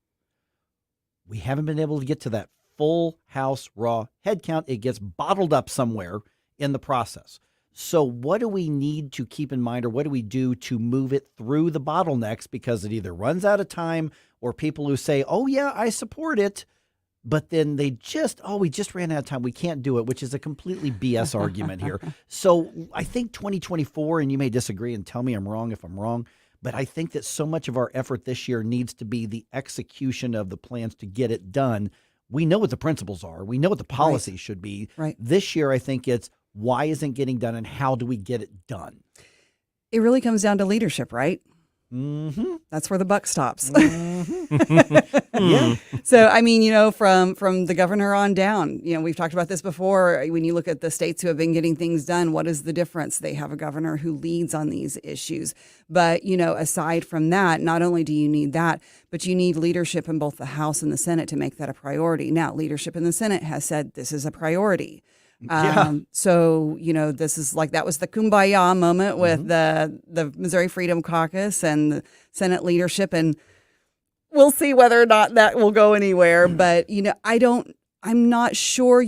We haven't been able to get to that full House raw head count. It gets bottled up somewhere in the process. So what do we need to keep in mind, or what do we do to move it through the bottlenecks? Because it either runs out of time, or people who say, oh, yeah, I support it, but then we just ran out of time. We can't do it, which is a completely BS argument here. So I think 2024, and you may disagree and tell me I'm wrong if I'm wrong, but I think that so much of our effort this year needs to be the execution of the plans to get it done. We know what the principles are. We know what the policies should be. Right. This year, I think it's why isn't it getting done and how do we get it done? It really comes down to leadership, right? Mm-hmm. That's where the buck stops. Mm-hmm. Yeah. So, I mean, from the governor on down, we've talked about this before. When you look at the states who have been getting things done, what is the difference? They have a governor who leads on these issues. But, aside from that, not only do you need that, but you need leadership in both the House and the Senate to make that a priority. Now, leadership in the Senate has said this is a priority. So, this is that was the kumbaya moment with the Missouri Freedom Caucus and the Senate leadership. And we'll see whether or not that will go anywhere. But, I'm not sure,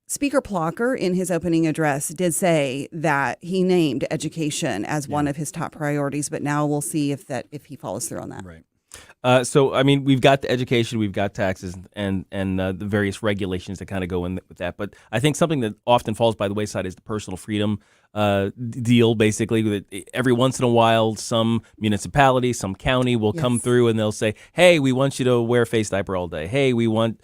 Speaker Plocker in his opening address did say that he named education as one of his top priorities. But now we'll see if he follows through on that. Right. So, I mean, we've got the education, we've got taxes, and the various regulations that kind of go in with that. But I think something that often falls by the wayside is the personal freedom deal, basically. Every once in a while, some municipality, some county will come through and they'll say, hey, we want you to wear a face diaper all day. Hey, we're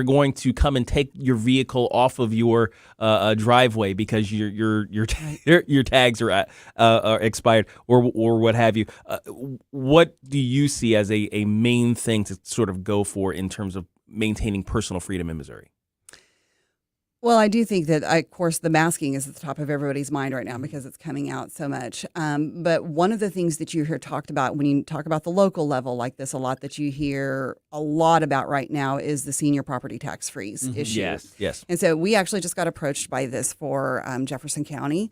going to come and take your vehicle off of your driveway because your tags are expired or what have you. What do you see as a main thing to sort of go for in terms of maintaining personal freedom in Missouri? Well, I do think that, of course, the masking is at the top of everybody's mind right now because it's coming out so much. But one of the things that you hear talked about when you talk about the local level like this, a lot that you hear a lot about right now is the senior property tax freeze issue. Yes. And so we actually just got approached by this for Jefferson County.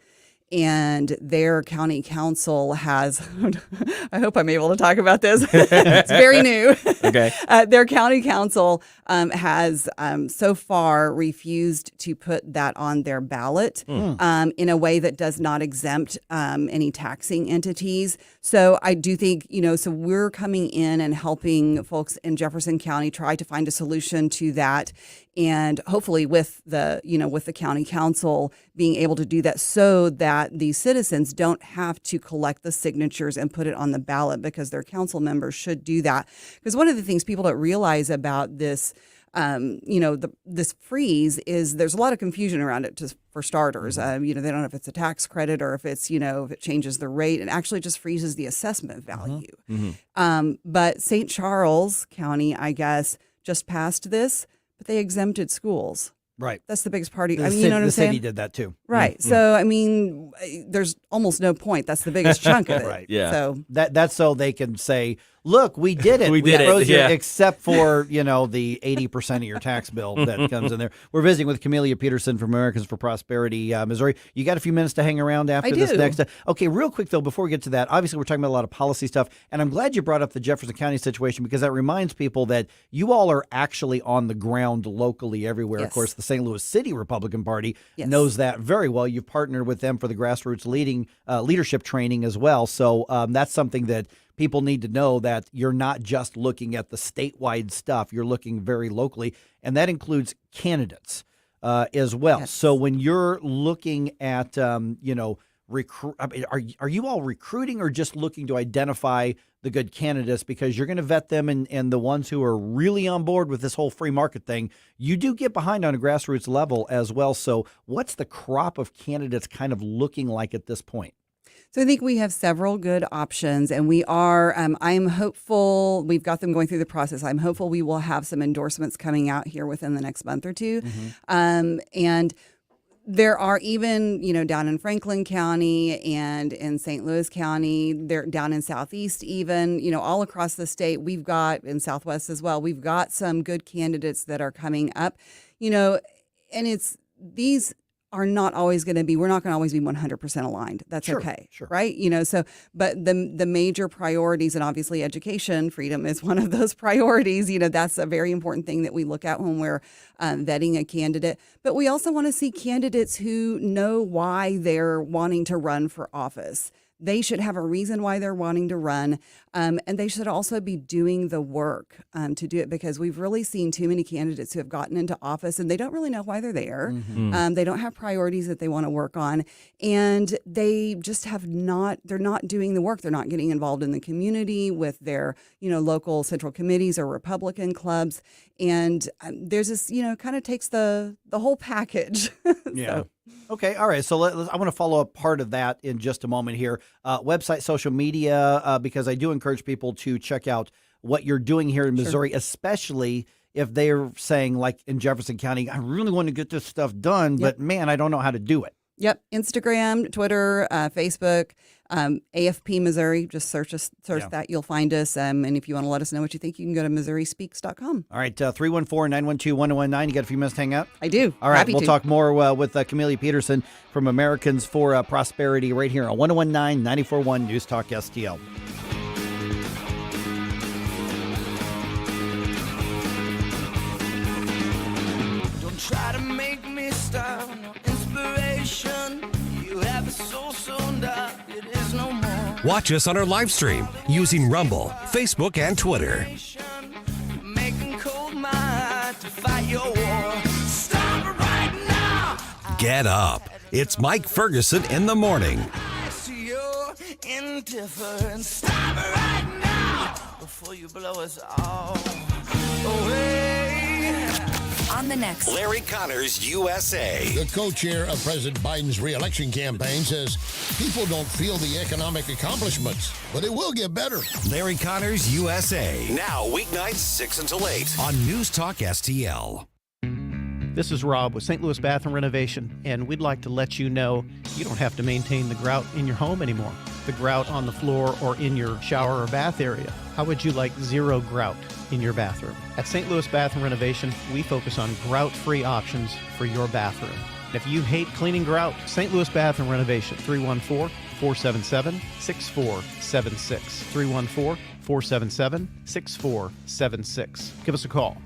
And their county council has, I hope I'm able to talk about this. It's very new. Okay. Their county council has so far refused to put that on their ballot in a way that does not exempt any taxing entities. So I do think, so we're coming in and helping folks in Jefferson County try to find a solution to that. And hopefully with the county council being able to do that so that these citizens don't have to collect the signatures and put it on the ballot because their council members should do that. Because one of the things people don't realize about this, this freeze is there's a lot of confusion around it for starters. They don't know if it's a tax credit or if it's, if it changes the rate and actually just freezes the assessment value. But St. Charles County, I guess, just passed this. But they exempted schools. Right. That's the biggest party. You know what I'm saying? The city did that too. Right. So, I mean, there's almost no point. That's the biggest chunk of it. Right. Yeah. So that's so they can say, look, we did it. We did it, froze you, yeah. except for, the 80% of your tax bill that comes in there. We're visiting with Camelia Peterson from Americans for Prosperity, Missouri. You got a few minutes to hang around after this next. Okay, real quick, though, before we get to that, obviously we're talking about a lot of policy stuff, and I'm glad you brought up the Jefferson County situation because that reminds people that you all are actually on the ground locally everywhere. Yes. Of course, the St. Louis City Republican Party knows that very well. You've partnered with them for the grassroots leadership training as well. So that's something that people need to know, that you're not just looking at the statewide stuff. You're looking very locally, and that includes candidates as well. Yes. So when you're looking at, recruit, are you all recruiting or just looking to identify the good candidates? Because you're going to vet them, and the ones who are really on board with this whole free market thing, you do get behind on a grassroots level as well. So what's the crop of candidates kind of looking like at this point? So I think we have several good options, and we are, I'm hopeful, we've got them going through the process. I'm hopeful we will have some endorsements coming out here within the next month or two. And there are even, down in Franklin County and in St. Louis County, they're down in Southeast even, all across the state, we've got, in Southwest as well, we've got some good candidates that are coming up, and it's these are not always going to be, we're not going to always be 100% aligned. That's okay. Sure. Right. So, but the major priorities, and obviously education, freedom is one of those priorities. That's a very important thing that we look at when we're vetting a candidate. But we also want to see candidates who know why they're wanting to run for office. They should have a reason why they're wanting to run, and they should also be doing the work to do it, because we've really seen too many candidates who have gotten into office and they don't really know why they're there. Mm-hmm. They don't have priorities that they want to work on, and they just they're not doing the work. They're not getting involved in the community with their, local central committees or Republican clubs. And there's this, kind of takes the whole package. Yeah. So. Okay. All right. So I want to follow up part of that in just a moment here. Website, social media, because I do encourage people to check out what you're doing here in Missouri, especially if they're saying, like in Jefferson County, I really want to get this stuff done, but man, I don't know how to do it. Yep. Instagram, Twitter, Facebook, AFP Missouri. Just search that. You'll find us. And if you want to let us know what you think, you can go to MissouriSpeaks.com. All right. 314-912-1019. You got a few minutes to hang out? I do. All right. Happy We'll to. talk more with Camellia Peterson from Americans for Prosperity right here on 1019 94.1 News Talk STL. Don't try to make me stop. No inspiration. You have a soul so dark, it is no more. Watch us on our live stream using Rumble, Facebook, and Twitter. Making cold my heart to fight your war. Stop it right now. Get up. It's Mike Ferguson in the morning. I see your indifference. Stop it right now before you blow us all away. On the next Larry Connors USA. The co-chair of President Biden's re-election campaign says people don't feel the economic accomplishments, but it will get better. Larry Connors USA. Now weeknights 6 until 8 on News Talk STL. This is Rob with St. Louis Bathroom Renovation, and we'd like to let you know you don't have to maintain the grout in your home anymore. The grout on the floor or in your shower or bath area. How would you like zero grout in your bathroom? At St. Louis Bathroom Renovation, we focus on grout-free options for your bathroom. If you hate cleaning grout, St. Louis Bathroom Renovation, 314-477-6476. 314-477-6476. Give us a call.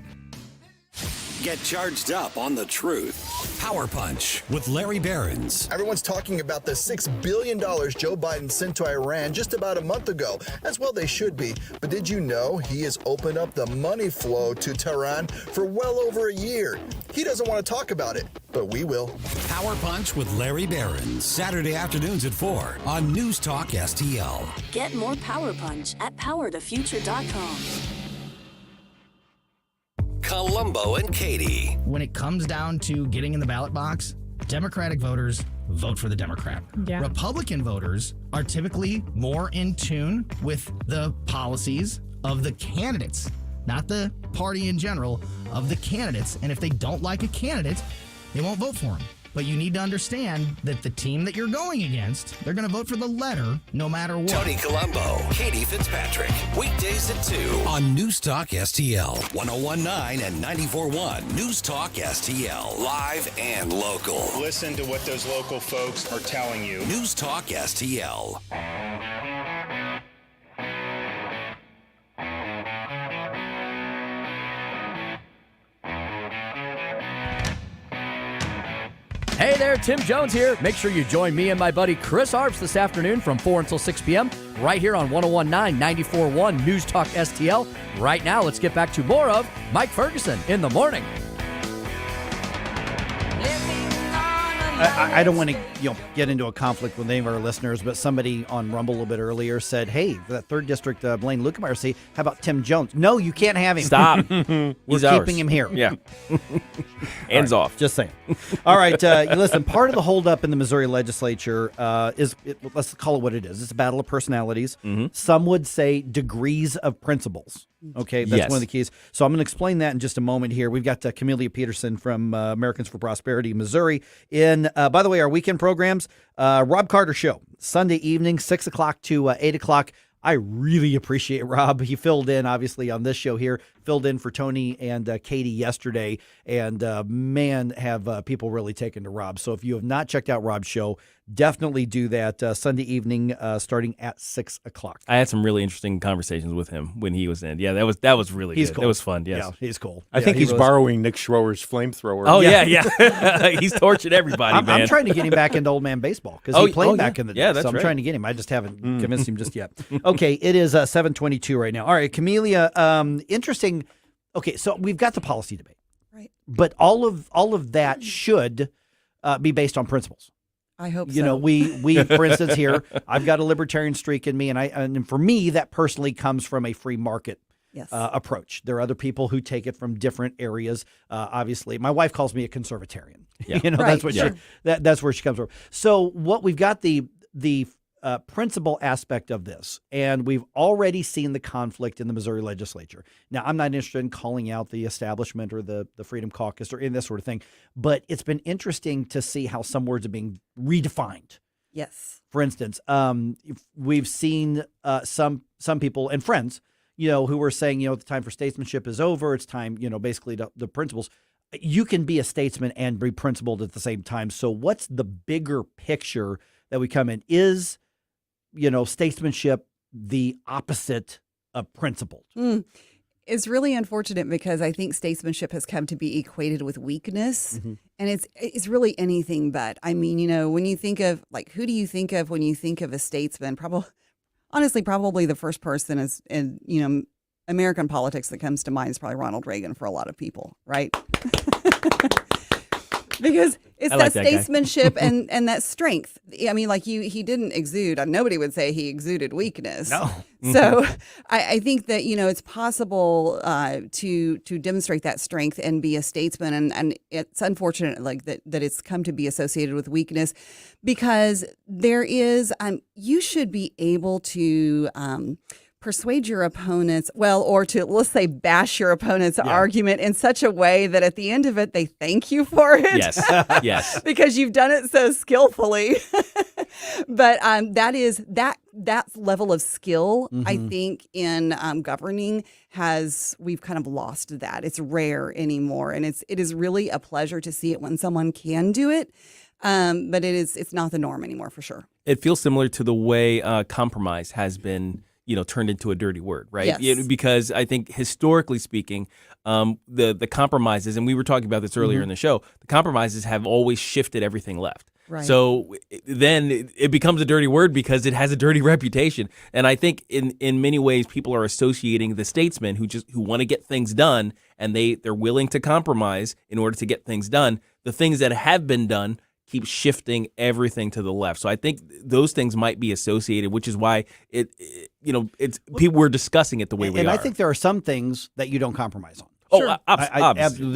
Get charged up on the truth. Power Punch with Larry Behrens. Everyone's talking about the $6 billion Joe Biden sent to Iran just about a month ago. As well they should be. But did you know he has opened up the money flow to Tehran for well over a year? He doesn't want to talk about it, but we will. Power Punch with Larry Behrens. Saturday afternoons at 4 on News Talk STL. Get more Power Punch at powertofuture.com. Columbo and Katie. When it comes down to getting in the ballot box, Democratic voters vote for the Democrat. Yeah. Republican voters are typically more in tune with the policies of the candidates, not the party in general, of the candidates. And if they don't like a candidate, they won't vote for him. But you need to understand that the team that you're going against, they're going to vote for the letter no matter what. Tony Columbo, Katie Fitzpatrick. Weekdays at 2 on News Talk STL. 1019 and 94.1 News Talk STL. Live and local. Listen to what those local folks are telling you. News Talk STL. Hey there, Tim Jones here. Make sure you join me and my buddy Chris Arps this afternoon from 4 until 6 p.m. right here on 1019 94.1 News Talk STL. Right now, let's get back to more of Mike Ferguson in the morning. I don't want to get into a conflict with any of our listeners, but somebody on Rumble a little bit earlier said, hey, that 3rd District Blaine Lukemeyer seat, how about Tim Jones? No, you can't have him. Stop. We're He's keeping ours. him here. Yeah. Hands off. Just saying. All right. Listen, part of the holdup in the Missouri legislature let's call it what it is. It's a battle of personalities. Mm-hmm. Some would say degrees of principles. Okay, that's Yes. one of the keys. So I'm going to explain that in just a moment here. We've got Camellia Peterson from Americans for Prosperity, Missouri. By the way, our weekend programs, Rob Carter Show, Sunday evening, 6 o'clock to 8 o'clock. I really appreciate Rob. He filled in, obviously, on this show here. filled in for Tony and Katie yesterday, and man, have people really taken to Rob. So if you have not checked out Rob's show, definitely do that Sunday evening starting at 6 o'clock. I had some really interesting conversations with him when he was in. Yeah, that was really He's good. cool. It was fun, yes. Yeah, he's cool. I think he's borrowing Nick Schroer's flamethrower. Oh, yeah. He's torching everybody, man. I'm trying to get him back into old man baseball because he played back in the day. Yeah, that's so I'm right. trying to get him. I just haven't convinced him just yet. Okay, it is 7:22 right now. All right, Camellia, interesting. Okay, so we've got the policy debate. Right. But all of that should be based on principles. I hope so. You know, we for instance here, I've got a libertarian streak in me, and for me that personally comes from a free market approach. There are other people who take it from different areas. Obviously, my wife calls me a conservatarian. Yeah. You know, Right. that's what that's where she comes from. So what we've got the principle aspect of this, and we've already seen the conflict in the Missouri legislature. Now, I'm not interested in calling out the establishment or the Freedom Caucus or in this sort of thing, but it's been interesting to see how some words are being redefined. Yes. For instance, we've seen some people and friends, you know, who were saying, you know, the time for statesmanship is over. It's time, you know, basically the principles. You can be a statesman and be principled at the same time. So what's the bigger picture that we come in? Is, you know, statesmanship the opposite of principled? It's really unfortunate because I think statesmanship has come to be equated with weakness, and it's really anything but. I mean, you know, when you think of, like, who do you think of when you think of a statesman? Probably the first person is in, you know, American politics that comes to mind is probably Ronald Reagan for a lot of people, right? Because it's like that that guy. statesmanship and that strength. I mean, like he didn't exude. Nobody would say he exuded weakness. No. So I think that, you know, it's possible to demonstrate that strength and be a statesman, and it's unfortunate like that it's come to be associated with weakness, because there is you should be able to persuade your opponents, or to, let's say, bash your opponent's argument in such a way that at the end of it, they thank you for it. Yes, yes. Because you've done it so skillfully. But that level of skill, I think, in governing we've kind of lost that. It's rare anymore. And it is really a pleasure to see it when someone can do it. But it's not the norm anymore, for sure. It feels similar to the way compromise has been, you know, turned into a dirty word, right? Yes. You know, because I think historically speaking, the compromises, and we were talking about this earlier in the show, the compromises have always shifted everything left. Right. So then it becomes a dirty word because it has a dirty reputation. And I think in many ways people are associating the statesmen who want to get things done, and they're willing to compromise in order to get things done. The things that have been done keep shifting everything to the left. So I think those things might be associated, which is why it's people we're discussing it the way we are. And I think there are some things that you don't compromise on. Oh, obviously.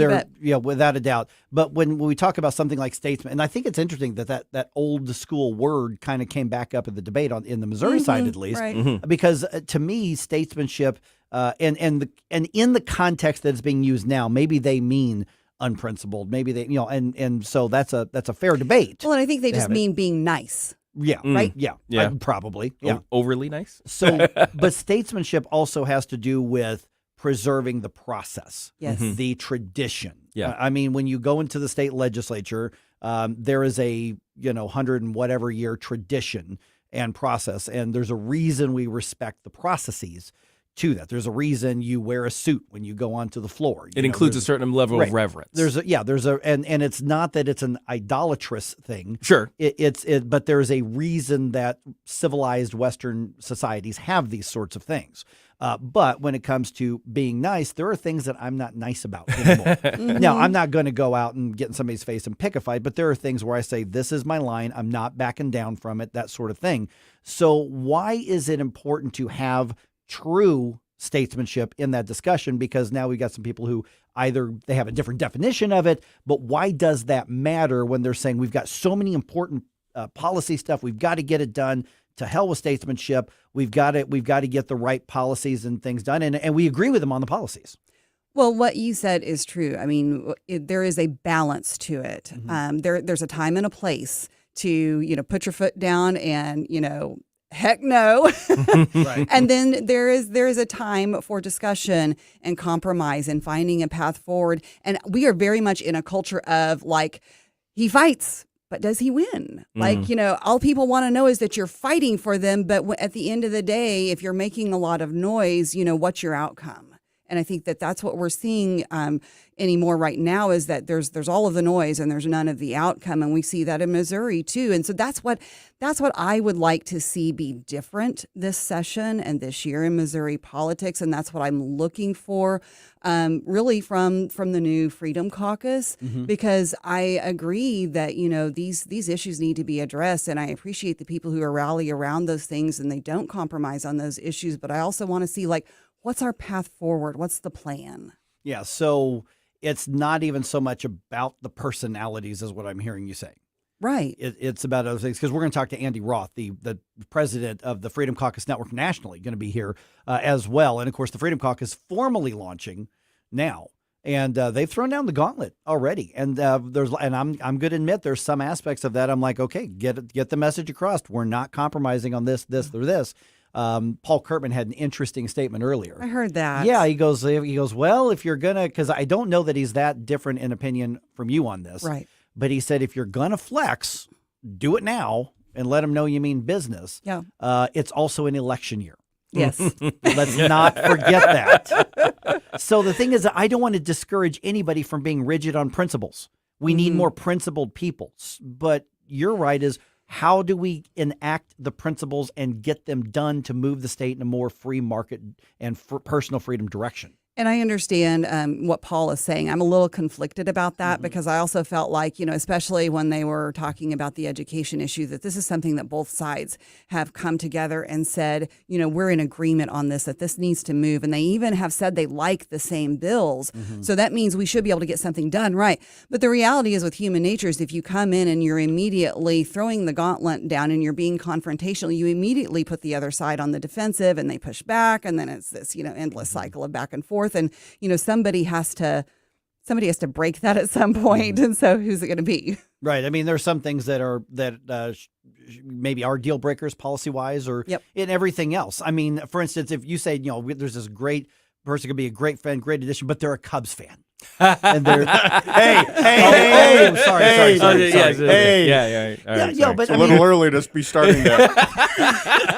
Without a doubt. But when we talk about something like statesman, and I think it's interesting that old school word kind of came back up in the debate in the Missouri side, at least, right. Because to me, statesmanship and in the context that it's being used now, maybe they mean unprincipled. Maybe they, you know, and so that's a fair debate. Well, and I think they just mean being nice. Yeah. Right? Yeah. Probably. Yeah. Overly nice. So, but statesmanship also has to do with preserving the process, yes, the tradition. Yeah. I mean, when you go into the state legislature, there is a 100 and whatever year tradition and process, and there's a reason we respect the processes to that. There's a reason you wear a suit when you go onto the floor. It includes a certain level of reverence. And it's not that it's an idolatrous thing. Sure. But there's a reason that civilized Western societies have these sorts of things. But when it comes to being nice, there are things that I'm not nice about anymore. Now, I'm not going to go out and get in somebody's face and pick a fight, but there are things where I say, this is my line. I'm not backing down from it, that sort of thing. So why is it important to have true statesmanship in that discussion? Because now we've got some people who either they have a different definition of it, but why does that matter when they're saying we've got so many important policy stuff, we've got to get it done, to hell with statesmanship, we've got to get the right policies and things done, and we agree with them on the policies. Well, what you said is true. I mean, there is a balance to it. There's a time and a place to, put your foot down and, heck no. Right. And then there is a time for discussion and compromise and finding a path forward. And we are very much in a culture of like, he fights, but does he win? Like, all people want to know is that you're fighting for them. But at the end of the day, if you're making a lot of noise, what's your outcome? And I think that that's what we're seeing anymore right now is that there's all of the noise and there's none of the outcome. And we see that in Missouri, too. And so that's what I would like to see be different this session and this year in Missouri politics. And that's what I'm looking for really from the new Freedom Caucus, because I agree that, these issues need to be addressed. And I appreciate the people who are rally around those things and they don't compromise on those issues. But I also want to see, like, what's our path forward? What's the plan? Yeah, so it's not even so much about the personalities as what I'm hearing you say. Right. It's about other things, because we're going to talk to Andy Roth, the president of the Freedom Caucus Network nationally, going to be here as well. And, of course, the Freedom Caucus formally launching now. And they've thrown down the gauntlet already. And I'm going to admit there's some aspects of that. I'm like, okay, get the message across. We're not compromising on this, or this. Paul Kurtman had an interesting statement earlier. I heard that. Yeah, he goes, well, if you're going to, because I don't know that he's that different in opinion from you on this. Right. But he said, if you're going to flex, do it now and let them know you mean business. Yeah. It's also an election year. Yes. Let's not forget that. So the thing is that I don't want to discourage anybody from being rigid on principles. We need more principled people. But you're right, is how do we enact the principles and get them done to move the state in a more free market and personal freedom direction? And I understand what Paul is saying. I'm a little conflicted about that because I also felt like, especially when they were talking about the education issue, that this is something that both sides have come together and said, we're in agreement on this, that this needs to move. And they even have said they like the same bills. So that means we should be able to get something done, right? But the reality is with human nature is if you come in and you're immediately throwing the gauntlet down and you're being confrontational, you immediately put the other side on the defensive and they push back. And then it's this, endless cycle of back and forth. And, somebody has to break that at some point. And so who's it going to be? Right. I mean, there's some things that maybe are deal breakers policy wise or in everything else. I mean, for instance, if you say, there's this great person could be a great friend, great addition, but they're a Cubs fan. And they're sorry. Yeah, but it's a little early to be starting that.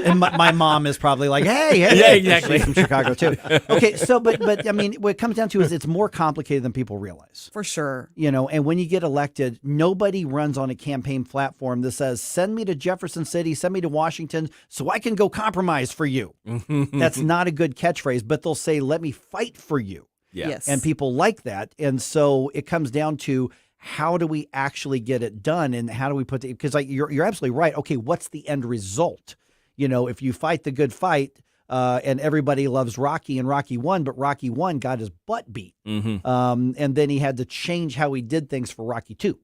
And my mom is probably like, hey, yeah, exactly. She's from Chicago too. Okay, so but I mean, what it comes down to is it's more complicated than people realize. For sure. And when you get elected, nobody runs on a campaign platform that says, send me to Jefferson City, send me to Washington so I can go compromise for you. That's not a good catchphrase, but they'll say, let me fight for you. Yeah. Yes. And people like that. And so it comes down to how do we actually get it done and how do we put because you're absolutely right. Okay, what's the end result? If you fight the good fight and everybody loves Rocky and Rocky won, but Rocky 1 got his butt beat. And then he had to change how he did things for Rocky 2.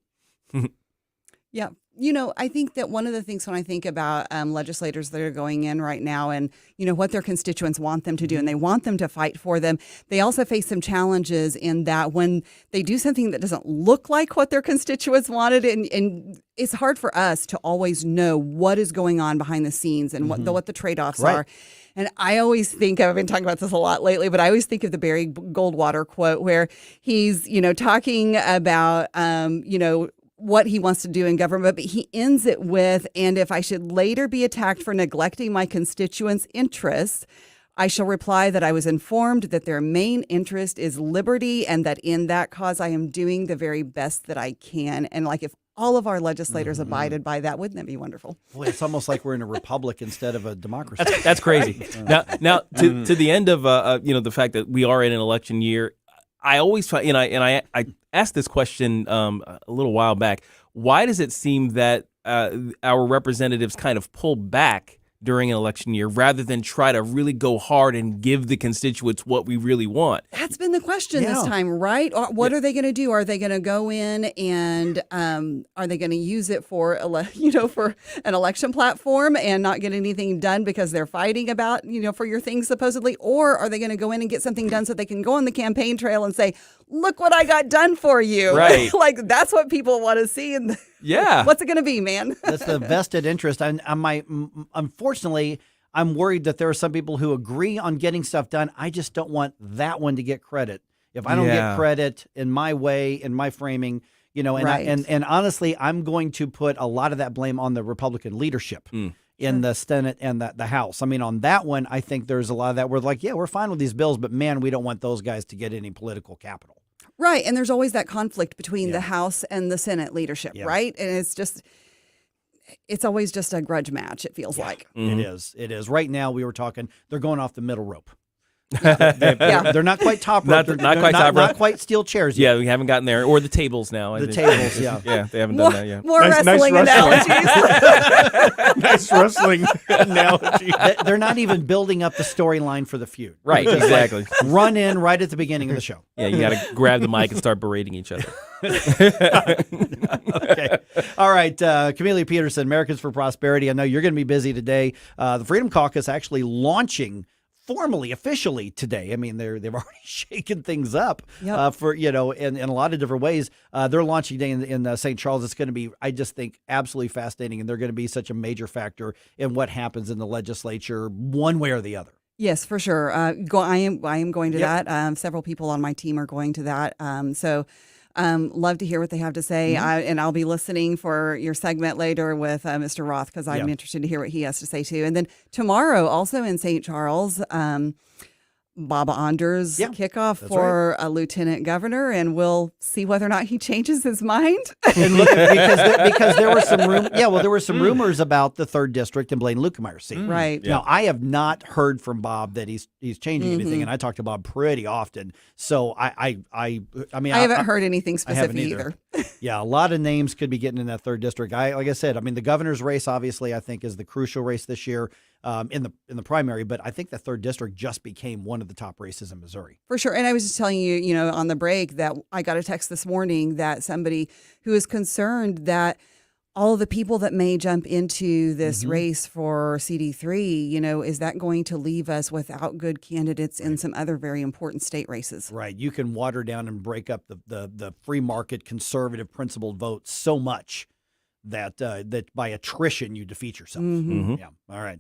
Yeah. I think that one of the things when I think about legislators that are going in right now and, what their constituents want them to do and they want them to fight for them, they also face some challenges in that when they do something that doesn't look like what their constituents wanted, and it's hard for us to always know what is going on behind the scenes and what the trade-offs are. And I always think, I've been talking about this a lot lately, but I always think of the Barry Goldwater quote where he's, talking about, what he wants to do in government, but he ends it with, and if I should later be attacked for neglecting my constituents' interests, I shall reply that I was informed that their main interest is liberty and that in that cause I am doing the very best that I can. And like if all of our legislators abided by that, wouldn't that be wonderful? Boy, it's almost like we're in a republic instead of a democracy. That's crazy. Now to the end of the fact that we are in an election year, I always find, I asked this question a little while back. Why does it seem that our representatives kind of pull back during an election year rather than try to really go hard and give the constituents what we really want? That's been the question this time, right? What are they going to do? Are they going to go in and are they going to use it for for an election platform and not get anything done because they're fighting about, for your things supposedly? Or are they going to go in and get something done so they can go on the campaign trail and say, look what I got done for you? Right. Like that's what people want to see. And Yeah. What's it going to be, man? That's the vested interest. Unfortunately, I'm worried that there are some people who agree on getting stuff done. I just don't want that one to get credit. If I don't get credit in my way, in my framing, and Right. and honestly, I'm going to put a lot of that blame on the Republican leadership in the Senate and the House. I mean, on that one, I think there's a lot of that. We're like, yeah, we're fine with these bills, but man, we don't want those guys to get any political capital. Right. And there's always that conflict between the House and the Senate leadership, right? And it's always just a grudge match, it feels like. It is. It is. Right now, we were talking, they're going off the middle rope. They're not quite top rope. Not quite steel chairs yet. Yeah, we haven't gotten there. Or the tables now. The tables, yeah. Yeah, they haven't done that yet. More wrestling analogies. Nice wrestling analogy. They're not even building up the storyline for the feud. Right, Just exactly. run in right at the beginning of the show. Yeah, you got to grab the mic and start berating each other. Okay. All right. Camellia Peterson, Americans for Prosperity. I know you're going to be busy today. The Freedom Caucus actually launching formally, officially today. I mean, they've already shaken things up for, in a lot of different ways. They're launching today in St. Charles. It's going to be, I just think, absolutely fascinating. And they're going to be such a major factor in what happens in the legislature one way or the other. Yes, for sure. I am going to that. Several people on my team are going to that. Love to hear what they have to say. And I'll be listening for your segment later with Mr. Roth because I'm interested to hear what he has to say too. And then tomorrow, also in St. Charles, Bob Anders kickoff for a lieutenant governor, and we'll see whether or not he changes his mind. And look, because there were some rumors about the 3rd district and Blaine Luetkemeyer seat. Right. Now, I have not heard from Bob that he's changing anything, and I talk to Bob pretty often. So I haven't heard anything specific either. Yeah, a lot of names could be getting in that 3rd district. Like I said, the governor's race obviously I think is the crucial race this year in the primary, but I think the 3rd district just became one of the top races in Missouri. For sure. And I was just telling you, on the break that I got a text this morning that somebody who is concerned that all of the people that may jump into this race for CD3, is that going to leave us without good candidates in some other very important state races? Right. You can water down and break up the free market conservative principled vote so much that by attrition you defeat yourself. Yeah. All right.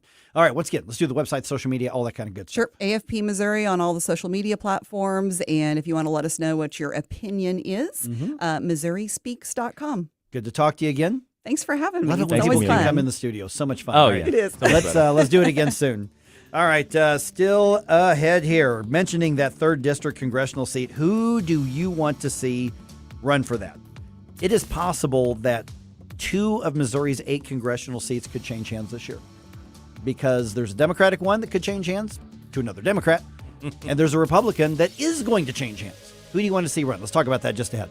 Let's do the website, social media, all that kind of good stuff. Sure. AFP Missouri on all the social media platforms. And if you want to let us know what your opinion is, MissouriSpeaks.com. Good to talk to you again. Thanks for having me. It's always fun. Come in the studio. So much fun. Oh, All right. yeah. It is. So let's do it again soon. All right. Still ahead here. Mentioning that 3rd district congressional seat. Who do you want to see run for that? It is possible that 2 of Missouri's 8 congressional seats could change hands this year because there's a Democratic one that could change hands to another Democrat, and there's a Republican that is going to change hands. Who do you want to see run? Let's talk about that just ahead.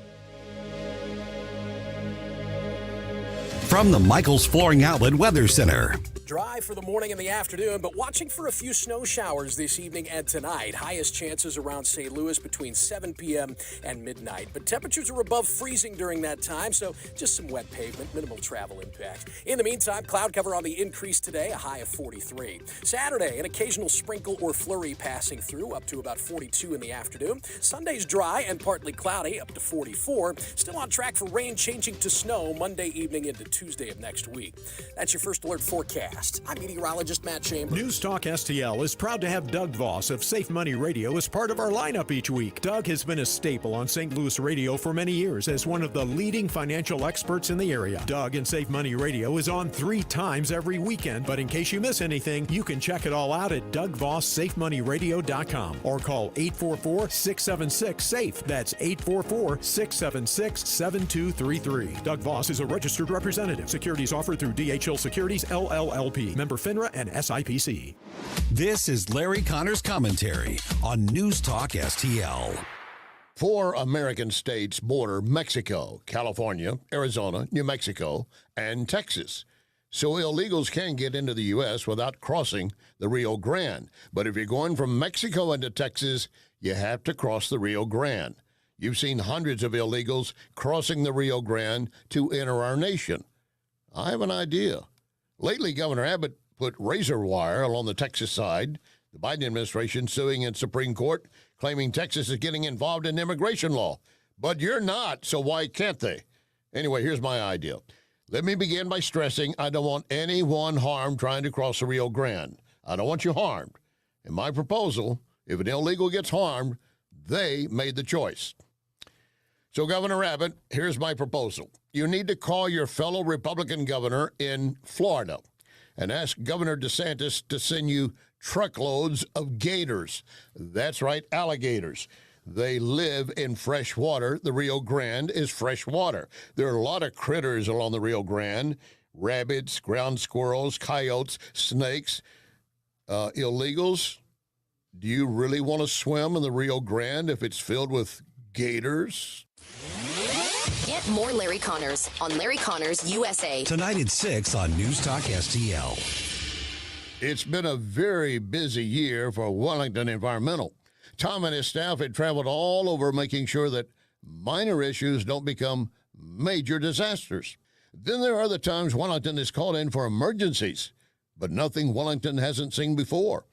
From the Michaels Flooring Outlet Weather Center. Dry for the morning and the afternoon, but watching for a few snow showers this evening and tonight. Highest chances around St. Louis between 7 p.m. and midnight. But temperatures are above freezing during that time, so just some wet pavement, minimal travel impact. In the meantime, cloud cover on the increase today, a high of 43. Saturday, an occasional sprinkle or flurry passing through, up to about 42 in the afternoon. Sunday's dry and partly cloudy, up to 44. Still on track for rain changing to snow Monday evening into Tuesday of next week. That's your first alert forecast. I'm meteorologist Matt Chambers. News Talk STL is proud to have Doug Voss of Safe Money Radio as part of our lineup each week. Doug has been a staple on St. Louis radio for many years as one of the leading financial experts in the area. Doug and Safe Money Radio is on 3 times every weekend, but in case you miss anything, you can check it all out at DougVossSafeMoneyRadio.com or call 844-676-SAFE. That's 844-676-7233. Doug Voss is a registered representative. Securities offered through DHL Securities, LLLP. Member FINRA and SIPC. This is Larry Connor's commentary on News Talk STL. 4 American states border Mexico, California, Arizona, New Mexico, and Texas. So illegals can get into the U.S. without crossing the Rio Grande. But if you're going from Mexico into Texas, you have to cross the Rio Grande. You've seen hundreds of illegals crossing the Rio Grande to enter our nation. I have an idea. Lately, Governor Abbott put razor wire along the Texas side. The Biden administration suing in Supreme Court, claiming Texas is getting involved in immigration law. But you're not, so why can't they? Anyway, here's my idea. Let me begin by stressing I don't want anyone harmed trying to cross the Rio Grande. I don't want you harmed. In my proposal, if an illegal gets harmed, they made the choice. So, Governor Abbott, here's my proposal. You need to call your fellow Republican governor in Florida and ask Governor DeSantis to send you truckloads of gators. That's right, alligators. They live in fresh water. The Rio Grande is fresh water. There are a lot of critters along the Rio Grande: rabbits, ground squirrels, coyotes, snakes. Illegals, do you really want to swim in the Rio Grande if it's filled with gators? Get more Larry Connors on Larry Connors USA. Tonight at 6 on News Talk STL. It's been a very busy year for Wellington Environmental. Tom and his staff had traveled all over making sure that minor issues don't become major disasters. Then there are the times Wellington is called in for emergencies, but nothing Wellington hasn't seen before.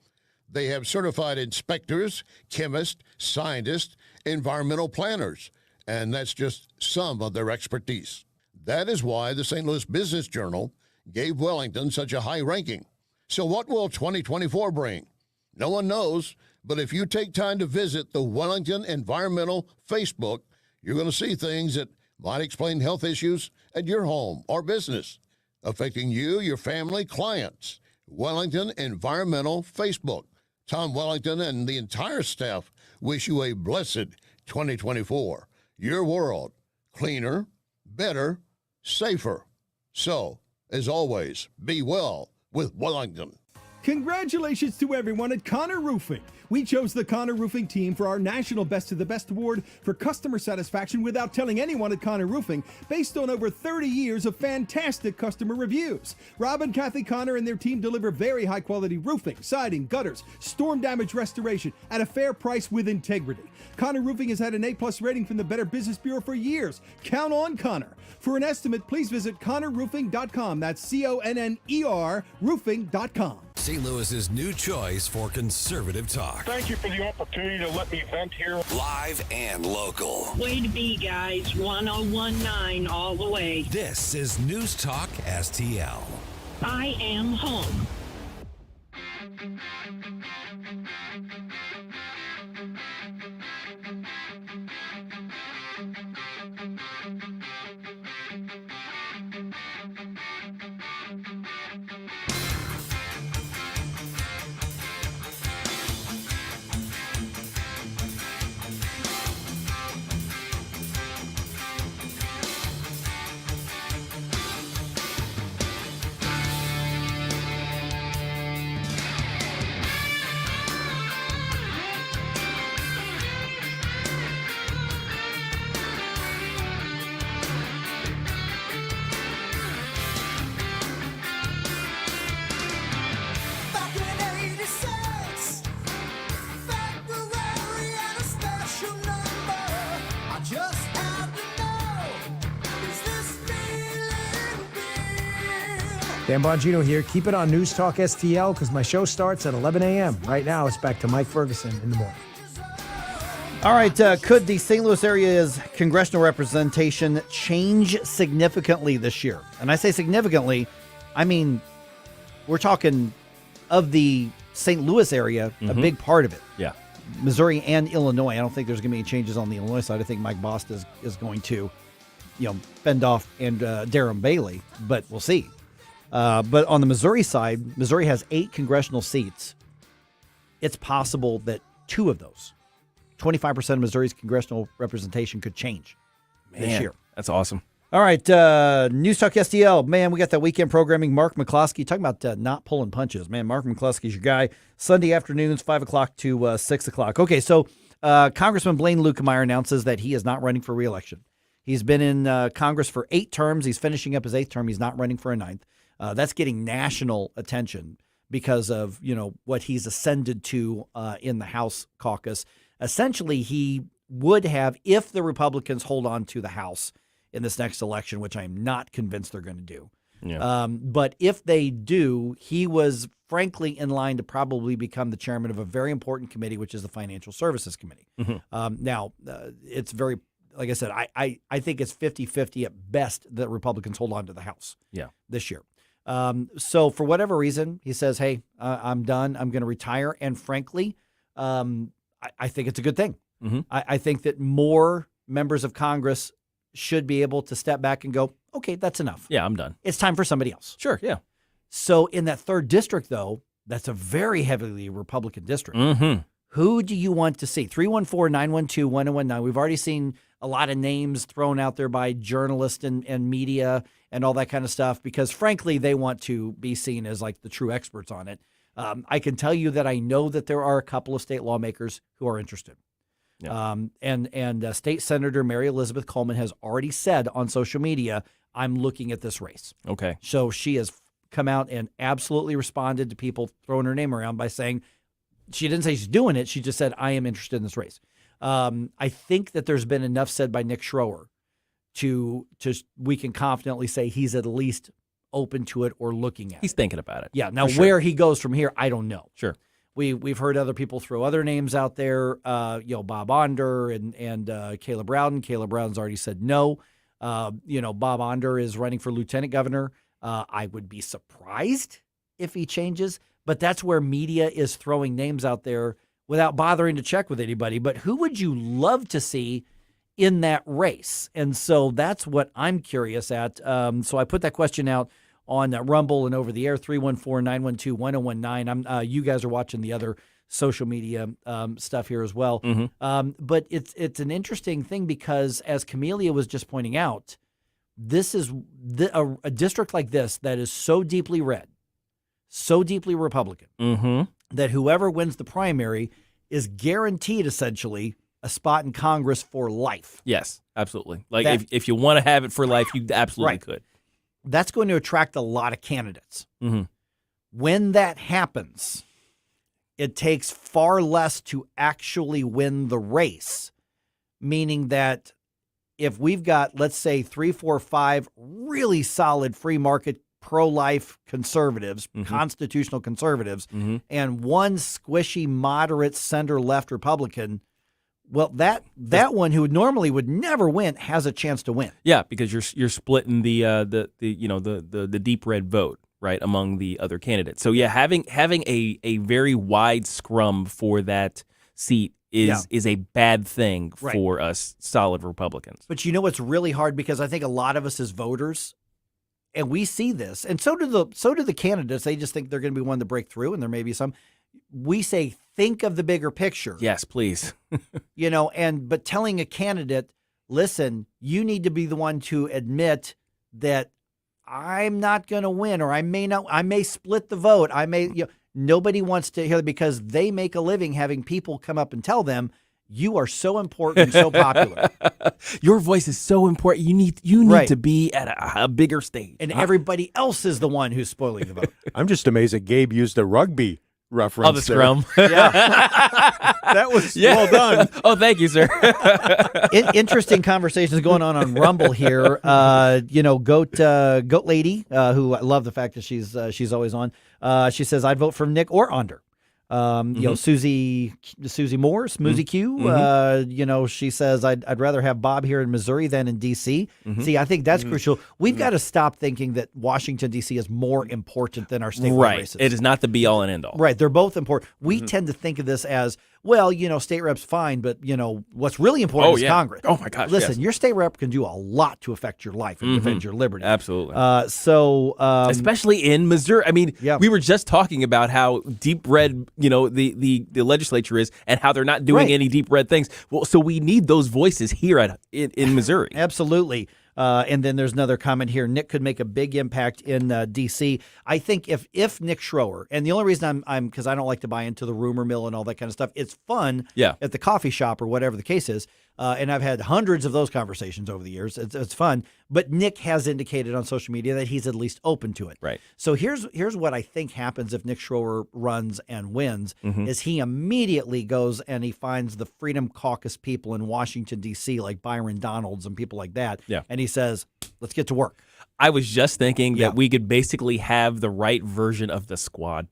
They have certified inspectors, chemists, scientists, environmental planners, and that's just some of their expertise. That is why the St. Louis Business Journal gave Wellington such a high ranking. So what will 2024 bring? No one knows, but if you take time to visit the Wellington Environmental Facebook, you're going to see things that might explain health issues at your home or business, affecting you, your family, clients. Wellington Environmental Facebook. Tom Wellington and the entire staff wish you a blessed 2024. Your world, cleaner, better, safer. So, as always, be well with Wellington. Congratulations to everyone at Connor Roofing. We chose the Connor Roofing team for our National Best of the Best award for customer satisfaction without telling anyone at Connor Roofing, based on over 30 years of fantastic customer reviews. Rob and Kathy Connor and their team deliver very high quality roofing, siding, gutters, storm damage restoration at a fair price with integrity. Connor Roofing has had an A+ rating from the Better Business Bureau for years. Count on Connor. For an estimate, please visit ConnorRoofing.com. That's CONNER roofing.com. St. Louis's new choice for conservative talk. Thank you for the opportunity to let me vent here. Live and local. Way to be, guys. 1019 all the way. This is News Talk STL. I am home. Dan Bongino here. Keep it on News Talk STL because my show starts at 11 a.m. Right now, it's back to Mike Ferguson in the morning. All right, could the St. Louis area's congressional representation change significantly this year? And I say significantly, I mean, we're talking of the St. Louis area, a big part of it. Yeah. Missouri and Illinois. I don't think there's going to be any changes on the Illinois side. I think Mike Bost is going to, fend off and Darren Bailey, but we'll see. But on the Missouri side, Missouri has 8 congressional seats. It's possible that 2 of those, 25% of Missouri's congressional representation, could change this year. That's awesome. All right, News Talk STL. Man, we got that weekend programming. Mark McCloskey, talking about not pulling punches. Man, Mark McCloskey's your guy. Sunday afternoons, 5 o'clock to 6 o'clock. Okay, so Congressman Blaine Luetkemeyer announces that he is not running for re-election. He's been in Congress for 8 terms. He's finishing up his 8th term. He's not running for a 9th. That's getting national attention because of, what he's ascended to in the House caucus. Essentially, he would have, if the Republicans hold on to the House in this next election, which I'm not convinced they're going to do. Yeah. But if they do, he was frankly in line to probably become the chairman of a very important committee, which is the Financial Services Committee. Mm-hmm. Now, it's very like I said, I think it's 50-50 at best that Republicans hold on to the House this year. So for whatever reason, he says, hey, I'm done. I'm going to retire. And frankly, I think it's a good thing. Mm-hmm. I think that more members of Congress should be able to step back and go, okay, that's enough. Yeah, I'm done. It's time for somebody else. Sure, yeah. So in that 3rd district, though, that's a very heavily Republican district. Mm-hmm. Who do you want to see? 314-912-1019. We've already seen a lot of names thrown out there by journalists and media and all that kind of stuff because, frankly, they want to be seen as like the true experts on it. I can tell you that I know that there are a couple of state lawmakers who are interested. Yeah. And State Senator Mary Elizabeth Coleman has already said on social media, I'm looking at this race. Okay. So she has come out and absolutely responded to people throwing her name around by saying, she didn't say she's doing it. She just said, I am interested in this race. I think that there's been enough said by Nick Schroer to we can confidently say he's at least open to it or looking at it. He's thinking about it. Yeah. Now, For sure. where he goes from here, I don't know. Sure. We've heard other people throw other names out there, Bob Onder and Caleb Rowden. Caleb Rowden's already said no. Bob Onder is running for lieutenant governor. I would be surprised if he changes, but that's where media is throwing names out there without bothering to check with anybody. But who would you love to see in that race? And so that's what I'm curious at. So I put that question out on Rumble and over the air, 314-912-1019. You guys are watching the other social media stuff here as well. Mm-hmm. But it's an interesting thing because, as Camelia was just pointing out, this is a district like this that is so deeply red, so deeply Republican, Mm-hmm. that whoever wins the primary is guaranteed essentially a spot in Congress for life. Yes, absolutely. Like if you want to have it for life, you absolutely Right. could. That's going to attract a lot of candidates. Mm-hmm. When that happens, it takes far less to actually win the race, meaning that if we've got, let's say, 3, 4, 5 really solid free market, pro-life conservatives, constitutional conservatives, and one squishy, moderate, center-left Republican, well, that one who normally would never win has a chance to win. Yeah, because you're splitting the deep red vote, right, among the other candidates. So yeah, having a very wide scrum for that seat is a bad thing for us solid Republicans. But you know what's really hard, because I think a lot of us as voters, and we see this, and so do the candidates. They just think they're going to be one to break through, and there may be some. We say, think of the bigger picture. Yes, please. But telling a candidate, listen, you need to be the one to admit that I'm not going to win, or I may split the vote. Nobody wants to hear that, because they make a living having people come up and tell them, you are so important and so popular. Your voice is so important. You need to be at a bigger stage. And everybody else is the one who's spoiling the vote. I'm just amazed that Gabe used a rugby reference. Oh, the scrum. Yeah. That was well done. Oh, thank you, sir. Interesting conversations going on Rumble here. Goat Lady, who I love the fact that she's always on. She says, I'd vote for Nick or Onder. Susie Moore, Smoozy Q, she says, I'd rather have Bob here in Missouri than in D.C. See, I think that's crucial. We've got to stop thinking that Washington, D.C. is more important than our state races. It is not the be-all and end-all. Right. They're both important. We tend to think of this as, well, state rep's fine, but, what's really important is Congress. Oh, my gosh, Listen, yes. your state rep can do a lot to affect your life and defend your liberty. Absolutely. Especially in Missouri. I mean, we were just talking about how deep red, the legislature is, and how they're not doing any deep red things. Well, so we need those voices here in Missouri. Absolutely. And then there's another comment here. Nick could make a big impact in D.C. I think if Nick Schroer, and the only reason I'm because I don't like to buy into the rumor mill and all that kind of stuff. It's fun at the coffee shop or whatever the case is. And I've had hundreds of those conversations over the years. It's fun. But Nick has indicated on social media that he's at least open to it. Right. So here's what I think happens if Nick Schroer runs and wins, is he immediately goes and he finds the Freedom Caucus people in Washington, D.C., like Byron Donalds and people like that. Yeah. And he says, let's get to work. I was just thinking that we could basically have the right version of the squad.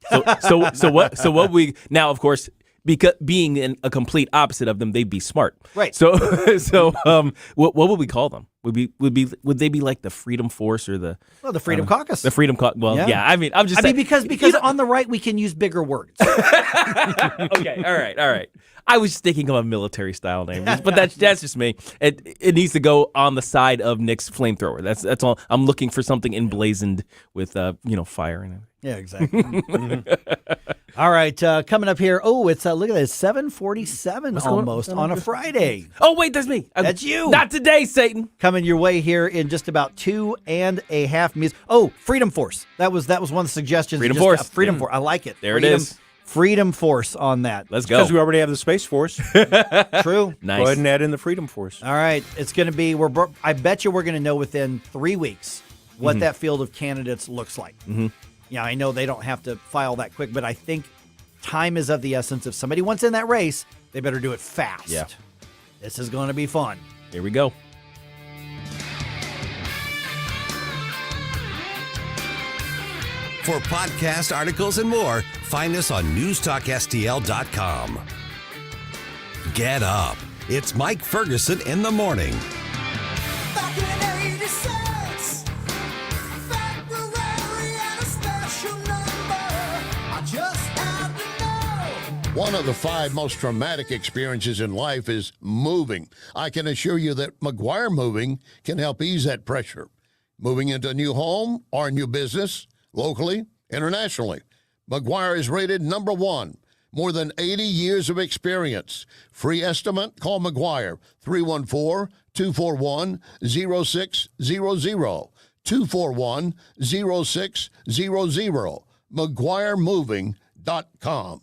So what we now, of course, because being a complete opposite of them, they'd be smart. Right. So what would we call them? Would they be like the Freedom Force or the Freedom Caucus? The Freedom Caucus. Well, yeah. I mean, I'm just saying, because on the right we can use bigger words. Okay. All right. I was just thinking of a military style name, but that's just me. It needs to go on the side of Nick's flamethrower. That's all. I'm looking for something emblazoned with fire in it. Yeah, exactly. All right, coming up here. Oh, it's look at that, 7:47 almost on a Friday. Oh wait, that's me. That's you. Not today, Satan. Coming your way here in just about 2.5 minutes. Oh, Freedom Force. That was one of the suggestions. Freedom Force. Freedom Force. I like it. It is. Freedom Force on that. Let's go. Because we already have the Space Force. True. Nice. Go ahead and add in the Freedom Force. All right, it's going to be. I bet you we're going to know within 3 weeks what that field of candidates looks like. Mm-hmm. Yeah, I know they don't have to file that quick, but I think time is of the essence. If somebody wants in that race, they better do it fast. Yeah. This is going to be fun. Here we go. For podcast articles and more, find us on newstalkstl.com. Get up. It's Mike Ferguson in the morning. Back in 86, February and a special number. I just had to know. One of the 5 most traumatic experiences in life is moving. I can assure you that McGuire Moving can help ease that pressure. Moving into a new home or a new business, locally, internationally, McGuire is rated number 1. More than 80 years of experience. Free estimate, call McGuire, 314-241-0600. 241-0600. McGuireMoving.com.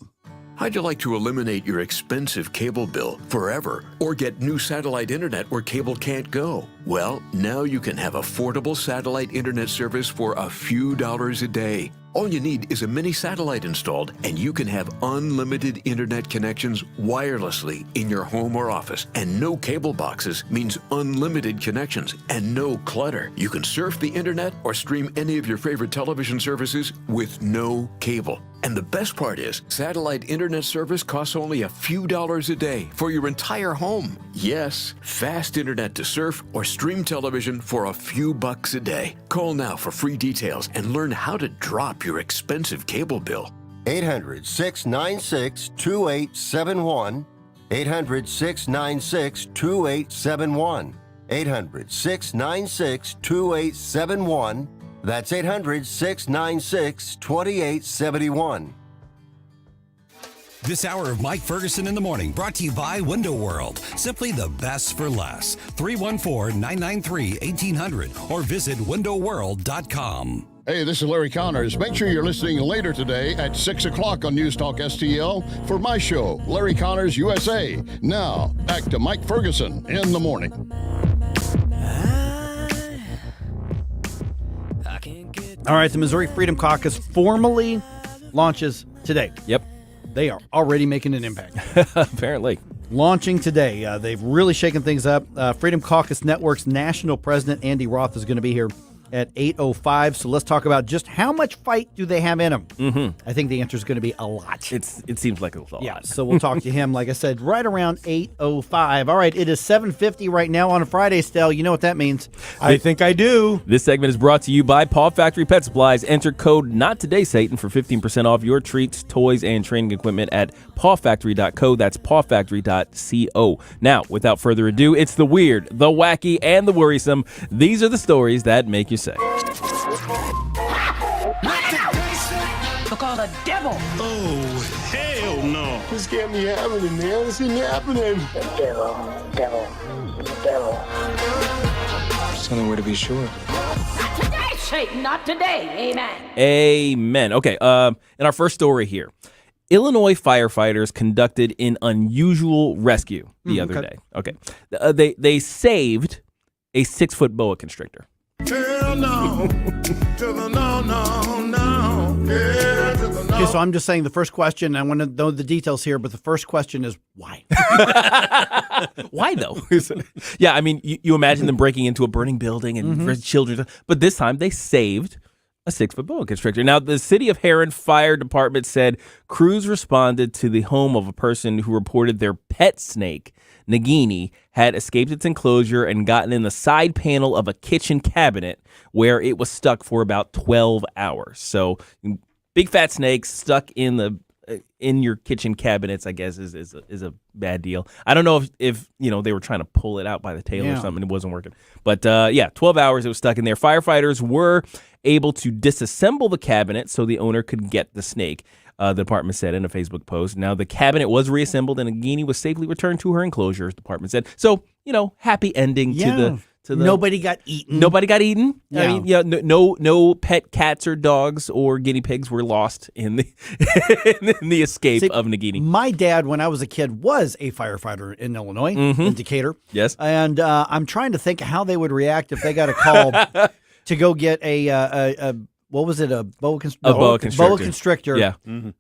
How'd you like to eliminate your expensive cable bill forever or get new satellite internet where cable can't go? Well, now you can have affordable satellite internet service for a few dollars a day. All you need is a mini satellite installed, and you can have unlimited internet connections wirelessly in your home or office. And no cable boxes means unlimited connections and no clutter. You can surf the internet or stream any of your favorite television services with no cable. And the best part is, satellite internet service costs only a few dollars a day for your entire home. Yes, fast internet to surf or stream television for a few bucks a day. Call now for free details and learn how to drop your expensive cable bill. 800-696-2871. 800-696-2871. 800-696-2871. That's 800-696-2871. This hour of Mike Ferguson in the morning brought to you by Window World. Simply the best for less. 314-993-1800 or visit windowworld.com. Hey, this is Larry Connors. Make sure you're listening later today at 6 o'clock on News Talk STL for my show, Larry Connors USA. Now, back to Mike Ferguson in the morning. All right, the Missouri Freedom Caucus formally launches today. Yep. They are already making an impact. Apparently. Launching today. They've really shaken things up. Freedom Caucus Network's national president, Andy Roth, is going to be here at 8:05. So let's talk about just how much fight do they have in them. Mm-hmm. I think the answer is going to be a lot. It seems like a lot. Yeah, so we'll talk to him, like I said, right around 8:05. All right, it is 7:50 right now on a Friday, Stell. You know what that means. I think I do. This segment is brought to you by Paw Factory Pet Supplies. Enter code NOTTODAY, for 15% off your treats, toys, and training equipment at pawfactory.co. That's pawfactory.co. Now, without further ado, it's the weird, the wacky, and the worrisome. These are the stories that make you sick. Look all the devil. Oh, hell no. This can't be happening, man. This isn't happening. The devil. There's only way to be sure. Not today, Satan. Not today. Amen. Amen. Okay, in our first story here, Illinois firefighters conducted an unusual rescue the other day. Okay, they saved a 6-foot boa constrictor. Hell no. To the no. Yeah, to the no. Okay, so I'm just saying the first question, I want to know the details here, but the first question is why? Why, though? Yeah, I mean, you imagine them breaking into a burning building and for children, but this time they saved A 6-foot boa constrictor. Now, the City of Heron Fire Department said crews responded to the home of a person who reported their pet snake, Nagini, had escaped its enclosure and gotten in the side panel of a kitchen cabinet where it was stuck for about 12 hours. So, big fat snake stuck in your kitchen cabinets, I guess, is a bad deal. I don't know if they were trying to pull it out by the tail or something. It wasn't working. But 12 hours it was stuck in there. Firefighters were able to disassemble the cabinet so the owner could get the snake, the department said in a Facebook post. Now, the cabinet was reassembled and Nagini was safely returned to her enclosure, the department said. So, happy ending to the... Nobody got eaten. Nobody got eaten. Yeah. I mean, no pet cats or dogs or guinea pigs were lost in the in the escape of Nagini. My dad, when I was a kid, was a firefighter in Illinois, in Decatur. Yes, and I'm trying to think how they would react if they got a call to go get a what was it? A boa constrictor. Boa constrictor. Yeah.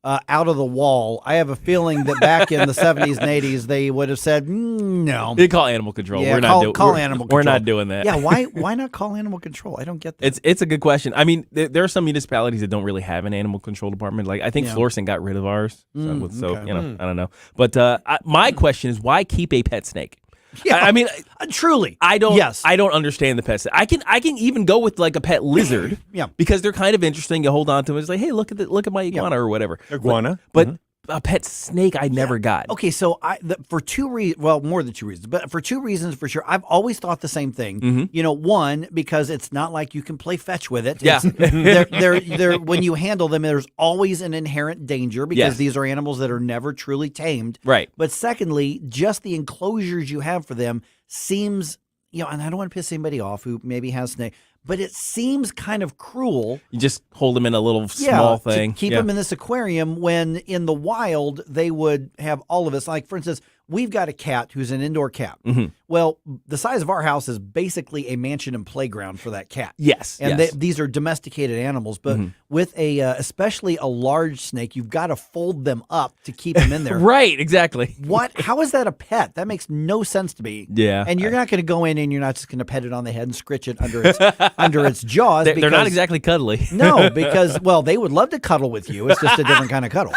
Out of the wall. I have a feeling that back in the 70s and 80s, they would have said, no. They call animal control. Yeah, we're animal control. We're not doing that. Yeah, why not call animal control? I don't get that. It's a good question. I mean, there are some municipalities that don't really have an animal control department. Like, I think Florissant got rid of ours. So I don't know. But my question is, why keep a pet snake? Yeah, I mean, truly, I don't understand the pet snake. I can even go with like a pet lizard, because they're kind of interesting. You hold on to them, it's like, hey, look at my iguana or whatever. Iguana, but a pet snake I never got. Okay, so for two reasons, well, more than two reasons, but for two reasons for sure, I've always thought the same thing. One, because it's not like you can play fetch with it. Yeah. They're when you handle them, there's always an inherent danger because these are animals that are never truly tamed. Right. But secondly, just the enclosures you have for them seems, and I don't want to piss anybody off who maybe has snake, but it seems kind of cruel. You just hold them in a little small thing. To keep them in this aquarium when in the wild they would have all of us. Like, for instance, we've got a cat who's an indoor cat. Well, the size of our house is basically a mansion and playground for that cat. Yes. And these are domesticated animals. But with especially a large snake, you've got to fold them up to keep them in there. Right, exactly. How is that a pet? That makes no sense to me. Yeah. And you're not going to go in and you're not just going to pet it on the head and scritch it under its jaws. They're not exactly cuddly. No, because, well, they would love to cuddle with you. It's just a different kind of cuddle.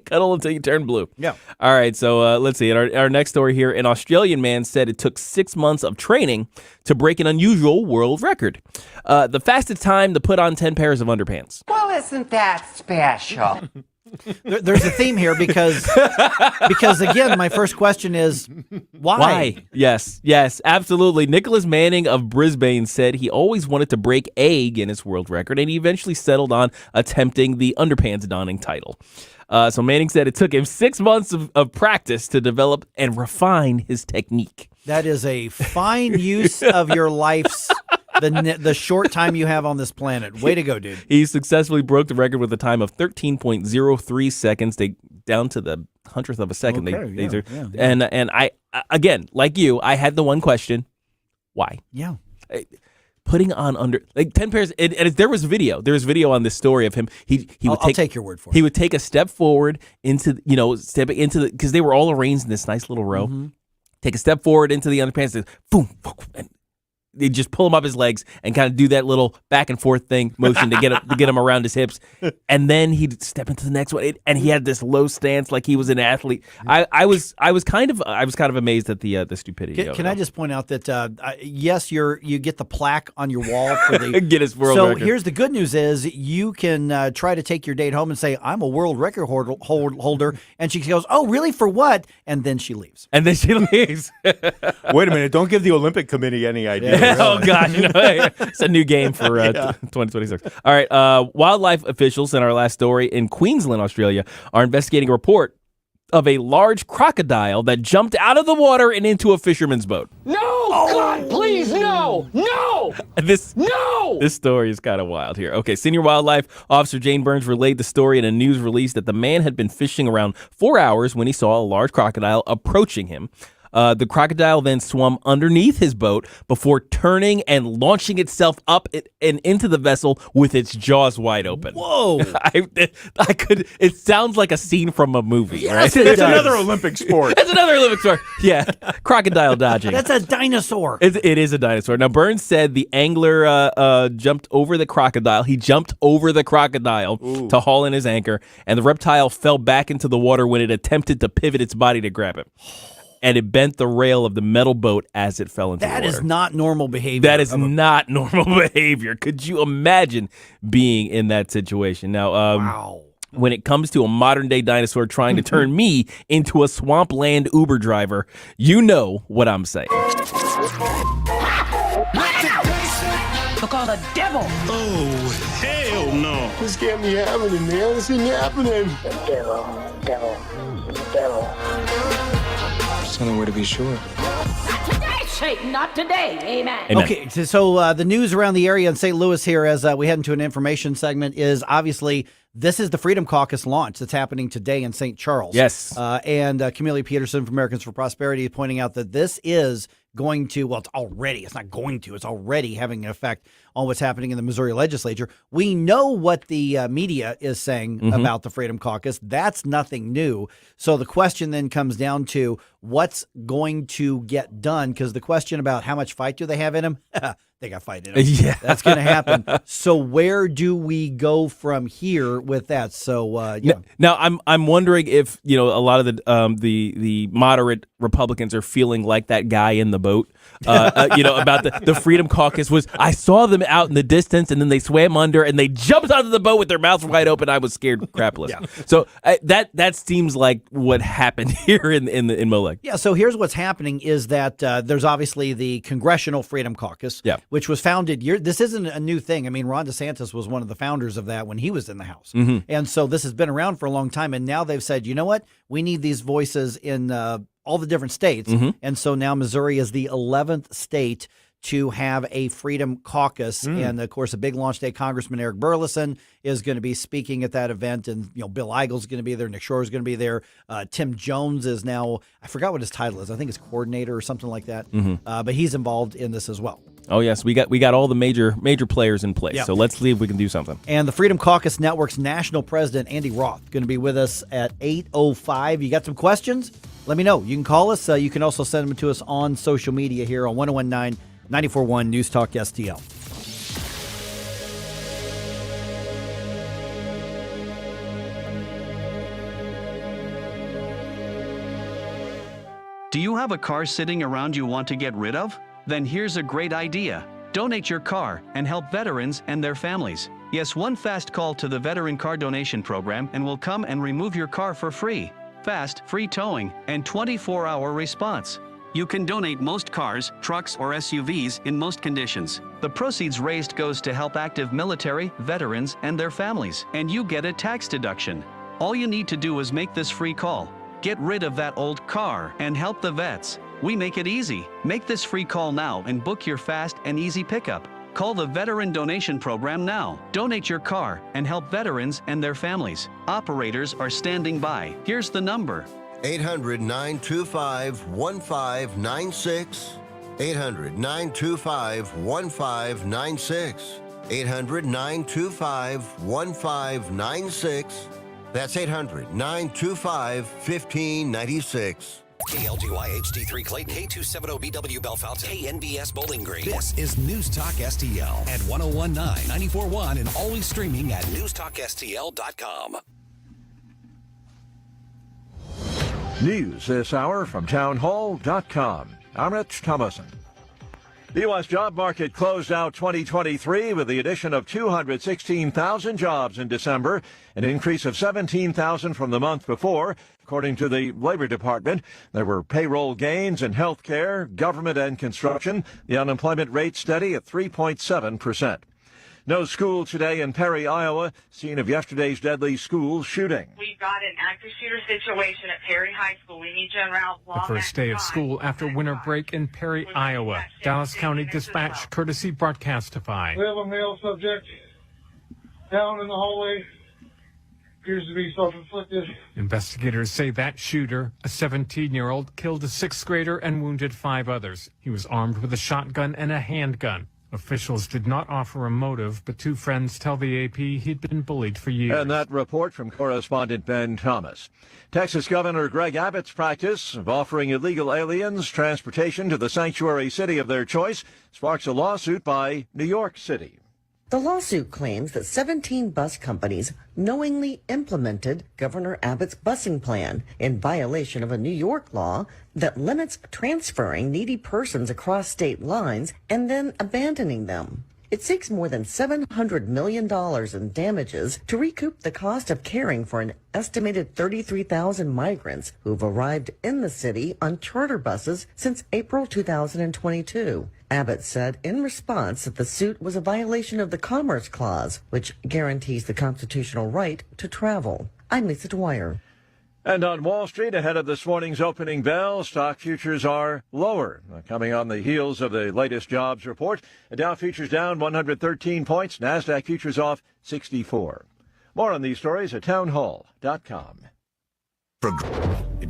Cuddle until you turn blue. Yeah. All right, so let's see. Our next story here, an Australian man said it took 6 months of training to break an unusual world record. The fastest time to put on 10 pairs of underpants. Well, isn't that special? There's a theme here because again, my first question is why? Why? Yes, absolutely. Nicholas Manning of Brisbane said he always wanted to break a Guinness World Record, and he eventually settled on attempting the underpants donning title. So Manning said it took him 6 months of practice to develop and refine his technique. That is a fine use of your life's the short time you have on this planet. Way to go, dude. He successfully broke the record with a time of 13.03 seconds. They down to the 100th of a second. And I again, like you, I had the one question: why? Yeah. Putting on under like 10 pairs, and there was video. There was video on this story of him. I'll take your word for it. He would take a step forward into stepping into the because they were all arranged in this nice little row. Take a step forward into the underpants, and boom, and they just pull him up his legs and kind of do that little back and forth thing motion to get him around his hips, and then he'd step into the next one. And he had this low stance like he was an athlete. I was kind of amazed at the stupidity. Can I just point out that yes, you get the plaque on your wall for the Guinness World Record. So here's the good news: is you can try to take your date home and say I'm a world record holder, and she goes, "Oh, really? For what?" And then she leaves. Wait a minute! Don't give the Olympic Committee any idea. Oh, gosh. It's a new game for 2026. All right. Wildlife officials in our last story in Queensland, Australia, are investigating a report of a large crocodile that jumped out of the water and into a fisherman's boat. No! God, please, no! No! This story is kind of wild here. Okay, Senior Wildlife Officer Jane Burns relayed the story in a news release that the man had been fishing around 4 hours when he saw a large crocodile approaching him. The crocodile then swam underneath his boat before turning and launching itself up and into the vessel with its jaws wide open. Whoa! I could. It sounds like a scene from a movie, Yes, right? it It's does. another Olympic sport. It's another Olympic sport. Yeah, crocodile dodging. That's a dinosaur. It is a dinosaur. Now, Burns said the angler jumped over the crocodile. He jumped over the crocodile to haul in his anchor, and the reptile fell back into the water when it attempted to pivot its body to grab it. And it bent the rail of the metal boat as it fell into the water. That is not normal behavior. That is not normal behavior. Could you imagine being in that situation? Now, wow. When it comes to a modern-day dinosaur trying to turn me into a swampland Uber driver, you know what I'm saying. Look on the devil. Oh, hell no. This can't be happening, man. This isn't happening. Devil. There's only way to be sure. Not today, Satan. Not today. Amen. Amen. Okay, so the news around the area in St. Louis here as we head into an information segment is obviously this is the Freedom Caucus launch that's happening today in St. Charles. Yes. And Camelia Peterson from Americans for Prosperity is pointing out that this is going to, well, it's not going to, it's already having an effect on what's happening in the Missouri legislature. We know what the media is saying about the Freedom Caucus. That's nothing new. So the question then comes down to what's going to get done, because the question about how much fight do they have in them, they got fight in them. Yeah. That's going to happen. So where do we go from here with that? So, Now I'm wondering if, a lot of the moderate Republicans are feeling like that guy in the boat, about the Freedom Caucus I saw them out in the distance and then they swam under and they jumped out of the boat with their mouths wide open. I was scared crapless. Yeah. So that seems like what happened here in Moleg. Yeah, so here's what's happening is that there's obviously the Congressional Freedom Caucus, which was founded. This isn't a new thing. I mean, Ron DeSantis was one of the founders of that when he was in the House. And so this has been around for a long time. And now they've said, you know what? We need these voices in all the different states. And so now Missouri is the 11th state to have a Freedom Caucus. And, of course, a big launch day, Congressman Eric Burleson is going to be speaking at that event. And, Bill Eigel's going to be there. Nick Shore is going to be there. Tim Jones is now, I forgot what his title is. I think it's coordinator or something like that. But he's involved in this as well. Oh, yes. We got all the major players in place. Yeah. So let's see if we can do something. And the Freedom Caucus Network's national president, Andy Roth, going to be with us at 8:05. You got some questions? Let me know. You can call us. You can also send them to us on social media here on 1019 94.1 News Talk STL. Do you have a car sitting around you want to get rid of? Then here's a great idea. Donate your car and help veterans and their families. Yes, one fast call to the Veteran Car Donation Program and we'll come and remove your car for free. Fast, free towing, and 24-hour response. You can donate most cars, trucks, or SUVs in most conditions. The proceeds raised goes to help active military, veterans, and their families, and you get a tax deduction. All you need to do is make this free call. Get rid of that old car and help the vets. We make it easy. Make this free call now and book your fast and easy pickup. Call the Veteran Donation Program now. Donate your car and help veterans and their families. Operators are standing by. Here's the number. 800-925-1596. 800-925-1596. 800-925-1596. That's 800-925-1596. KLGY HD3 Clayton, K270BW Bellefonte, KNBS Bowling Green. This is News Talk STL at 1019, 94.1, and always streaming at newstalkstl.com. News this hour from townhall.com. I'm Rich Thomason. The U.S. job market closed out 2023 with the addition of 216,000 jobs in December, an increase of 17,000 from the month before. According to the Labor Department, there were payroll gains in health care, government, and construction. The unemployment rate steady at 3.7%. No school today in Perry, Iowa, scene of yesterday's deadly school shooting. We've got an active shooter situation at Perry High School. We need you around The first day of school after winter break in Perry, Iowa. Dallas County Dispatch courtesy Broadcastify. We have a male subject down in the hallway appears to be self-inflicted. Investigators say that shooter, a 17-year-old, killed a 6th grader and wounded 5 others. He was armed with a shotgun and a handgun. Officials did not offer a motive, but 2 friends tell the AP he'd been bullied for years. And that report from correspondent Ben Thomas. Texas Governor Greg Abbott's practice of offering illegal aliens transportation to the sanctuary city of their choice sparks a lawsuit by New York City. The lawsuit claims that 17 bus companies knowingly implemented Governor Abbott's busing plan in violation of a New York law that limits transferring needy persons across state lines and then abandoning them. It seeks more than $700 million in damages to recoup the cost of caring for an estimated 33,000 migrants who've arrived in the city on charter buses since April 2022. Abbott said in response that the suit was a violation of the Commerce Clause, which guarantees the constitutional right to travel. I'm Lisa Dwyer. And on Wall Street, ahead of this morning's opening bell, stock futures are lower. Coming on the heels of the latest jobs report, the Dow futures down 113 points, NASDAQ futures off 64. More on these stories at townhall.com.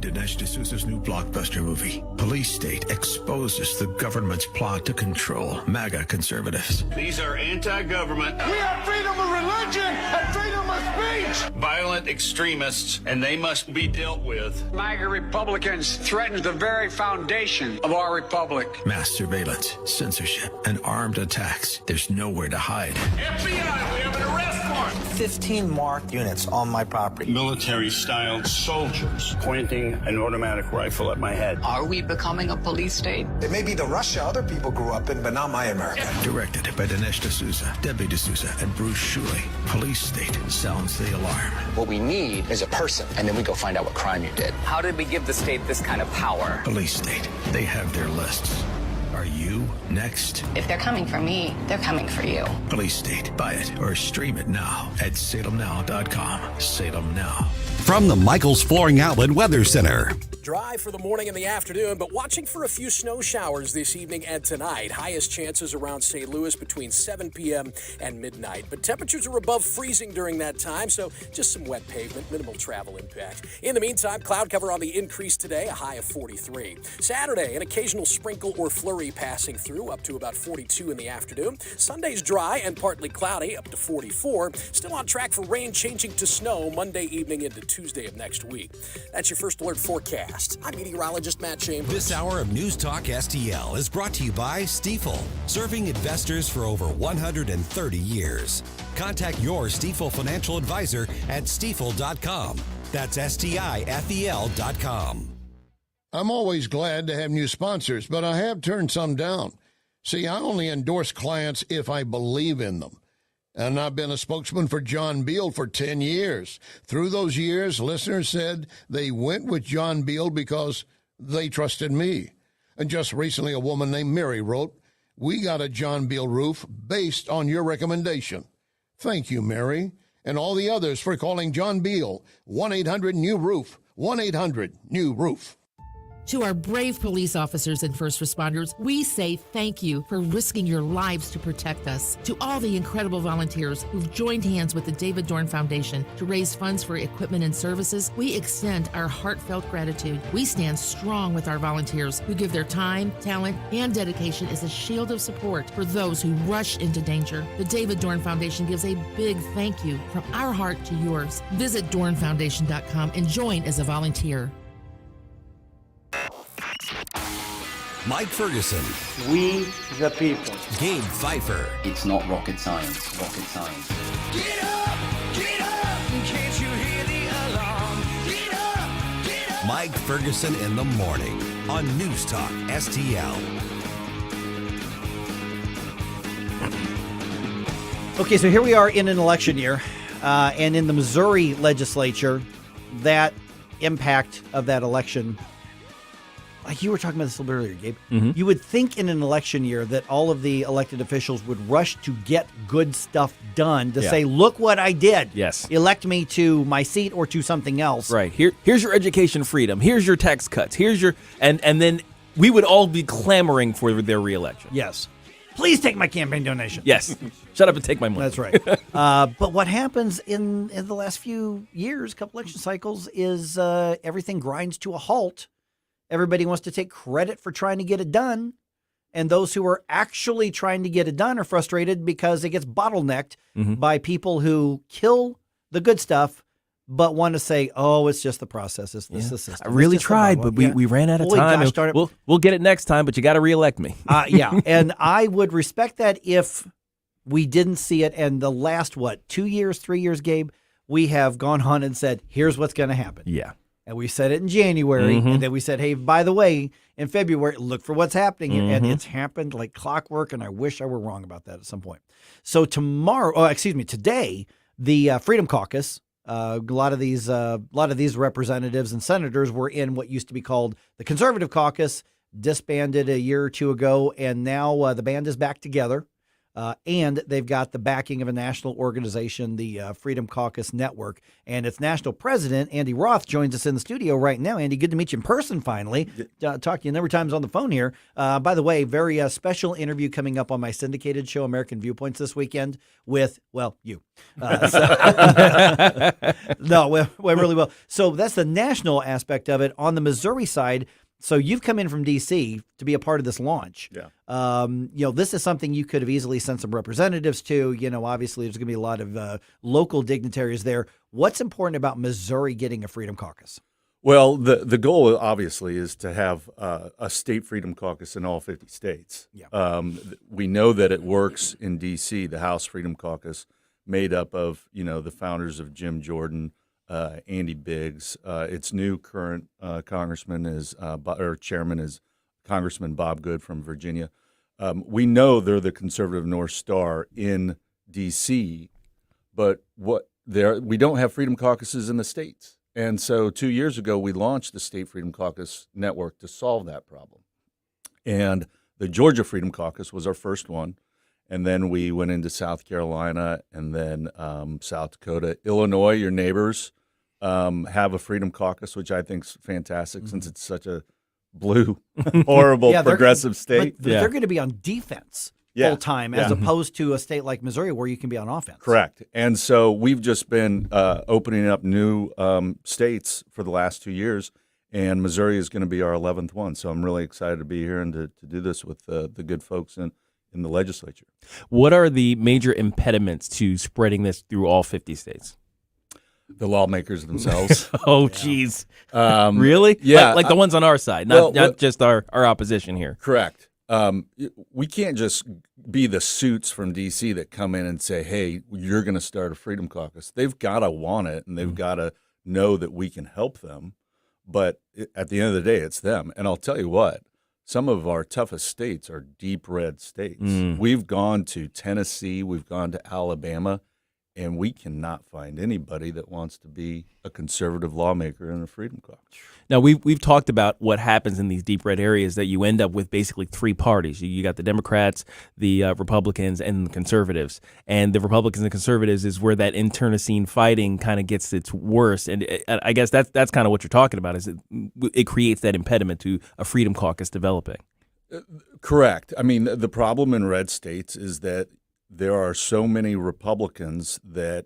Dinesh D'Souza's new blockbuster movie, Police State, exposes the government's plot to control MAGA conservatives. These are anti-government. We have freedom of religion and freedom of speech. Violent extremists, and they must be dealt with. MAGA Republicans threaten the very foundation of our republic. Mass surveillance, censorship, and armed attacks. There's nowhere to hide. FBI, we have an arrest warrant. 15 marked units on my property. Military-styled soldiers pointing an automatic rifle at my head. Are we becoming a police state? It may be the Russia other people grew up in, but not my America. Directed by Dinesh D'Souza, Debbie D'Souza, and Bruce Shuley. Police State sounds the alarm. What we need is a person, and then we go find out what crime you did. How did we give the state this kind of power? Police State. They have their lists. Are you next? If they're coming for me, they're coming for you. Police State. Buy it or stream it now at salemnow.com. Salem Now. From the Michaels Flooring Outlet Weather Center. Dry for the morning and the afternoon, but watching for a few snow showers this evening and tonight. Highest chances around St. Louis between 7 p.m. and midnight. But temperatures are above freezing during that time, so just some wet pavement, minimal travel impact. In the meantime, cloud cover on the increase today, a high of 43. Saturday, an occasional sprinkle or flurry passing through, up to about 42 in the afternoon. Sunday's dry and partly cloudy, up to 44. Still on track for rain changing to snow Monday evening into Tuesday of next week. That's your first alert forecast. I'm meteorologist Matt Chambers. This hour of News Talk STL is brought to you by Stifel, serving investors for over 130 years. Contact your Stifel financial advisor at stifel.com. That's STIFEL.com. I'm always glad to have new sponsors, but I have turned some down. See, I only endorse clients if I believe in them. And I've been a spokesman for John Beal for 10 years. Through those years, listeners said they went with John Beal because they trusted me. And just recently, a woman named Mary wrote, "We got a John Beal roof based on your recommendation." Thank you, Mary, and all the others for calling John Beal. 1-800-NEW-ROOF. 1-800-NEW-ROOF. To our brave police officers and first responders, we say thank you for risking your lives to protect us. To all the incredible volunteers who've joined hands with the David Dorn Foundation to raise funds for equipment and services, we extend our heartfelt gratitude. We stand strong with our volunteers who give their time, talent, and dedication as a shield of support for those who rush into danger. The David Dorn Foundation gives a big thank you from our heart to yours. Visit dornfoundation.com and join as a volunteer. Mike Ferguson. We the people. Gabe Pfeiffer. It's not rocket science. Rocket science. Get up! Get up! Can't you hear the alarm? Get up! Get up! Mike Ferguson in the morning on News Talk STL. Okay, so here we are in an election year, and in the Missouri legislature, that impact of that election, like you were talking about this a little bit earlier, Gabe, you would think in an election year that all of the elected officials would rush to get good stuff done to say, look what I did. Yes. Elect me to my seat or to something else. Right. Here's your education freedom. Here's your tax cuts. Here's your and then we would all be clamoring for their reelection. Yes. Please take my campaign donation. Yes. Shut up and take my money. That's right. But what happens in the last few years, couple election cycles, is everything grinds to a halt. Everybody wants to take credit for trying to get it done. And those who are actually trying to get it done are frustrated because it gets bottlenecked by people who kill the good stuff, but want to say, "Oh, it's just the process. It's the system." I really tried, but we ran out of time. Gosh, darn it. We'll get it next time, but you got to reelect me. Yeah, and I would respect that if we didn't see it. And the last 2 years, 3 years, Gabe, we have gone on and said, "Here's what's going to happen." Yeah. And we said it in January, and then we said, "Hey, by the way, in February, look for what's happening." And it's happened like clockwork, and I wish I were wrong about that at some point. So today, the Freedom Caucus, a lot of these representatives and senators were in what used to be called the Conservative Caucus, disbanded a year or two ago, and now the band is back together. And they've got the backing of a national organization, the Freedom Caucus Network, and its national president, Andy Roth, joins us in the studio right now. Andy, good to meet you in person finally. Talked to you a number of times on the phone here. By the way, very special interview coming up on my syndicated show, American Viewpoints, this weekend with, you. No, we really will. So that's the national aspect of it. On the Missouri side, so you've come in from D.C. to be a part of this launch. Yeah. This is something you could have easily sent some representatives to. Obviously there's going to be a lot of local dignitaries there. What's important about Missouri getting a Freedom Caucus? Well, the goal obviously is to have a state Freedom Caucus in all 50 states. Yeah. We know that it works in D.C., the House Freedom Caucus, made up of, the founders of Jim Jordan, Andy Biggs. Its new current chairman is Congressman Bob Good from Virginia. We know they're the conservative North Star in D.C., but we don't have Freedom Caucuses in the states. And so 2 years ago, we launched the State Freedom Caucus Network to solve that problem. And the Georgia Freedom Caucus was our first one. And then we went into South Carolina and then South Dakota. Illinois, your neighbors, have a Freedom Caucus, which I think is fantastic since it's such a blue, horrible, progressive state. But they're going to be on defense full time as opposed to a state like Missouri where you can be on offense. Correct. And so we've just been opening up new states for the last 2 years, and Missouri is going to be our 11th one. So I'm really excited to be here and to do this with the good folks in the legislature. What are the major impediments to spreading this through all 50 states? The lawmakers themselves. Oh, geez. Really? Yeah. Like the ones on our side, not just our opposition here. Correct. We can't just be the suits from D.C. that come in and say, hey, you're going to start a Freedom Caucus. They've got to want it, and they've got to know that we can help them. But at the end of the day, it's them. And I'll tell you what, some of our toughest states are deep red states. We've gone to Tennessee, we've gone to Alabama, and we cannot find anybody that wants to be a conservative lawmaker in a Freedom Caucus. Now, we've talked about what happens in these deep red areas, that you end up with basically three parties. You got the Democrats, the Republicans, and the conservatives. And the Republicans and conservatives is where that internecine fighting kind of gets its worst. And I guess that's kind of what you're talking about, is it creates that impediment to a Freedom Caucus developing. Correct. I mean, the problem in red states is that there are so many Republicans that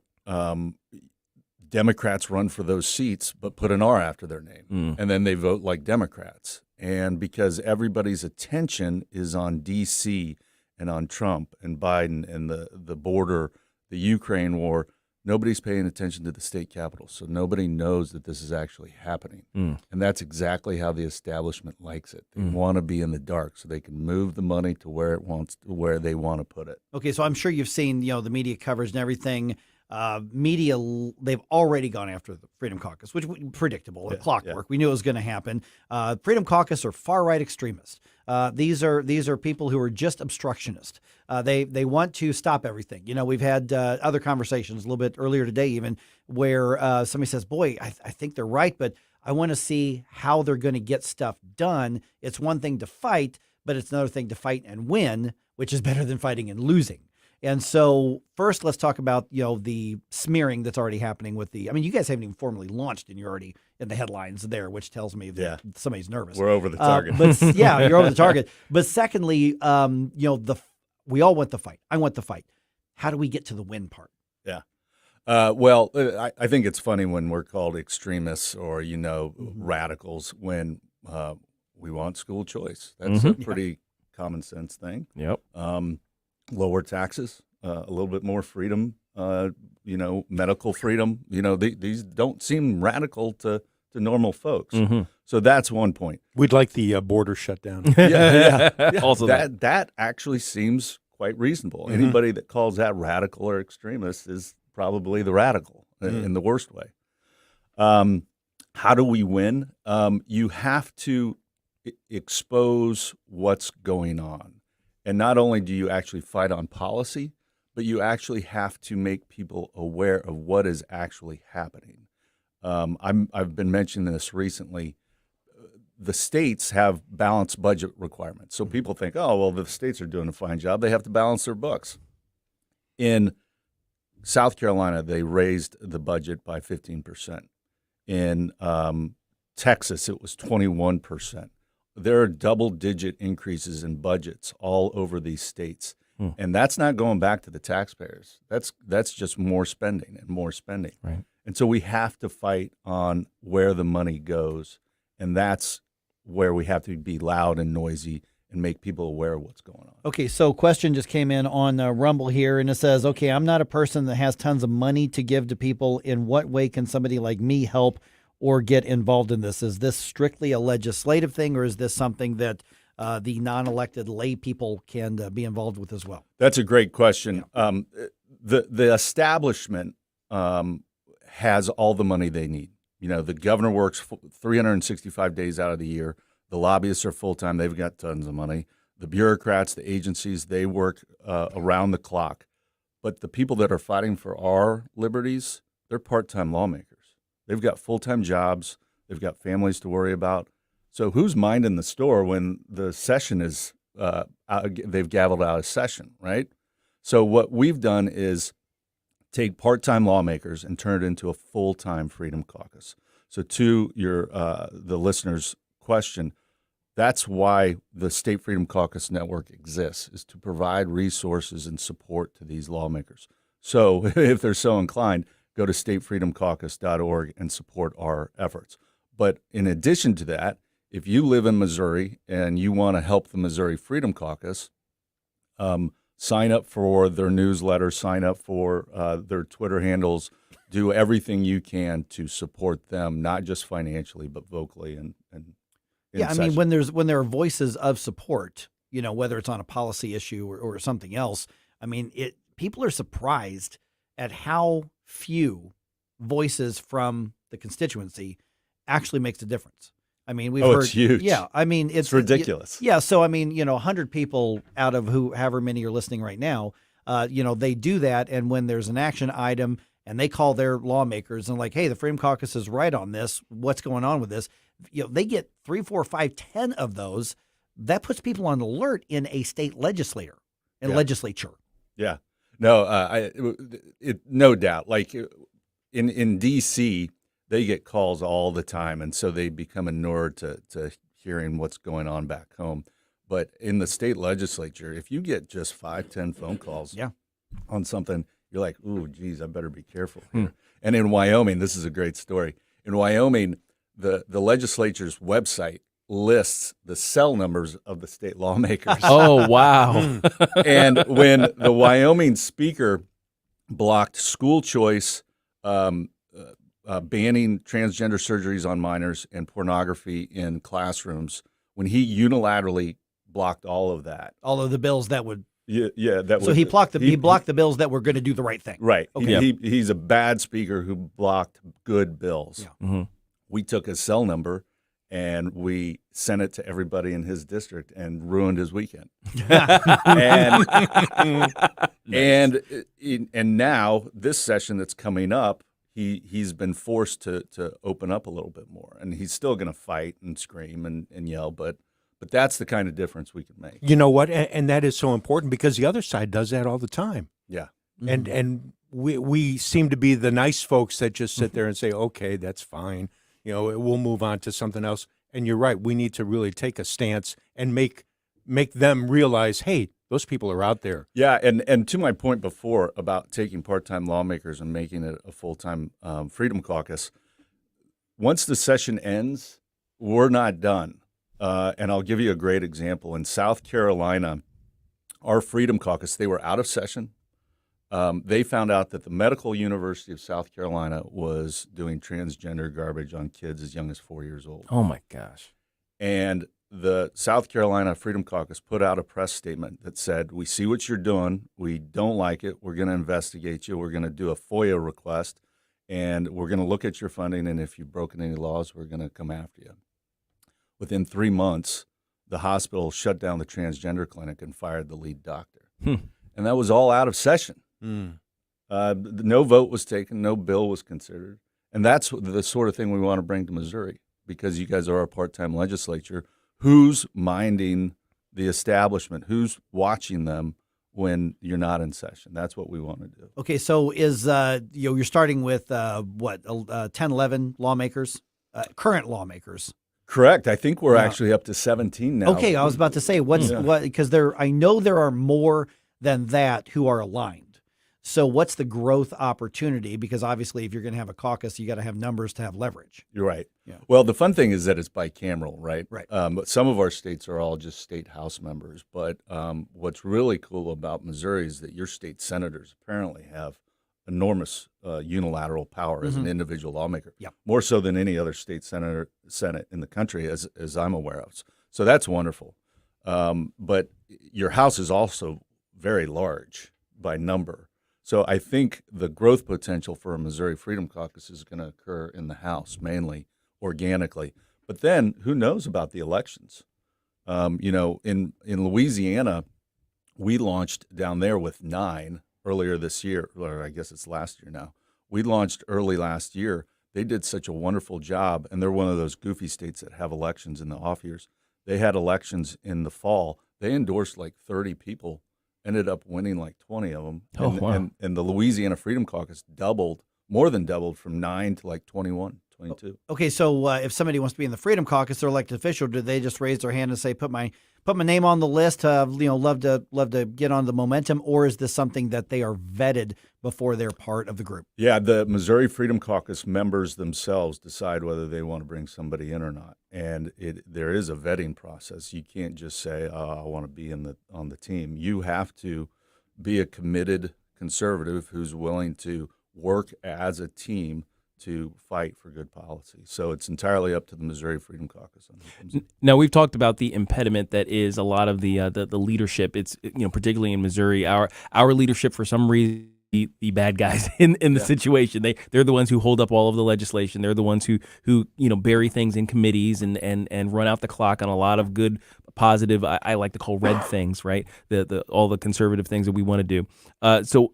Democrats run for those seats but put an R after their name, and then they vote like Democrats. And because everybody's attention is on D.C. and on Trump and Biden and the border, the Ukraine war, nobody's paying attention to the state capitals, so nobody knows that this is actually happening. And that's exactly how the establishment likes it. They want to be in the dark so they can move the money to where they want to put it. Okay, so I'm sure you've seen the media coverage and everything. Media, they've already gone after the Freedom Caucus, which was predictable, clockwork. Yeah. We knew it was going to happen. Freedom Caucus are far-right extremists. These are people who are just obstructionists. They want to stop everything. We've had other conversations a little bit earlier today even where somebody says, boy, I think they're right, but I want to see how they're going to get stuff done. It's one thing to fight, but it's another thing to fight and win, which is better than fighting and losing. And so first, let's talk about, the smearing that's already happening with you guys haven't even formally launched and you're already in the headlines there, which tells me that somebody's nervous. We're over the target. You're over the target. But secondly, the we all want the fight. I want the fight. How do we get to the win part? Yeah. Well, I think it's funny when we're called extremists or, radicals when we want school choice. That's a pretty common sense thing. Yep. Lower taxes, a little bit more freedom, medical freedom. These don't seem radical to normal folks. So that's one point. We'd like the border shut down. Yeah. Also that actually seems quite reasonable. Anybody that calls that radical or extremist is probably the radical in the worst way. How do we win? You have to expose what's going on. And not only do you actually fight on policy, but you actually have to make people aware of what is actually happening. I've been mentioning this recently. The states have balanced budget requirements. So people think, oh, well, the states are doing a fine job. They have to balance their books. In South Carolina, they raised the budget by 15%. In Texas, it was 21%. There are double-digit increases in budgets all over these states. And that's not going back to the taxpayers. That's just more spending and more spending. Right. And so we have to fight on where the money goes. And that's where we have to be loud and noisy and make people aware of what's going on. Okay, so question just came in on Rumble here, and it says, okay, I'm not a person that has tons of money to give to people. In what way can somebody like me help or get involved in this? Is this strictly a legislative thing, or is this something that the non-elected lay people can be involved with as well? That's a great question. The establishment has all the money they need. The governor works 365 days out of the year. The lobbyists are full-time. They've got tons of money. The bureaucrats, the agencies, they work around the clock. But the people that are fighting for our liberties, they're part-time lawmakers. They've got full-time jobs. They've got families to worry about. So who's minding the store when the session is they've gavelled out of session, right? So what we've done is take part-time lawmakers and turn it into a full-time Freedom Caucus. So to your the listeners' question, that's why the State Freedom Caucus Network exists, is to provide resources and support to these lawmakers. So if they're so inclined, go to statefreedomcaucus.org and support our efforts. But in addition to that, if you live in Missouri and you want to help the Missouri Freedom Caucus, sign up for their newsletter, sign up for their Twitter handles, do everything you can to support them, not just financially, but vocally and yeah, I mean, when there are voices of support, whether it's on a policy issue or something else, I mean, people are surprised at how few voices from the constituency actually makes a difference. I mean, we've heard, it's huge. Yeah, I mean, it's ridiculous. Yeah, so I mean, 100 people out of however many are listening right now, they do that, and when there's an action item and they call their lawmakers and like, hey, the Freedom Caucus is right on this. What's going on with this? They get 3, 4, 5, 10 of those. That puts people on alert in a state legislature. Yeah, no, no doubt. Like in D.C., they get calls all the time, and so they become inured to hearing what's going on back home. But in the state legislature, if you get just 5, 10 phone calls on something, you're like, ooh, geez, I better be careful here. And in Wyoming, this is a great story. In Wyoming, the legislature's website lists the cell numbers of the state lawmakers. Oh, wow. And when the Wyoming speaker blocked school choice, banning transgender surgeries on minors and pornography in classrooms, when he unilaterally blocked all of that. All of the bills that would. Yeah. So he blocked the bills that were going to do the right thing. Right. Okay. He's a bad speaker who blocked good bills. Yeah. Mm-hmm. We took his cell number and we sent it to everybody in his district and ruined his weekend. and now this session that's coming up, he's been forced to open up a little bit more, and he's still going to fight and scream and yell, but that's the kind of difference we can make. You know what? And that is so important because the other side does that all the time. Yeah. Mm-hmm. And we seem to be the nice folks that just sit there and say, okay, that's fine. We'll move on to something else. And you're right. We need to really take a stance and make them realize, hey, Those people are out there. Yeah, and to my point before about taking part-time lawmakers and making it a full-time Freedom Caucus, once the session ends, we're not done. And I'll give you a great example. In South Carolina, our Freedom Caucus, they were out of session. They found out that the Medical University of South Carolina was doing transgender garbage on kids as young as 4 years old. Oh, my gosh. And the South Carolina Freedom Caucus put out a press statement that said, we see what you're doing. We don't like it. We're going to investigate you. We're going to do a FOIA request, and we're going to look at your funding, and if you've broken any laws, we're going to come after you. Within 3 months, the hospital shut down the transgender clinic and fired the lead doctor. And that was all out of session. No vote was taken. No bill was considered. And that's the sort of thing we want to bring to Missouri, because you guys are a part-time legislature. Who's minding the establishment? Who's watching them when you're not in session? That's what we want to do. Okay, so is you're starting with 10, 11 lawmakers, current lawmakers. Correct. I think we're actually up to 17 now. Okay, I was about to say because I know there are more than that who are aligned. So what's the growth opportunity? Because obviously, if you're going to have a caucus, you got to have numbers to have leverage. You're right. Yeah. Well, the fun thing is that it's bicameral, right? Right. But some of our states are all just state house members. But what's really cool about Missouri is that your state senators apparently have enormous unilateral power as an individual lawmaker. Yep. More so than any other state senate in the country, as I'm aware of. So that's wonderful. But your house is also very large by number. So I think the growth potential for a Missouri Freedom Caucus is going to occur in the House, mainly organically. But then who knows about the elections? In Louisiana, we launched down there with 9 earlier this year, or I guess it's last year now. We launched early last year. They did such a wonderful job, and they're one of those goofy states that have elections in the off years. They had elections in the fall. They endorsed like 30 people. Ended up winning like 20 of them. And the Louisiana Freedom Caucus more than doubled from 9 to like 21, 22. Okay, so if somebody wants to be in the Freedom Caucus, they're elected official, do they just raise their hand and say, put my name on the list, love to get on the momentum, or is this something that they are vetted before they're part of the group? Yeah, the Missouri Freedom Caucus members themselves decide whether they want to bring somebody in or not. And there is a vetting process. You can't just say, I want to be on the team. You have to be a committed conservative who's willing to work as a team to fight for good policy. So it's entirely up to the Missouri Freedom Caucus. Now, we've talked about the impediment that is a lot of the leadership. It's particularly in Missouri, our leadership for some reason. The bad guys in the situation. They're the ones who hold up all of the legislation. They're the ones who bury things in committees and run out the clock on a lot of good, positive, I like to call red things, right? All the conservative things that we want to do. So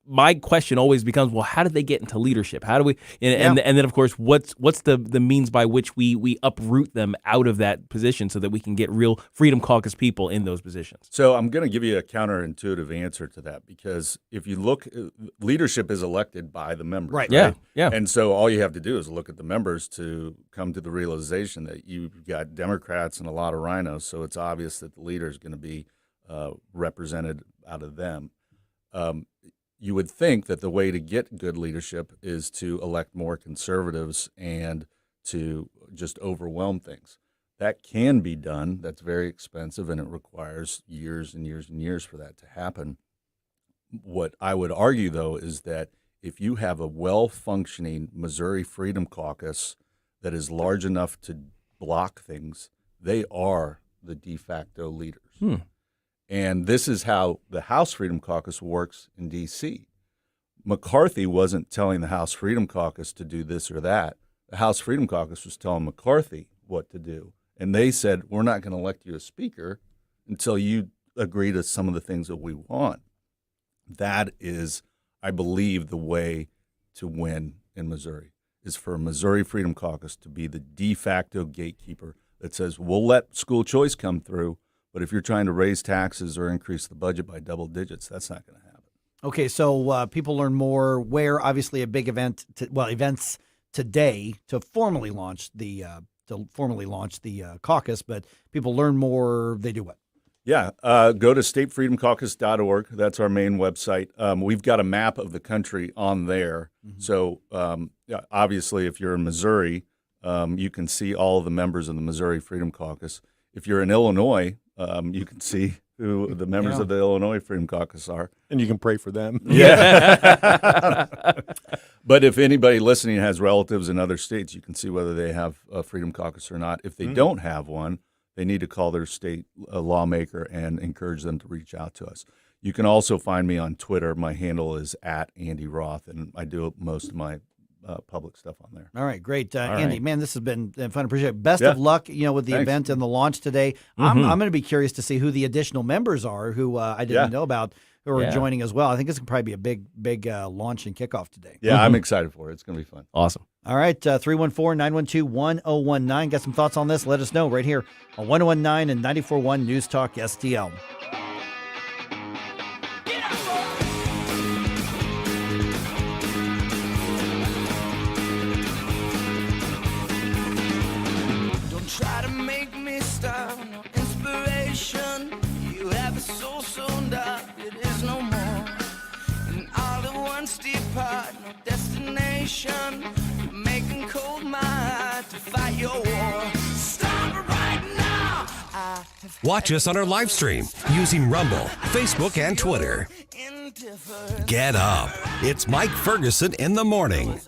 my question always becomes, well, how did they get into leadership? How do we and then of course what's the means by which we uproot them out of that position so that we can get real Freedom Caucus people in those positions? So I'm going to give you a counterintuitive answer to that, because if you look, leadership is elected by the members. Right. Yeah. And so all you have to do is look at the members to come to the realization that you've got Democrats and a lot of rhinos, so it's obvious that the leader is going to be represented out of them. You would think that the way to get good leadership is to elect more conservatives and to just overwhelm things. That can be done. That's very expensive, and it requires years and years and years for that to happen. What I would argue, though, is that if you have a well-functioning Missouri Freedom Caucus that is large enough to block things, they are the de facto leaders. And this is how the House Freedom Caucus works in D.C. McCarthy wasn't telling the House Freedom Caucus to do this or that. The House Freedom Caucus was telling McCarthy what to do. And they said, we're not going to elect you a speaker until you agree to some of the things that we want. That is, I believe, the way to win in Missouri, is for a Missouri Freedom Caucus to be the de facto gatekeeper that says, we'll let school choice come through, but if you're trying to raise taxes or increase the budget by double digits, that's not going to happen. Okay, so people learn more where, obviously, a big event, events today to formally launch the caucus, but people learn more, they do what? Yeah, go to statefreedomcaucus.org. That's our main website. We've got a map of the country on there. So obviously, if you're in Missouri, you can see all of the members of the Missouri Freedom Caucus. If you're in Illinois, you can see who the members of the Illinois Freedom Caucus are. And you can pray for them. Yeah. But if anybody listening has relatives in other states, you can see whether they have a Freedom Caucus or not. If they don't have one, they need to call their state lawmaker and encourage them to reach out to us. You can also find me on Twitter. My handle is @AndyRoth, and I do most of my public stuff on there. All right, great. All Andy, right. man, this has been fun. Appreciate it. Best Yeah. of luck, with the Thanks. event and the launch today. I'm going to be curious to see who the additional members are who I didn't know about, who are joining as well. I think this can probably be a big launch and kickoff today. Yeah, I'm excited for it. It's going to be fun. Awesome. All right, 314-912-1019. Got some thoughts on this? Let us know right here on 1019 and 94.1 News Talk STL. Don't try to make me stop, no inspiration. You have a soul so dark, it is no more. And all at once depart, no destination. You're making cold my heart to fight your war. Stop it right now. Watch us on our live stream using Rumble, Facebook, and Twitter. Get up. It's Mike Ferguson in the morning.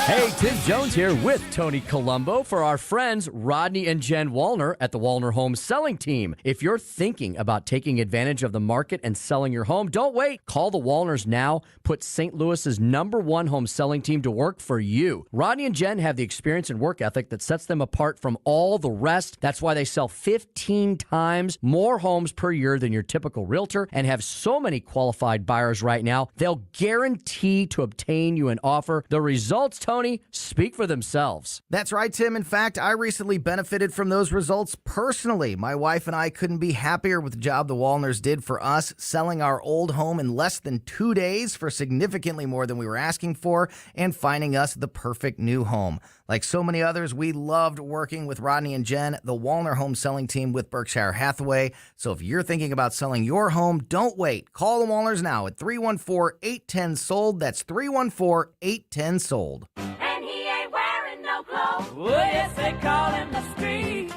Hey, Tim Jones here with Tony Colombo for our friends Rodney and Jen Wallner at the Wallner Home Selling Team. If you're thinking about taking advantage of the market and selling your home, don't wait. Call the Wallners now. Put St. Louis's #1 home selling team to work for you. Rodney and Jen have the experience and work ethic that sets them apart from all the rest. That's why they sell 15 times more homes per year than your typical realtor and have so many qualified buyers right now. They'll guarantee to obtain you an offer. The results, Tony, speak for themselves. That's right, Tim. In fact, I recently benefited from those results personally. My wife and I couldn't be happier with the job the Wallners did for us, selling our old home in less than 2 days for significantly more than we were asking for and finding us the perfect new home. Like so many others, we loved working with Rodney and Jen, the Wallner Home Selling Team with Berkshire Hathaway. So if you're thinking about selling your home, don't wait. Call the Wallners now at 314-810-SOLD. That's 314-810-SOLD. And he ain't wearing no clothes. Oh, yes, they call him the street.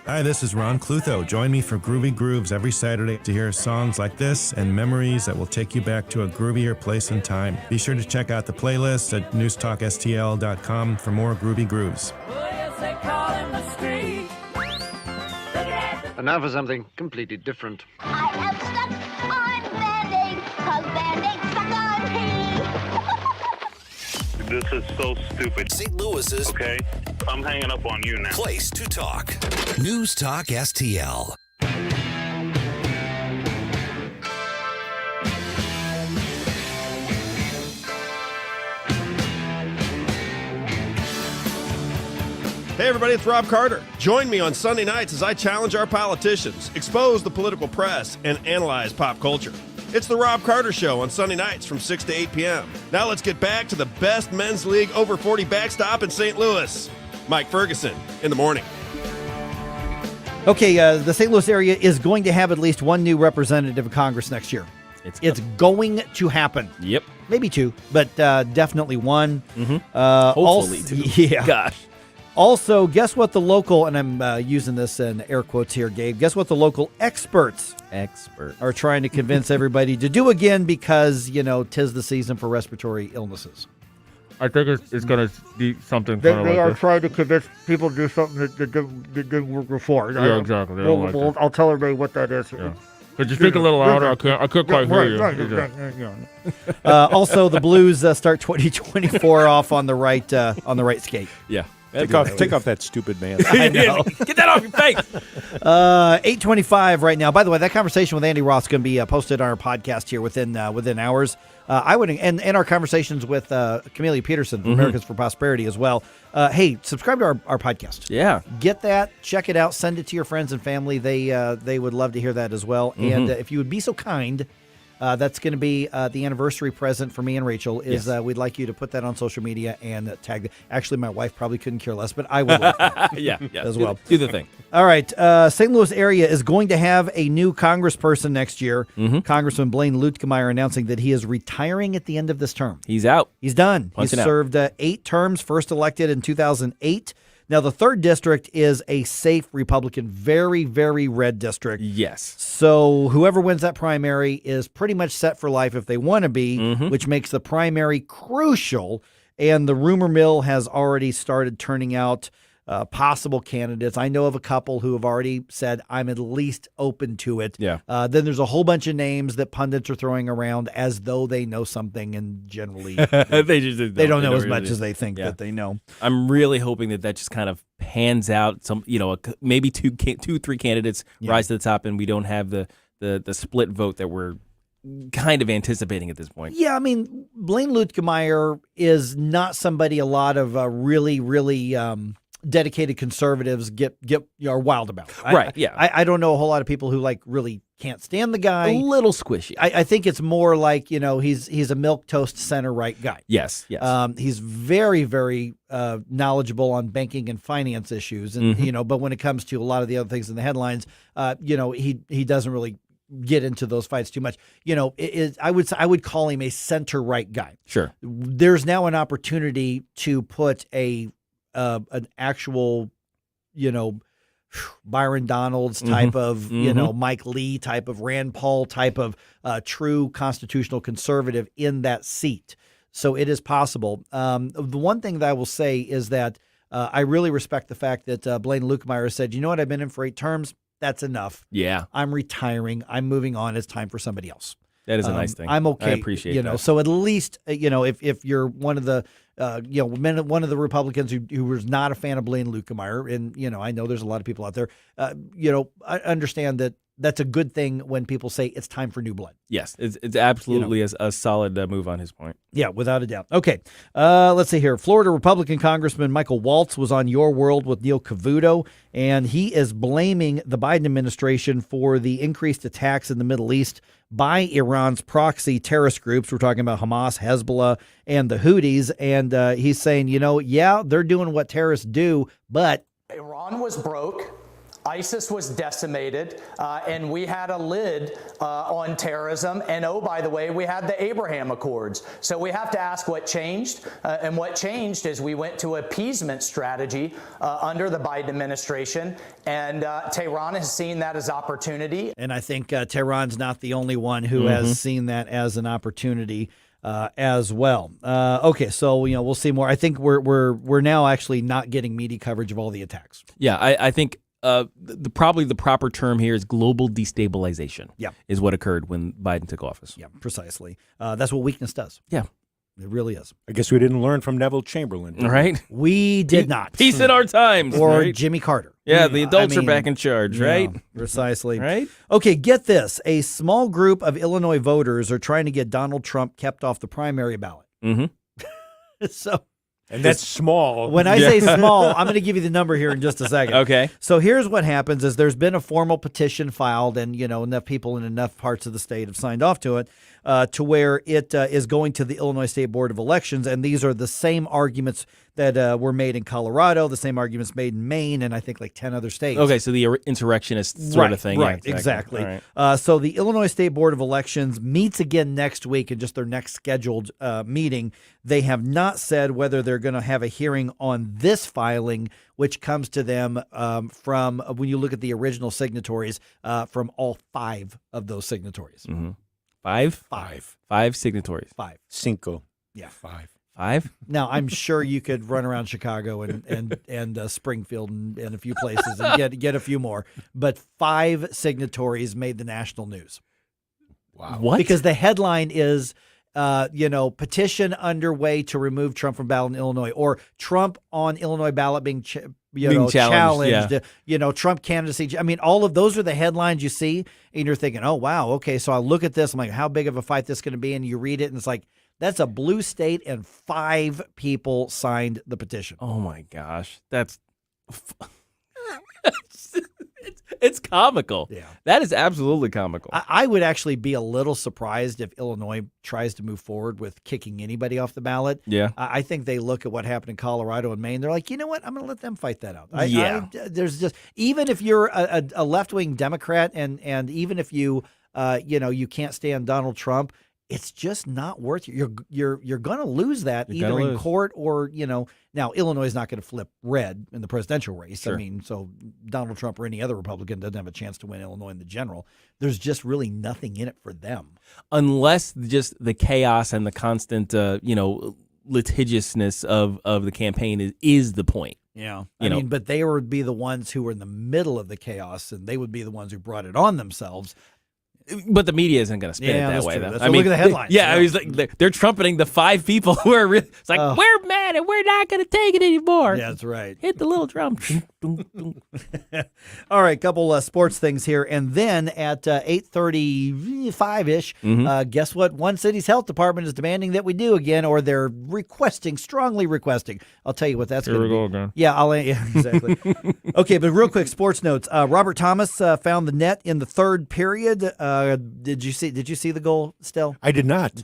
Hi, this is Ron Clutho. Join me for Groovy Grooves every Saturday to hear songs like this and memories that will take you back to a groovier place and time. Be sure to check out the playlist at newstalkstl.com for more Groovy Grooves. Oh, yes, they call him the street. And now for something completely different. I am stuck on Band-Aid, 'cause Band-Aid stuck on me. This is so stupid. St. Louis's. Okay, I'm hanging up on you now. Place to talk. News Talk STL. Hey everybody, it's Rob Carter. Join me on Sunday nights as I challenge our politicians, expose the political press, and analyze pop culture. It's the Rob Carter Show on Sunday nights from 6 to 8 p.m. Now let's get back to the best men's league over 40 backstop in St. Louis. Mike Ferguson in the morning. Okay, the St. Louis area is going to have at least one new representative of Congress next year. It's going to happen. Yep. Maybe two, but definitely one. Hopefully two. Yeah. Gosh. Also, guess what the local, and I'm using this in air quotes here, Gabe, guess what the local experts are trying to convince everybody to do again because, tis the season for respiratory illnesses. I think it's going to be something They kind of like are this. trying to convince people to do something that didn't work before. Yeah, exactly. They don't like this. I'll tell everybody what that is. Yeah. Could you speak a little louder? I couldn't quite hear you. Also, the Blues start 2024 off on the right skate. Yeah. Take off that stupid mask. I know. Get that off your face. 8:25 right now. By the way, that conversation with Andy Roth is going to be posted on our podcast here within hours. I would and our conversations with Camellia Peterson from Americans for Prosperity as well. Hey, subscribe to our podcast. Yeah, get that, check it out, send it to your friends and family. They would love to hear that as well. And if you would be so kind, That's going to be the anniversary present for me and Rachel. Is Yes. we'd like you to put that on social media and tag. Actually, my wife probably couldn't care less, but I would like that yeah, as do- well. do the thing. All right, St. Louis area is going to have a new congressperson next year. Congressman Blaine Luetkemeyer announcing that he is retiring at the end of this term. He's out. He's done. Punching He's out. served 8 terms, first elected in 2008. Now, the 3rd district is a safe Republican, very, very red district. Yes. So whoever wins that primary is pretty much set for life if they want to be, Mm-hmm. which makes the primary crucial. And the rumor mill has already started turning out possible candidates. I know of a couple who have already said, I'm at least open to it. Yeah. Then there's a whole bunch of names that pundits are throwing around as though they know something, and generally they don't know as much as they think that they know. I'm really hoping that just kind of pans out. Some, maybe two, 3 candidates rise to the top, and we don't have the split vote that we're kind of anticipating at this point. Yeah, I mean, Blaine Luetkemeyer is not somebody a lot of really, really dedicated conservatives are wild about. Right, yeah. I don't know a whole lot of people who really can't stand the guy. A little squishy. I think it's more like, he's a milquetoast center right guy. Yes. He's very, very knowledgeable on banking and finance issues, and but when it comes to a lot of the other things in the headlines, he doesn't really get into those fights too much. I would call him a center right guy. Sure. There's now an opportunity to put an actual, Byron Donalds type of, Mike Lee type of, Rand Paul type of true constitutional conservative in that seat. So it is possible. The one thing that I will say is that I really respect the fact that Blaine Luetkemeyer said, you know what, I've been in for 8 terms. That's enough. Yeah. I'm retiring. I'm moving on. It's time for somebody else. That is a nice thing. I'm okay. I appreciate that. So at least, if you're one of the, one of the Republicans who was not a fan of Blaine Luetkemeyer, and, I know there's a lot of people out there, I understand that that's a good thing when people say it's time for new blood. Yes, it's absolutely a solid move on his point. Yeah, without a doubt. Okay, let's see here. Florida Republican Congressman Michael Waltz was on Your World with Neil Cavuto, and he is blaming the Biden administration for the increased attacks in the Middle East by Iran's proxy terrorist groups. We're talking about Hamas, Hezbollah, and the Houthis, and he's saying, yeah, they're doing what terrorists do, but Iran was broke. ISIS was decimated, and we had a lid on terrorism. And oh, by the way, we had the Abraham Accords. So we have to ask what changed. And what changed is we went to appeasement strategy under the Biden administration. And Tehran has seen that as opportunity. And I think Tehran's not the only one who has seen that as an opportunity. As well. Okay, so we'll see more. I think we're now actually not getting media coverage of all the attacks. Yeah, I think probably the proper term here is global destabilization. Yeah, is what occurred when Biden took office. Yeah, precisely. That's what weakness does. Yeah. It really is. I guess we didn't learn from Neville Chamberlain. Right? We did not. Peace in our times. Or right? Jimmy Carter. Yeah, the adults are back in charge, right? Yeah, precisely. Right? Okay, get this. A small group of Illinois voters are trying to get Donald Trump kept off the primary ballot. Mm-hmm. So... And that's small. When I say small, I'm going to give you the number here in just a second. Okay. So here's what happens is there's been a formal petition filed, and enough people in enough parts of the state have signed off to it, to where it is going to the Illinois State Board of Elections, and these are the same arguments that were made in Colorado, the same arguments made in Maine, and I think like 10 other states. Okay, so the insurrectionist sort of thing. Right, Yeah, exactly. All right. So the Illinois State Board of Elections meets again next week in just their next scheduled meeting. They have not said whether they're going to have a hearing on this filing, which comes to them from, when you look at the original signatories, from all 5 of those signatories. Mm-hmm. 5? 5 signatories. 5. Cinco. Yeah. 5. 5? Now, I'm sure you could run around Chicago and Springfield and a few places and get a few more. But 5 signatories made the national news. Wow. What? Because the headline is, petition underway to remove Trump from ballot in Illinois, or Trump on Illinois ballot being challenged. Yeah. Trump candidacy. I mean, all of those are the headlines you see, and you're thinking, oh, wow, okay. So I look at this, I'm like, how big of a fight this going to be? And you read it, and it's like, that's a blue state, and 5 people signed the petition. Oh my gosh, that's It's comical. Yeah. That is absolutely comical. I would actually be a little surprised if Illinois tries to move forward with kicking anybody off the ballot. Yeah. I think they look at what happened in Colorado and Maine. They're like, you know what? I'm going to let them fight that out. There's just, even if you're a left-wing Democrat and even if you, you can't stand Donald Trump, it's just not worth it. You're going to lose that either in court or, now Illinois is not going to flip red in the presidential race. Sure. I mean, so Donald Trump or any other Republican doesn't have a chance to win Illinois in the general. There's just really nothing in it for them. Unless just the chaos and the constant, litigiousness of the campaign is the point. Yeah. I mean, but they would be the ones who were in the middle of the chaos, and they would be the ones who brought it on themselves. But the media isn't going to spin it that way, though. I mean, look at the headlines. Yeah, I was like, they're trumpeting the 5 people who are really. It's like we're mad and we're not going to take it anymore. Yeah, that's right. Hit the little drum. All right, couple sports things here, and then at 8:35ish, guess what? One city's health department is demanding that we do again, or they're strongly requesting. I'll tell you what that's going to be. Here we go again. Yeah, exactly. Okay, but real quick, sports notes. Robert Thomas found the net in the third period. Did you see the goal, Stell? I did not. Up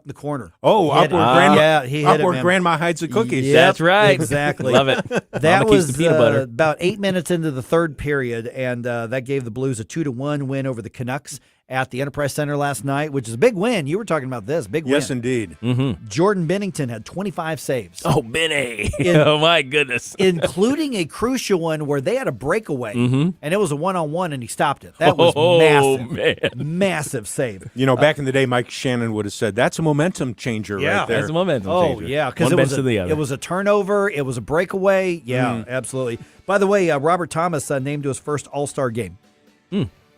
the corner. Oh, up where he hit it, man. grandma hides the cookies. Yep, That's right. Exactly. Love it. That Mama keeps was the peanut butter. about 8 minutes into the third period, and that gave the Blues a 2-1 win over the Canucks at the Enterprise Center last night, which is a big win. You were talking about this. Big win. Yes, indeed. Mm-hmm. Jordan Bennington had 25 saves. Oh, Benny. Oh, my goodness. Including a crucial one where they had a breakaway, and it was a one-on-one, and he stopped it. That was massive. Man. Massive save. Back in the day, Mike Shannon would have said, that's a momentum changer right there. That's a momentum changer. Oh, yeah, because it was a turnover. It was a breakaway. Yeah, absolutely. By the way, Robert Thomas named to his first All-Star game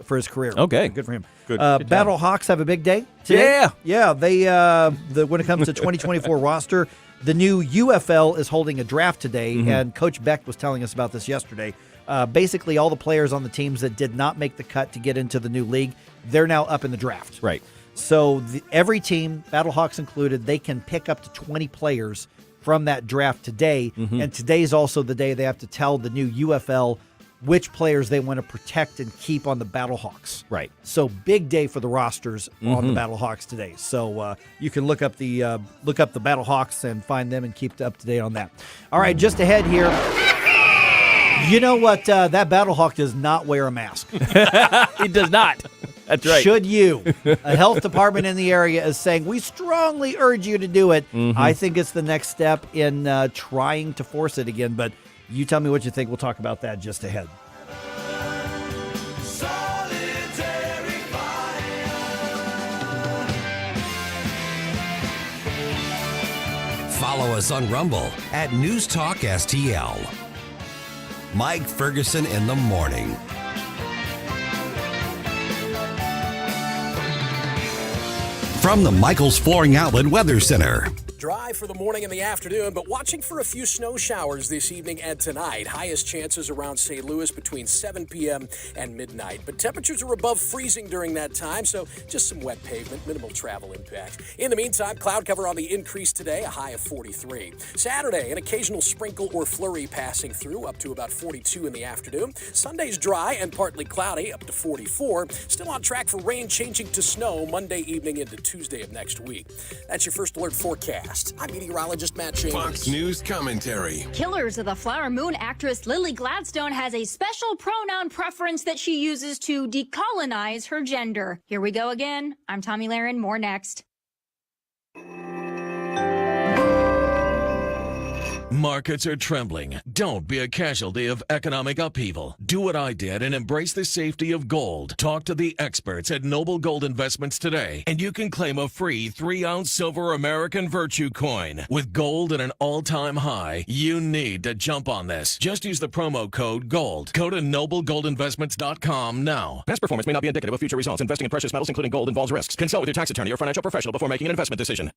for his career. Okay. Good for him. Good Battle Hawks have a big day today. Yeah. They when it comes to 2024 roster, the new UFL is holding a draft today, and Coach Beck was telling us about this yesterday. Basically, all the players on the teams that did not make the cut to get into the new league, they're now up in the draft. Right. So every team, Battlehawks included, they can pick up to 20 players from that draft today. And today's also the day they have to tell the new UFL which players they want to protect and keep on the Battlehawks. Right. So big day for the rosters on the Battlehawks today. So you can look up the Battlehawks and find them and keep up to date on that. All right, just ahead here. You know what? That Battlehawk does not wear a mask. It does not. That's right. Should you? A health department in the area is saying, we strongly urge you to do it. I think it's the next step in trying to force it again. But you tell me what you think. We'll talk about that just ahead. Follow us on Rumble at News Talk STL. Mike Ferguson in the morning. From the Michaels Flooring Outlet Weather Center. Dry for the morning and the afternoon, but watching for a few snow showers this evening and tonight. Highest chances around St. Louis between 7 p.m. and midnight. But temperatures are above freezing during that time, so just some wet pavement, minimal travel impact. In the meantime, cloud cover on the increase today, a high of 43. Saturday, an occasional sprinkle or flurry passing through, up to about 42 in the afternoon. Sunday's dry and partly cloudy, up to 44. Still on track for rain changing to snow Monday evening into Tuesday of next week. That's your First Alert forecast. I'm meteorologist Matt Chambers. Fox News commentary. Killers of the Flower Moon actress Lily Gladstone has a special pronoun preference that she uses to decolonize her gender. Here we go again. I'm Tommy Lahren. More next. Markets are trembling. Don't be a casualty of economic upheaval. Do what I did and embrace the safety of gold. Talk to the experts at Noble Gold Investments today, and you can claim a free 3-ounce silver American Virtue coin. With gold at an all-time high, you need to jump on this. Just use the promo code GOLD. Go to noblegoldinvestments.com now. Past performance may not be indicative of future results. Investing in precious metals, including gold, involves risks. Consult with your tax attorney or financial professional before making an investment decision.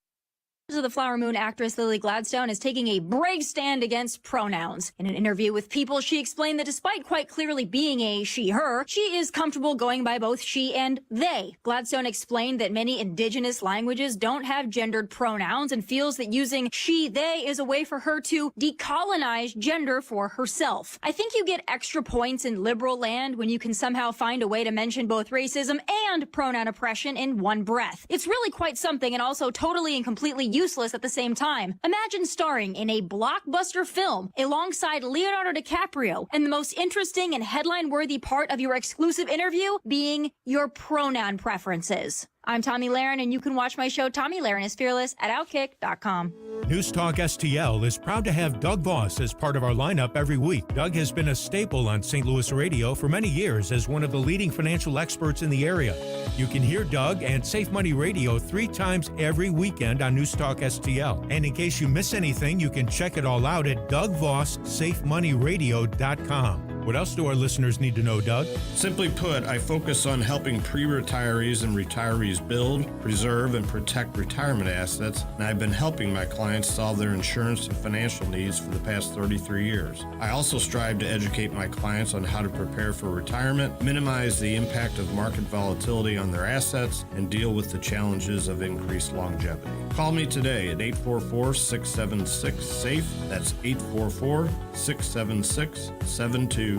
So the Flower Moon actress Lily Gladstone is taking a brave stand against pronouns. In an interview with People, she explained that despite quite clearly being a she/her, she is comfortable going by both she and they. Gladstone explained that many indigenous languages don't have gendered pronouns and feels that using she/they is a way for her to decolonize gender for herself. I think you get extra points in liberal land when you can somehow find a way to mention both racism and pronoun oppression in one breath. It's really quite something, and also totally and completely useless at the same time. Imagine starring in a blockbuster film alongside Leonardo DiCaprio, and the most interesting and headline-worthy part of your exclusive interview being your pronoun preferences. I'm Tommy Lahren, and you can watch my show Tommy Lahren is Fearless at Outkick.com. News Talk STL is proud to have Doug Voss as part of our lineup every week. Doug has been a staple on St. Louis radio for many years as one of the leading financial experts in the area. You can hear Doug and Safe Money Radio 3 times every weekend on News Talk STL. And in case you miss anything, you can check it all out at DougVossSafeMoneyRadio.com. What else do our listeners need to know, Doug? Simply put, I focus on helping pre-retirees and retirees build, preserve, and protect retirement assets, and I've been helping my clients solve their insurance and financial needs for the past 33 years. I also strive to educate my clients on how to prepare for retirement, minimize the impact of market volatility on their assets, and deal with the challenges of increased longevity. Call me today at 844-676-SAFE. That's 844-676-7233.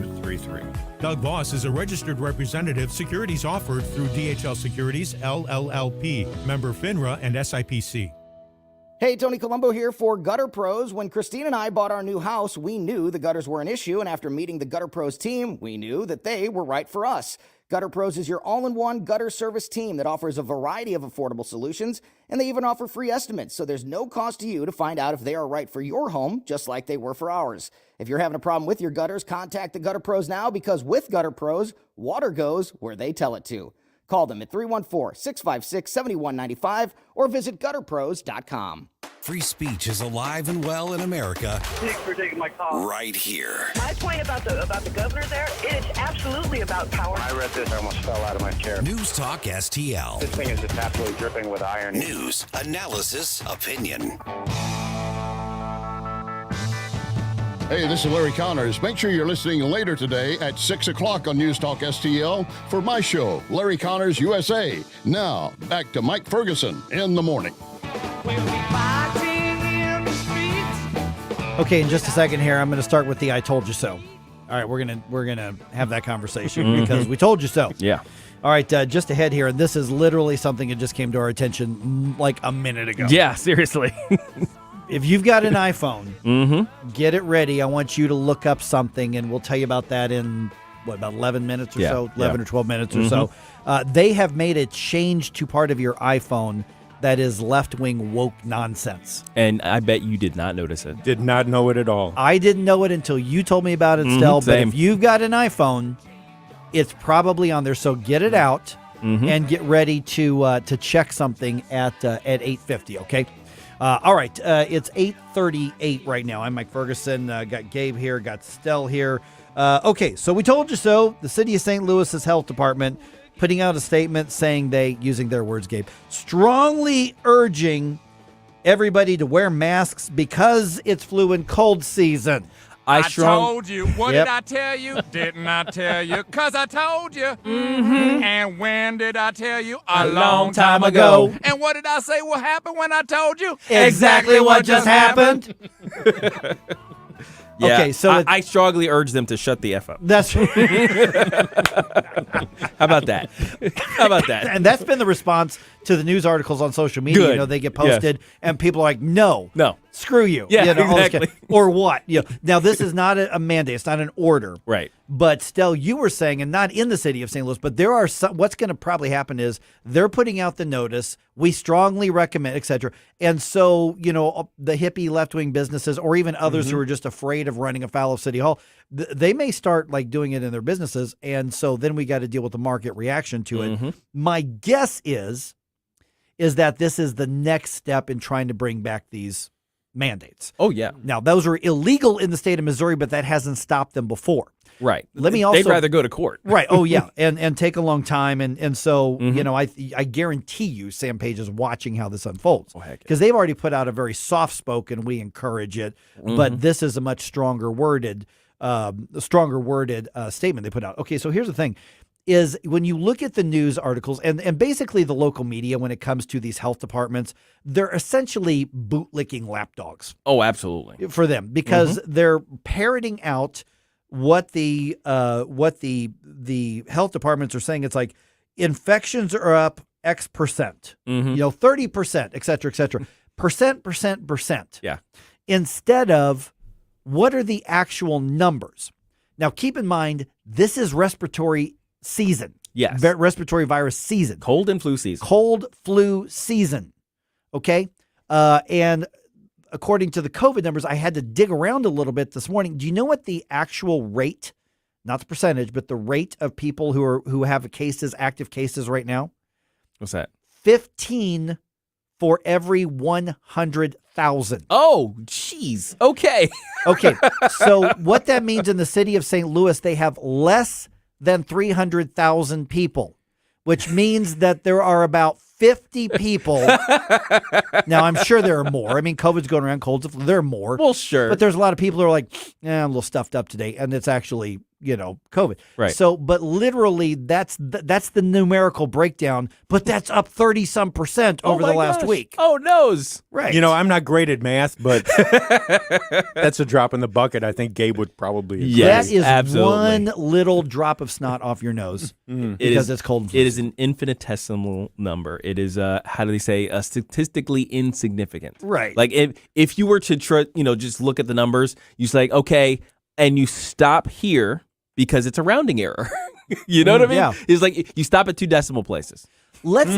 Doug Voss is a registered representative. Securities offered through DHL Securities, LLLP, member FINRA and SIPC. Hey, Tony Colombo here for Gutter Pros. When Christine and I bought our new house, we knew the gutters were an issue, and after meeting the Gutter Pros team, we knew that they were right for us. Gutter Pros is your all-in-one gutter service team that offers a variety of affordable solutions, and they even offer free estimates, so there's no cost to you to find out if they are right for your home, just like they were for ours. If you're having a problem with your gutters, contact the Gutter Pros now, because with Gutter Pros, water goes where they tell it to. Call them at 314-656-7195 or visit gutterpros.com. Free speech is alive and well in America. Thanks for taking my call. Right here. My point about the governor there, it is absolutely about power. I read this, I almost fell out of my chair. News Talk STL. This thing is just absolutely dripping with iron. News, analysis, opinion. Hey, this is Larry Connors. Make sure you're listening later today at 6 o'clock on News Talk STL for my show, Larry Connors USA. Now, back to Mike Ferguson in the morning. Okay, in just a second here, I'm going to start with the I told you so. All right, we're gonna have that conversation because we told you so. Yeah. All right, just ahead here, and this is literally something that just came to our attention like a minute ago. Yeah, seriously. If you've got an iPhone, get it ready. I want you to look up something, and we'll tell you about that in, about 11 minutes or so? 11 or 12 minutes or so. They have made a change to part of your iPhone that is left-wing woke nonsense. And I bet you did not notice it. Did not know it at all. I didn't know it until you told me about it, Stel. But if you've got an iPhone, it's probably on there. So get it out and get ready to check something at 8:50, okay? All right, it's 8:38 right now. I'm Mike Ferguson. Got Gabe here, got Stel here. Okay, so we told you so. The city of St. Louis's health department putting out a statement saying they, using their words, Gabe, strongly urging everybody to wear masks because it's flu and cold season. I told you. What did I tell you? Didn't I tell you? 'Cause I told you. And when did I tell you? A long time ago. And what did I say will happen when I told you? Exactly what just happened. Yeah, okay, so I strongly urge them to shut the F up. That's How about that? How about that? And that's been the response to the news articles on social media. Good. You know, they get posted, and people are like, "No, screw you." Yeah, you know, all this exactly. or what? You know, now this is not a mandate; it's not an order, right? But Stel, you were saying, and not in the city of St. Louis, but there are some. What's going to probably happen is they're putting out the notice. We strongly recommend, etc. And so, you know, the hippie left-wing businesses, or even others who are just afraid of running afoul of City Hall, they may start like doing it in their businesses, and so then we got to deal with the market reaction to it. My guess is that this is the next step in trying to bring back these mandates. Oh, yeah. Now, those were illegal in the state of Missouri, but that hasn't stopped them before. Right. Let me also. They'd rather go to court. Right. Oh yeah, and take a long time, and so Mm-hmm. I guarantee you, Sam Page is watching how this unfolds Oh, heck. because they've already put out a very soft spoken. We encourage it, but this is a much stronger worded statement they put out. Okay, so here's the thing. Is when you look at the news articles and basically the local media when it comes to these health departments, they're essentially bootlicking lapdogs Oh, absolutely. for them because they're parroting out what the health departments are saying. It's like infections are up X percent, 30%, et cetera, percent. Yeah. Instead of what are the actual numbers? Now, keep in mind, this is respiratory season. Yes. Respiratory virus season. Cold and flu season. Cold flu season. Okay. And according to the COVID numbers, I had to dig around a little bit this morning. Do you know what the actual rate, not the percentage, but the rate of people who have active cases right now? What's that? 15 for every 100,000. Oh, jeez. Okay. Okay. So what that means in the city of St. Louis, they have less than 300,000 people, which means that there are about 50 people. Now, I'm sure there are more. I mean, COVID's going around, colds, there are more. Well, sure. But there's a lot of people who are like, I'm a little stuffed up today, and it's actually, COVID. Right. So, but literally, that's the numerical breakdown, but that's up 30-some% over the last week. Oh, noes. Right. I'm not great at math, but that's a drop in the bucket. I think Gabe would probably agree. Yes, that is absolutely. one little drop of snot off your nose because it's cold and flu. It is an infinitesimal number. It is, how do they say, statistically insignificant. Right. Like if you were to just look at the numbers, you say, okay, and you stop here because it's a rounding error. You know what I mean? Yeah. It's like you stop at 2 decimal places. Let's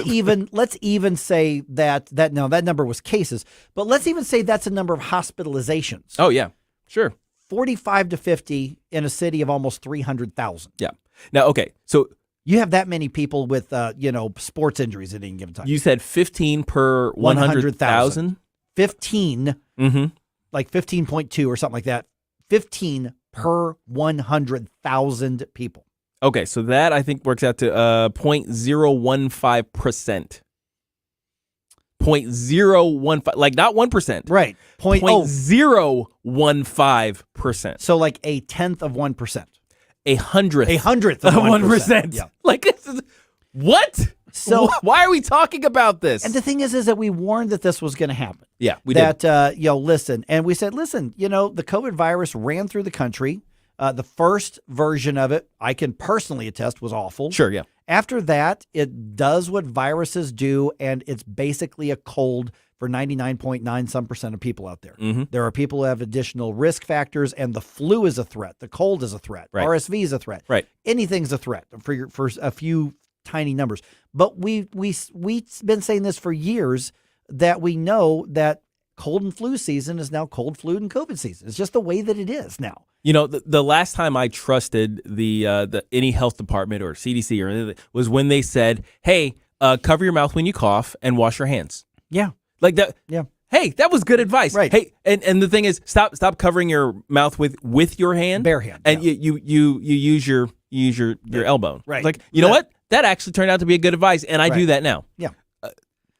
even say that number was cases, but let's even say that's a number of hospitalizations. Oh yeah, sure. 45 to 50 in a city of almost 300,000. Yeah. Now, okay, so you have that many people with sports injuries at any given time. you said 15 per 100,000. 15, like 15.2 or something like that. 15 per 100,000 people. Okay, so that I think works out to 0.015%. 0.015, like not 1%. Right. 0.015%. So like a tenth of 1%. A hundredth. A hundredth of 1%. Yeah. Like, what? So why are we talking about this? And the thing is that we warned that this was going to happen. Yeah, we did. That, listen. And we said, listen, the COVID virus ran through the country. The first version of it, I can personally attest, was awful. Sure, yeah. After that, it does what viruses do, and it's basically a cold for 99.9% of people out there. There are people who have additional risk factors, and the flu is a threat. The cold is a threat. Right. RSV is a threat. Right. Anything's a threat for a few tiny numbers. But we've been saying this for years, that we know that cold and flu season is now cold, flu, and COVID season. It's just the way that it is now. The last time I trusted the any health department or CDC or anything was when they said, "Hey, cover your mouth when you cough and wash your hands." Yeah, like that. Yeah. Hey, that was good advice. Right. Hey, and the thing is, stop covering your mouth with your hand, bare hand, and you use your elbow. Right. Like, you know what? That actually turned out to be a good advice, and I do that now. Yeah.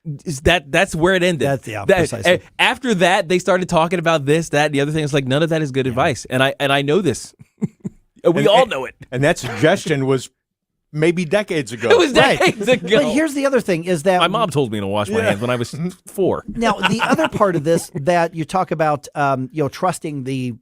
That's where it ended. Precisely. After that, they started talking about this, that, and the other thing. It's like none of that is good advice, and I know this. We all know it. And that suggestion was maybe decades ago. It was decades ago. But here's the other thing: is that my mom told me to wash my hands when I was 4. Now, the other part of this that you talk about, trusting the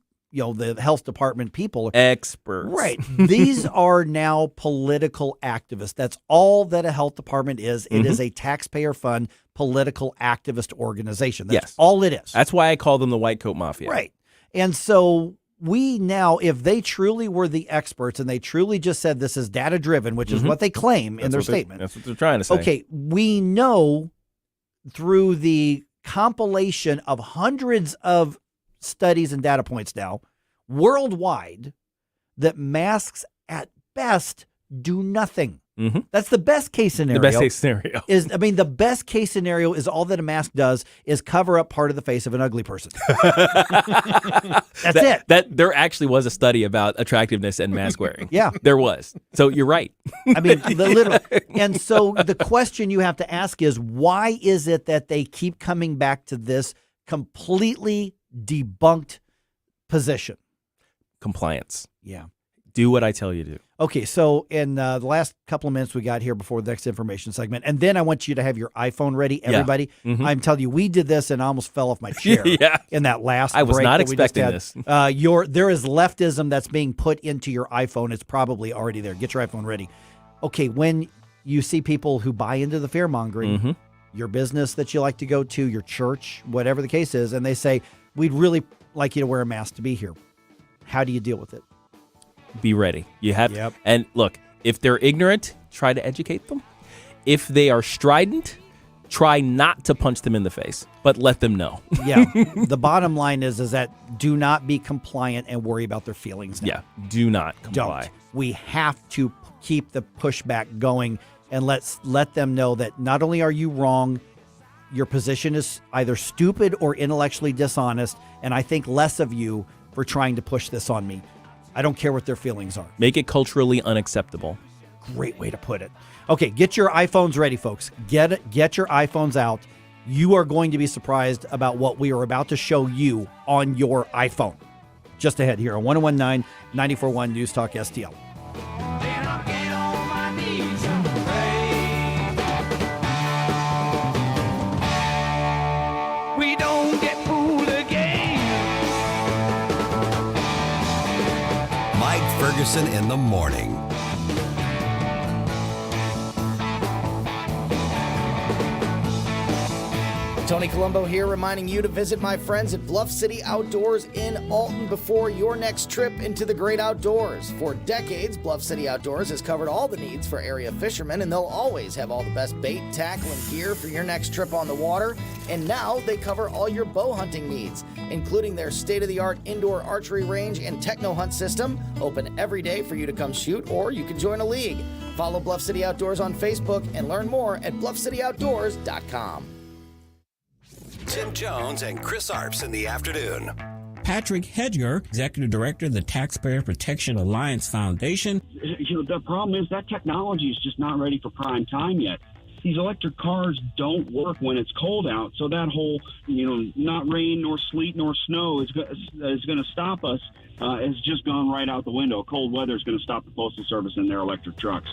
health department people, experts, right? These are now political activists. That's all that a health department is. It is a taxpayer fund political activist organization. That's all it is. That's why I call them the white coat mafia. Right. And so we now, if they truly were the experts and they truly just said this is data driven, which is what they claim in their statement. That's what they're trying to say. Okay, we know through the compilation of hundreds of studies and data points now worldwide that masks at best do nothing. Mhm. That's the best case scenario. The best case scenario. The best case scenario is all that a mask does is cover up part of the face of an ugly person. That's it. That there actually was a study about attractiveness and mask wearing. Yeah. There was. So you're right. Literally. And so the question you have to ask is, why is it that they keep coming back to this completely debunked position? Compliance. Yeah. Do what I tell you to do. Okay, so in the last couple of minutes we got here before the next information segment, and then I want you to have your iPhone ready, everybody. Yeah. Mhm. I'm telling you, we did this and I almost fell off my chair in that last I was break not that we just expecting had. this. There is leftism that's being put into your iPhone. It's probably already there. Get your iPhone ready. Okay, when you see people who buy into the fear-mongering, Mhm. your business that you like to go to, your church, whatever the case is, and they say, we'd really like you to wear a mask to be here. How do you deal with it? Be ready. You have and look, if they're ignorant, try to educate them. If they are strident, try not to punch them in the face, but let them know. Yeah. The bottom line is that do not be compliant and worry about their feelings now. Yeah. Do not comply. Don't. We have to keep the pushback going, and let them know that not only are you wrong, your position is either stupid or intellectually dishonest, and I think less of you for trying to push this on me. I don't care what their feelings are. Make it culturally unacceptable. Great way to put it. Okay, get your iPhones ready, folks. Get your iPhones out. You are going to be surprised about what we are about to show you on your iPhone. Just ahead here on 101.9 94.1 News Talk STL. We don't get fooled again. Mike Ferguson in the morning. Tony Colombo here, reminding you to visit my friends at Bluff City Outdoors in Alton before your next trip into the great outdoors. For decades, Bluff City Outdoors has covered all the needs for area fishermen, and they'll always have all the best bait, tackle, and gear for your next trip on the water. And now they cover all your bow hunting needs, including their state-of-the-art indoor archery range and techno hunt system, open every day for you to come shoot, or you can join a league. Follow Bluff City Outdoors on Facebook and learn more at bluffcityoutdoors.com. Tim Jones and Chris Arps in the afternoon. Patrick Hedger, Executive Director of the Taxpayer Protection Alliance Foundation. The problem is that technology is just not ready for prime time yet. These electric cars don't work when it's cold out, so that whole, not rain nor sleet nor snow is going to stop us. Has just gone right out the window. Cold weather is going to stop the Postal Service and their electric trucks.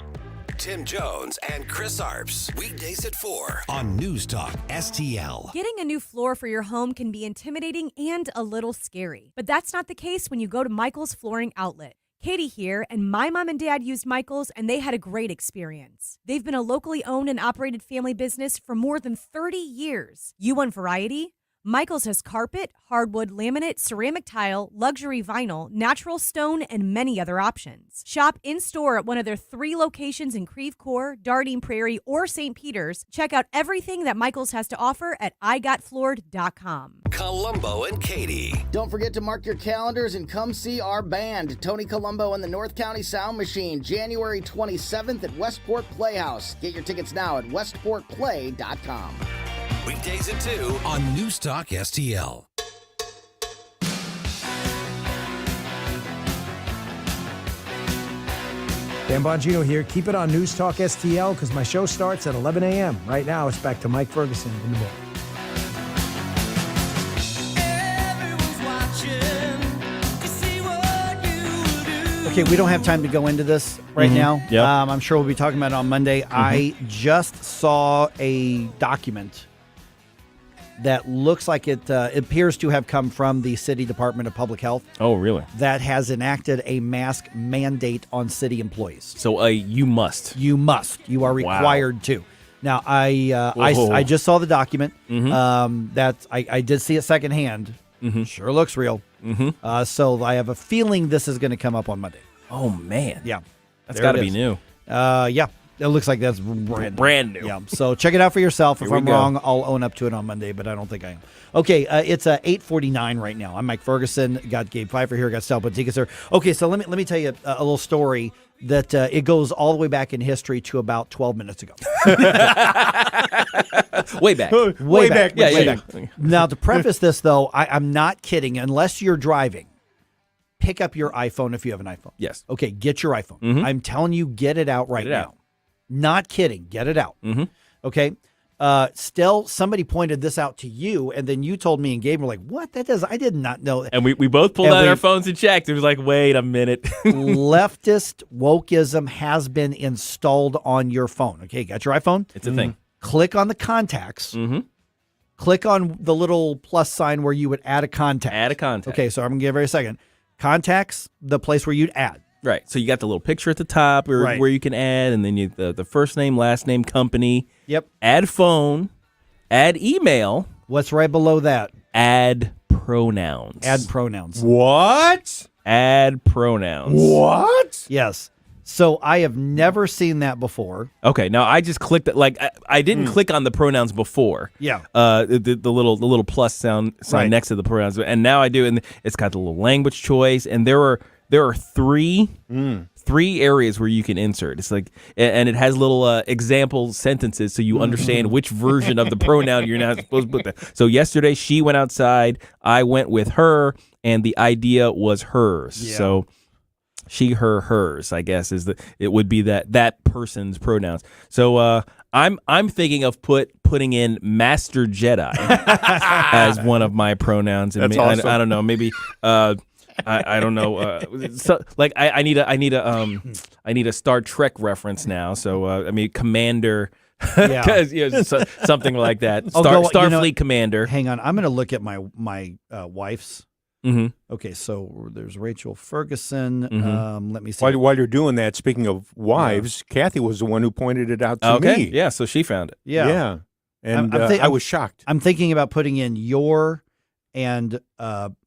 Tim Jones and Chris Arps, weekdays at 4 on News Talk STL. Getting a new floor for your home can be intimidating and a little scary, but that's not the case when you go to Michael's Flooring Outlet. Katie here, and my mom and dad used Michael's, and they had a great experience. They've been a locally owned and operated family business for more than 30 years. You want variety? Michael's has carpet, hardwood, laminate, ceramic tile, luxury vinyl, natural stone, and many other options. Shop in-store at one of their 3 locations in Creve Coeur, Dardine Prairie, or St. Peters. Check out everything that Michael's has to offer at igotfloored.com. Colombo and Katie. Don't forget to mark your calendars and come see our band, Tony Colombo and the North County Sound Machine, January 27th at Westport Playhouse. Get your tickets now at westportplay.com. Weekdays at 2 on News Talk STL. Dan Bongino here. Keep it on News Talk STL because my show starts at 11 a.m. Right now, it's back to Mike Ferguson in the morning. Okay, we don't have time to go into this right now. Yep. I'm sure we'll be talking about it on Monday. I just saw a document that looks like it appears to have come from the City Department of Public Health. Oh, really? That has enacted a mask mandate on city employees. So you must. You must. You are required to. Now, I just saw the document. That I did see it secondhand. Sure looks real. So I have a feeling this is going to come up on Monday. Oh, man. Yeah. That's There got to it be is. new. Yeah. It looks like that's brand new. new. Yeah. So check it out for yourself. If Here we I'm go. wrong, I'll own up to it on Monday, but I don't think I am. Okay, it's 8:49 right now. I'm Mike Ferguson. Got Gabe Pfeiffer here. Got Sal Ponticus here. Okay, so let me tell you a little story that it goes all the way back in history to about 12 minutes ago. Way back. Way back. Yeah, way yeah, back. yeah. Now, to preface this, though, I'm not kidding. Unless you're driving, pick up your iPhone if you have an iPhone. Yes. Okay, get your iPhone. Mhm. I'm telling you, get it out right Get it now. out. Not kidding. Get it out. Mm-hmm. Okay. Still, somebody pointed this out to you, and then you told me and Gabe were like, what? That does, I did not know. And we both pulled And out we- our phones and checked. It was like, wait a minute. Leftist wokeism has been installed on your phone. Okay, got your iPhone? It's a thing. Click on the contacts. Mm-hmm. Click on the little plus sign where you would add a contact. Add a contact. Okay, so I'm going to give it a second. Contacts, the place where you'd add. Right. So you got the little picture at the top or Right. where you can add, and then you the first name, last name, company. Yep. Add phone, add email, What's right below that? add pronouns. Add pronouns. What? Add pronouns. What? Yes. So I have never seen that before. Okay, now I just clicked it. Like I didn't click on the pronouns before. Yeah. The little plus sign Right. next to the pronouns, and now I do, and it's got the little language choice, and there are three areas where you can insert. It's like, and it has little example sentences so you understand which version of the pronoun you're not supposed to put there. So yesterday she went outside, I went with her, and the idea was hers. Yeah. So she, her, hers, I guess it would be that person's pronouns. So I'm thinking of putting in Master Jedi as one of my pronouns, and That's awesome. I don't know, maybe I don't know. So like I need a Star Trek reference now. So I mean Commander, Yeah. 'cause, something like that. Oh, Starfleet Commander. Hang on. I'm going to look at my wife's. Mm-hmm. Okay, so there's Rachel Ferguson. Mhm. Let me see. While you're doing that, speaking of wives, Kathy was the one who pointed it out to Okay, me. yeah. So she found it. Yeah. Yeah. And I was shocked. I'm thinking about putting in your and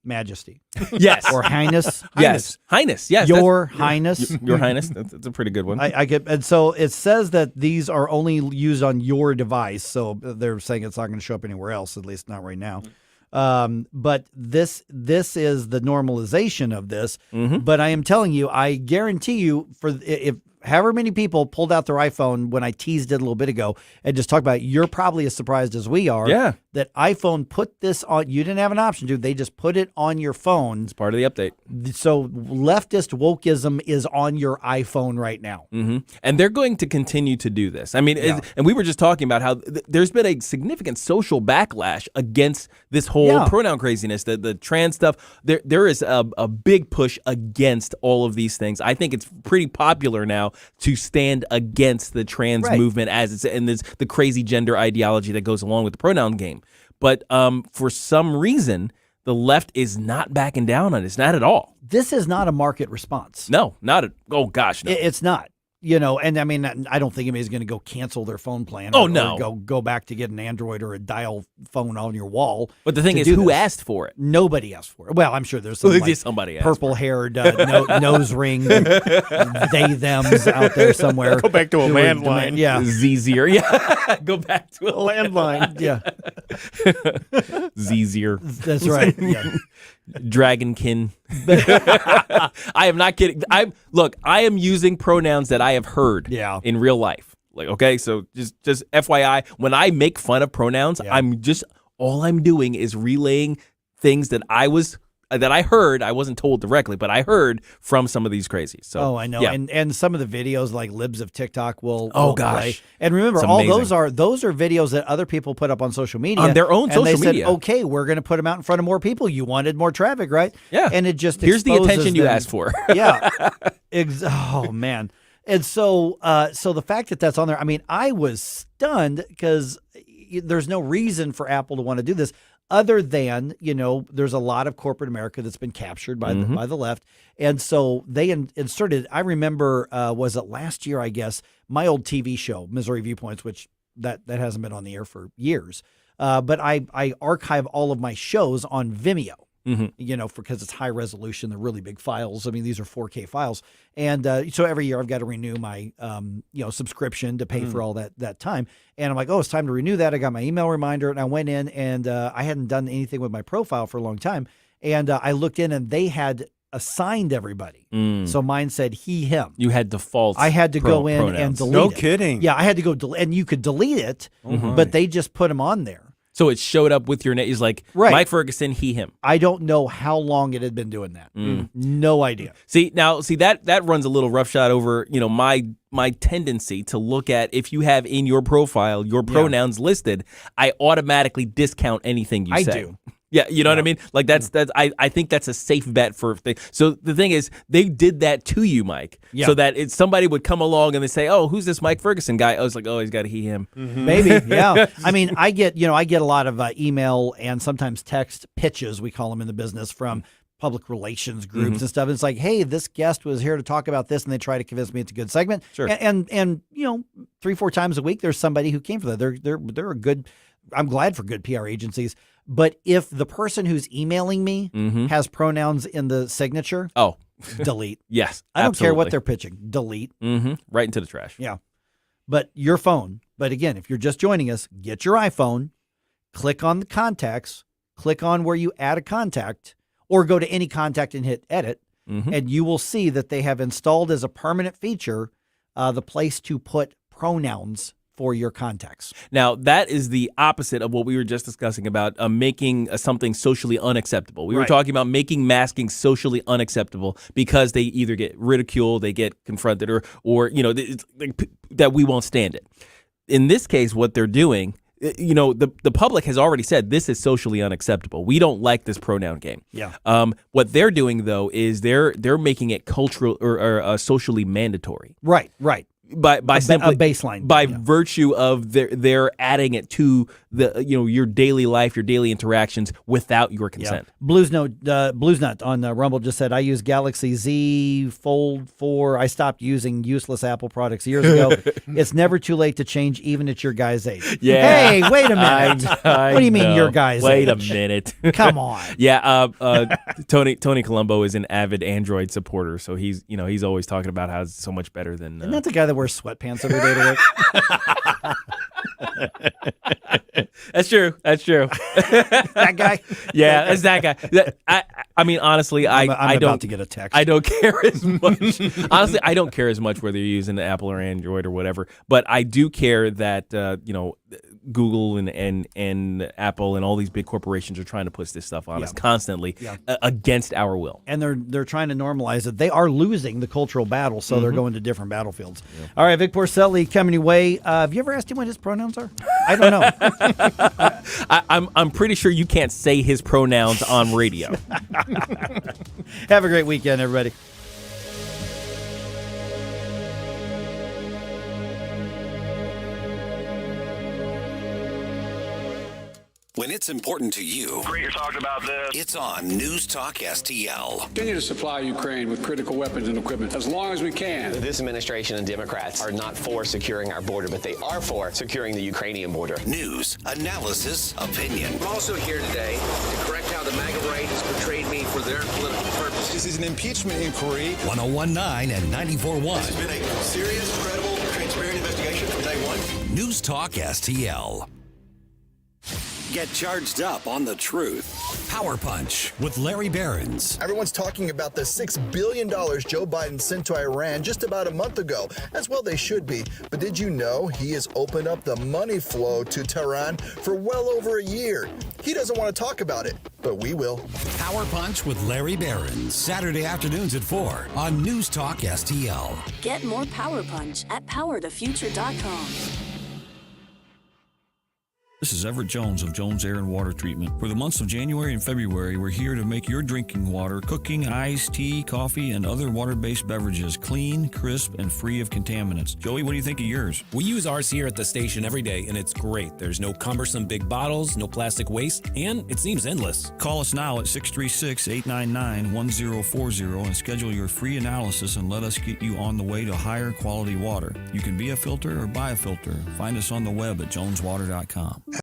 Majesty. Yes. Or Highness. Yes, Highness. Yes, Your that's- Highness. Your Highness. That's a pretty good one. I get, and so it says that these are only used on your device. So they're saying it's not going to show up anywhere else, at least not right now. But this is the normalization of this. Mm-hmm. But I am telling you, I guarantee you, for if however many people pulled out their iPhone when I teased it a little bit ago and just talked about it, you're probably as surprised as we are. Yeah. That iPhone put this on. You didn't have an option, dude. They just put it on your phone. It's part of the update. So leftist wokeism is on your iPhone right now. Mm-hmm. And they're going to continue to do this. I mean, and we were just talking about how there's been a significant social backlash against this whole pronoun craziness, the trans stuff. There is a big push against all of these things. I think it's pretty popular now to stand against the trans movement as it's and the crazy gender ideology that goes along with the pronoun game. But for some reason, the left is not backing down on it. It's not at all. This is not a market response. No, not at. Oh gosh, no. It's not. You know, and I mean, I don't think anybody's going to go cancel their phone plan. Oh, or no. go back to get an Android or a dial phone on your wall. But the thing to is, do who this. asked for it? Nobody asked for it. Well, I'm sure there's some like, somebody asked purple-haired nose ring they thems out there somewhere. Go back to a who would landline. demand- Yeah, Zizier. Yeah, go back to a landline. yeah, Zizier. that's right. Yeah. Dragonkin. I am not kidding. I am using pronouns that I have heard in real life. Like, okay, so just FYI, when I make fun of pronouns, all I'm doing is relaying things that I heard. I wasn't told directly, but I heard from some of these crazies. So, Oh, I know. yeah. And some of the videos like Libs of TikTok will Oh, will gosh. play. And remember, It's all amazing. those are videos that other people put up on social media. On their own and social they said, media. okay, we're going to put them out in front of more people. You wanted more traffic, right? Yeah. And it just Here's the exposes attention you them. asked for. Yeah. Oh, man. And so the fact that that's on there, I mean, I was stunned because there's no reason for Apple to want to do this other than, there's a lot of corporate America that's been captured by by the left. And so they inserted, I remember, was it last year, I guess, my old TV show, Missouri Viewpoints, which that hasn't been on the air for years. But I archive all of my shows on Vimeo. because it's high resolution. They're really big files. I mean, these are 4K files. And so every year I've got to renew my, subscription to pay for all that time. And I'm like, oh, it's time to renew that. I got my email reminder, and I went in, and I hadn't done anything with my profile for a long time. And I looked in, and they had assigned everybody. So mine said he, him. You had default. I had to go in and delete it. No kidding. Yeah, I had to go and you could delete it, but they just put them on there. So it showed up with your name. He's like, Mike Ferguson, he, him. I don't know how long it had been doing that. No idea. See, that runs a little roughshod over, my tendency to look at if you have in your profile your pronouns listed, I automatically discount anything you say. I do. Yeah, you know what I mean? Like that's I think that's a safe bet for things. So the thing is, they did that to you, Mike. Yeah. So that somebody would come along and they say, "Oh, who's this Mike Ferguson guy?" I was like, "Oh, he's got a he him." Maybe, yeah. I mean, I get a lot of email and sometimes text pitches, we call them in the business, from public relations groups and stuff. And it's like, hey, this guest was here to talk about this, and they try to convince me it's a good segment. Sure. And 3-4 times a week, there's somebody who came for that. They're a good. I'm glad for good PR agencies. But if the person who's emailing me has pronouns in the signature, delete. Yes, I don't care what they're pitching. Delete. Right into the trash. Yeah. But your phone. But again, if you're just joining us, get your iPhone, click on the contacts, click on where you add a contact, or go to any contact and hit edit, and you will see that they have installed as a permanent feature the place to put pronouns for your contacts. Now, that is the opposite of what we were just discussing about making something socially unacceptable. We were talking about making masking socially unacceptable because they either get ridiculed, they get confronted, or that we won't stand it. In this case, what they're doing, the public has already said this is socially unacceptable. We don't like this pronoun game. Yeah. What they're doing, though, is they're making it cultural or socially mandatory. Right. By simply a baseline by virtue of their adding it to the your daily life, your daily interactions without your consent. Yeah. Bluesnut on Rumble just said, I use Galaxy Z Fold 4. I stopped using useless Apple products years ago. It's never too late to change, even at your guy's age. Yeah. Hey, wait a minute. What do you mean your guy's age? Wait a minute. Come on. Yeah. Tony Colombo is an avid Android supporter, so he's always talking about how it's so much better than. Isn't that the guy that wears sweatpants every day to work? That's true. That guy? Yeah, that's that guy. I mean, honestly, I don't. About to get a text. I don't care as much. Honestly, I don't care as much whether you're using Apple or Android or whatever. But I do care that Google and Apple and all these big corporations are trying to push this stuff on us constantly against our will. And they're trying to normalize it. They are losing the cultural battle, so they're going to different battlefields. Yeah. All right, Vic Porcelli coming your way. Have you ever asked him what his pronouns are? I don't know. I'm pretty sure you can't say his pronouns on radio. Have a great weekend, everybody. When it's important to you, Great you're talking about this. It's on News Talk STL. Continue to supply Ukraine with critical weapons and equipment as long as we can. This administration and Democrats are not for securing our border, but they are for securing the Ukrainian border. News, analysis, opinion. I'm also here today to correct how the MAGA right has portrayed me for their political purposes. This is an impeachment inquiry. 101.9 and 94.1. This has been a serious, credible, transparent investigation from day one. News Talk STL. Get charged up on the truth. Power Punch with Larry Behrens. Everyone's talking about the $6 billion Joe Biden sent to Iran just about a month ago. As well they should be. But did you know he has opened up the money flow to Tehran for well over a year? He doesn't want to talk about it, but we will. Power Punch with Larry Behrens. Saturday afternoons at 4 on News Talk STL. Get more Power Punch at powertofuture.com. This is Everett Jones of Jones Air and Water Treatment. For the months of January and February, we're here to make your drinking water, cooking, ice, tea, coffee, and other water-based beverages clean, crisp, and free of contaminants. Joey, what do you think of yours? We use ours here at the station every day, and it's great. There's no cumbersome big bottles, no plastic waste, and it seems endless. Call us now at 636-899-1040 and schedule your free analysis and let us get you on the way to higher quality water. You can be a filter or buy a filter. Find us on the web at joneswater.com.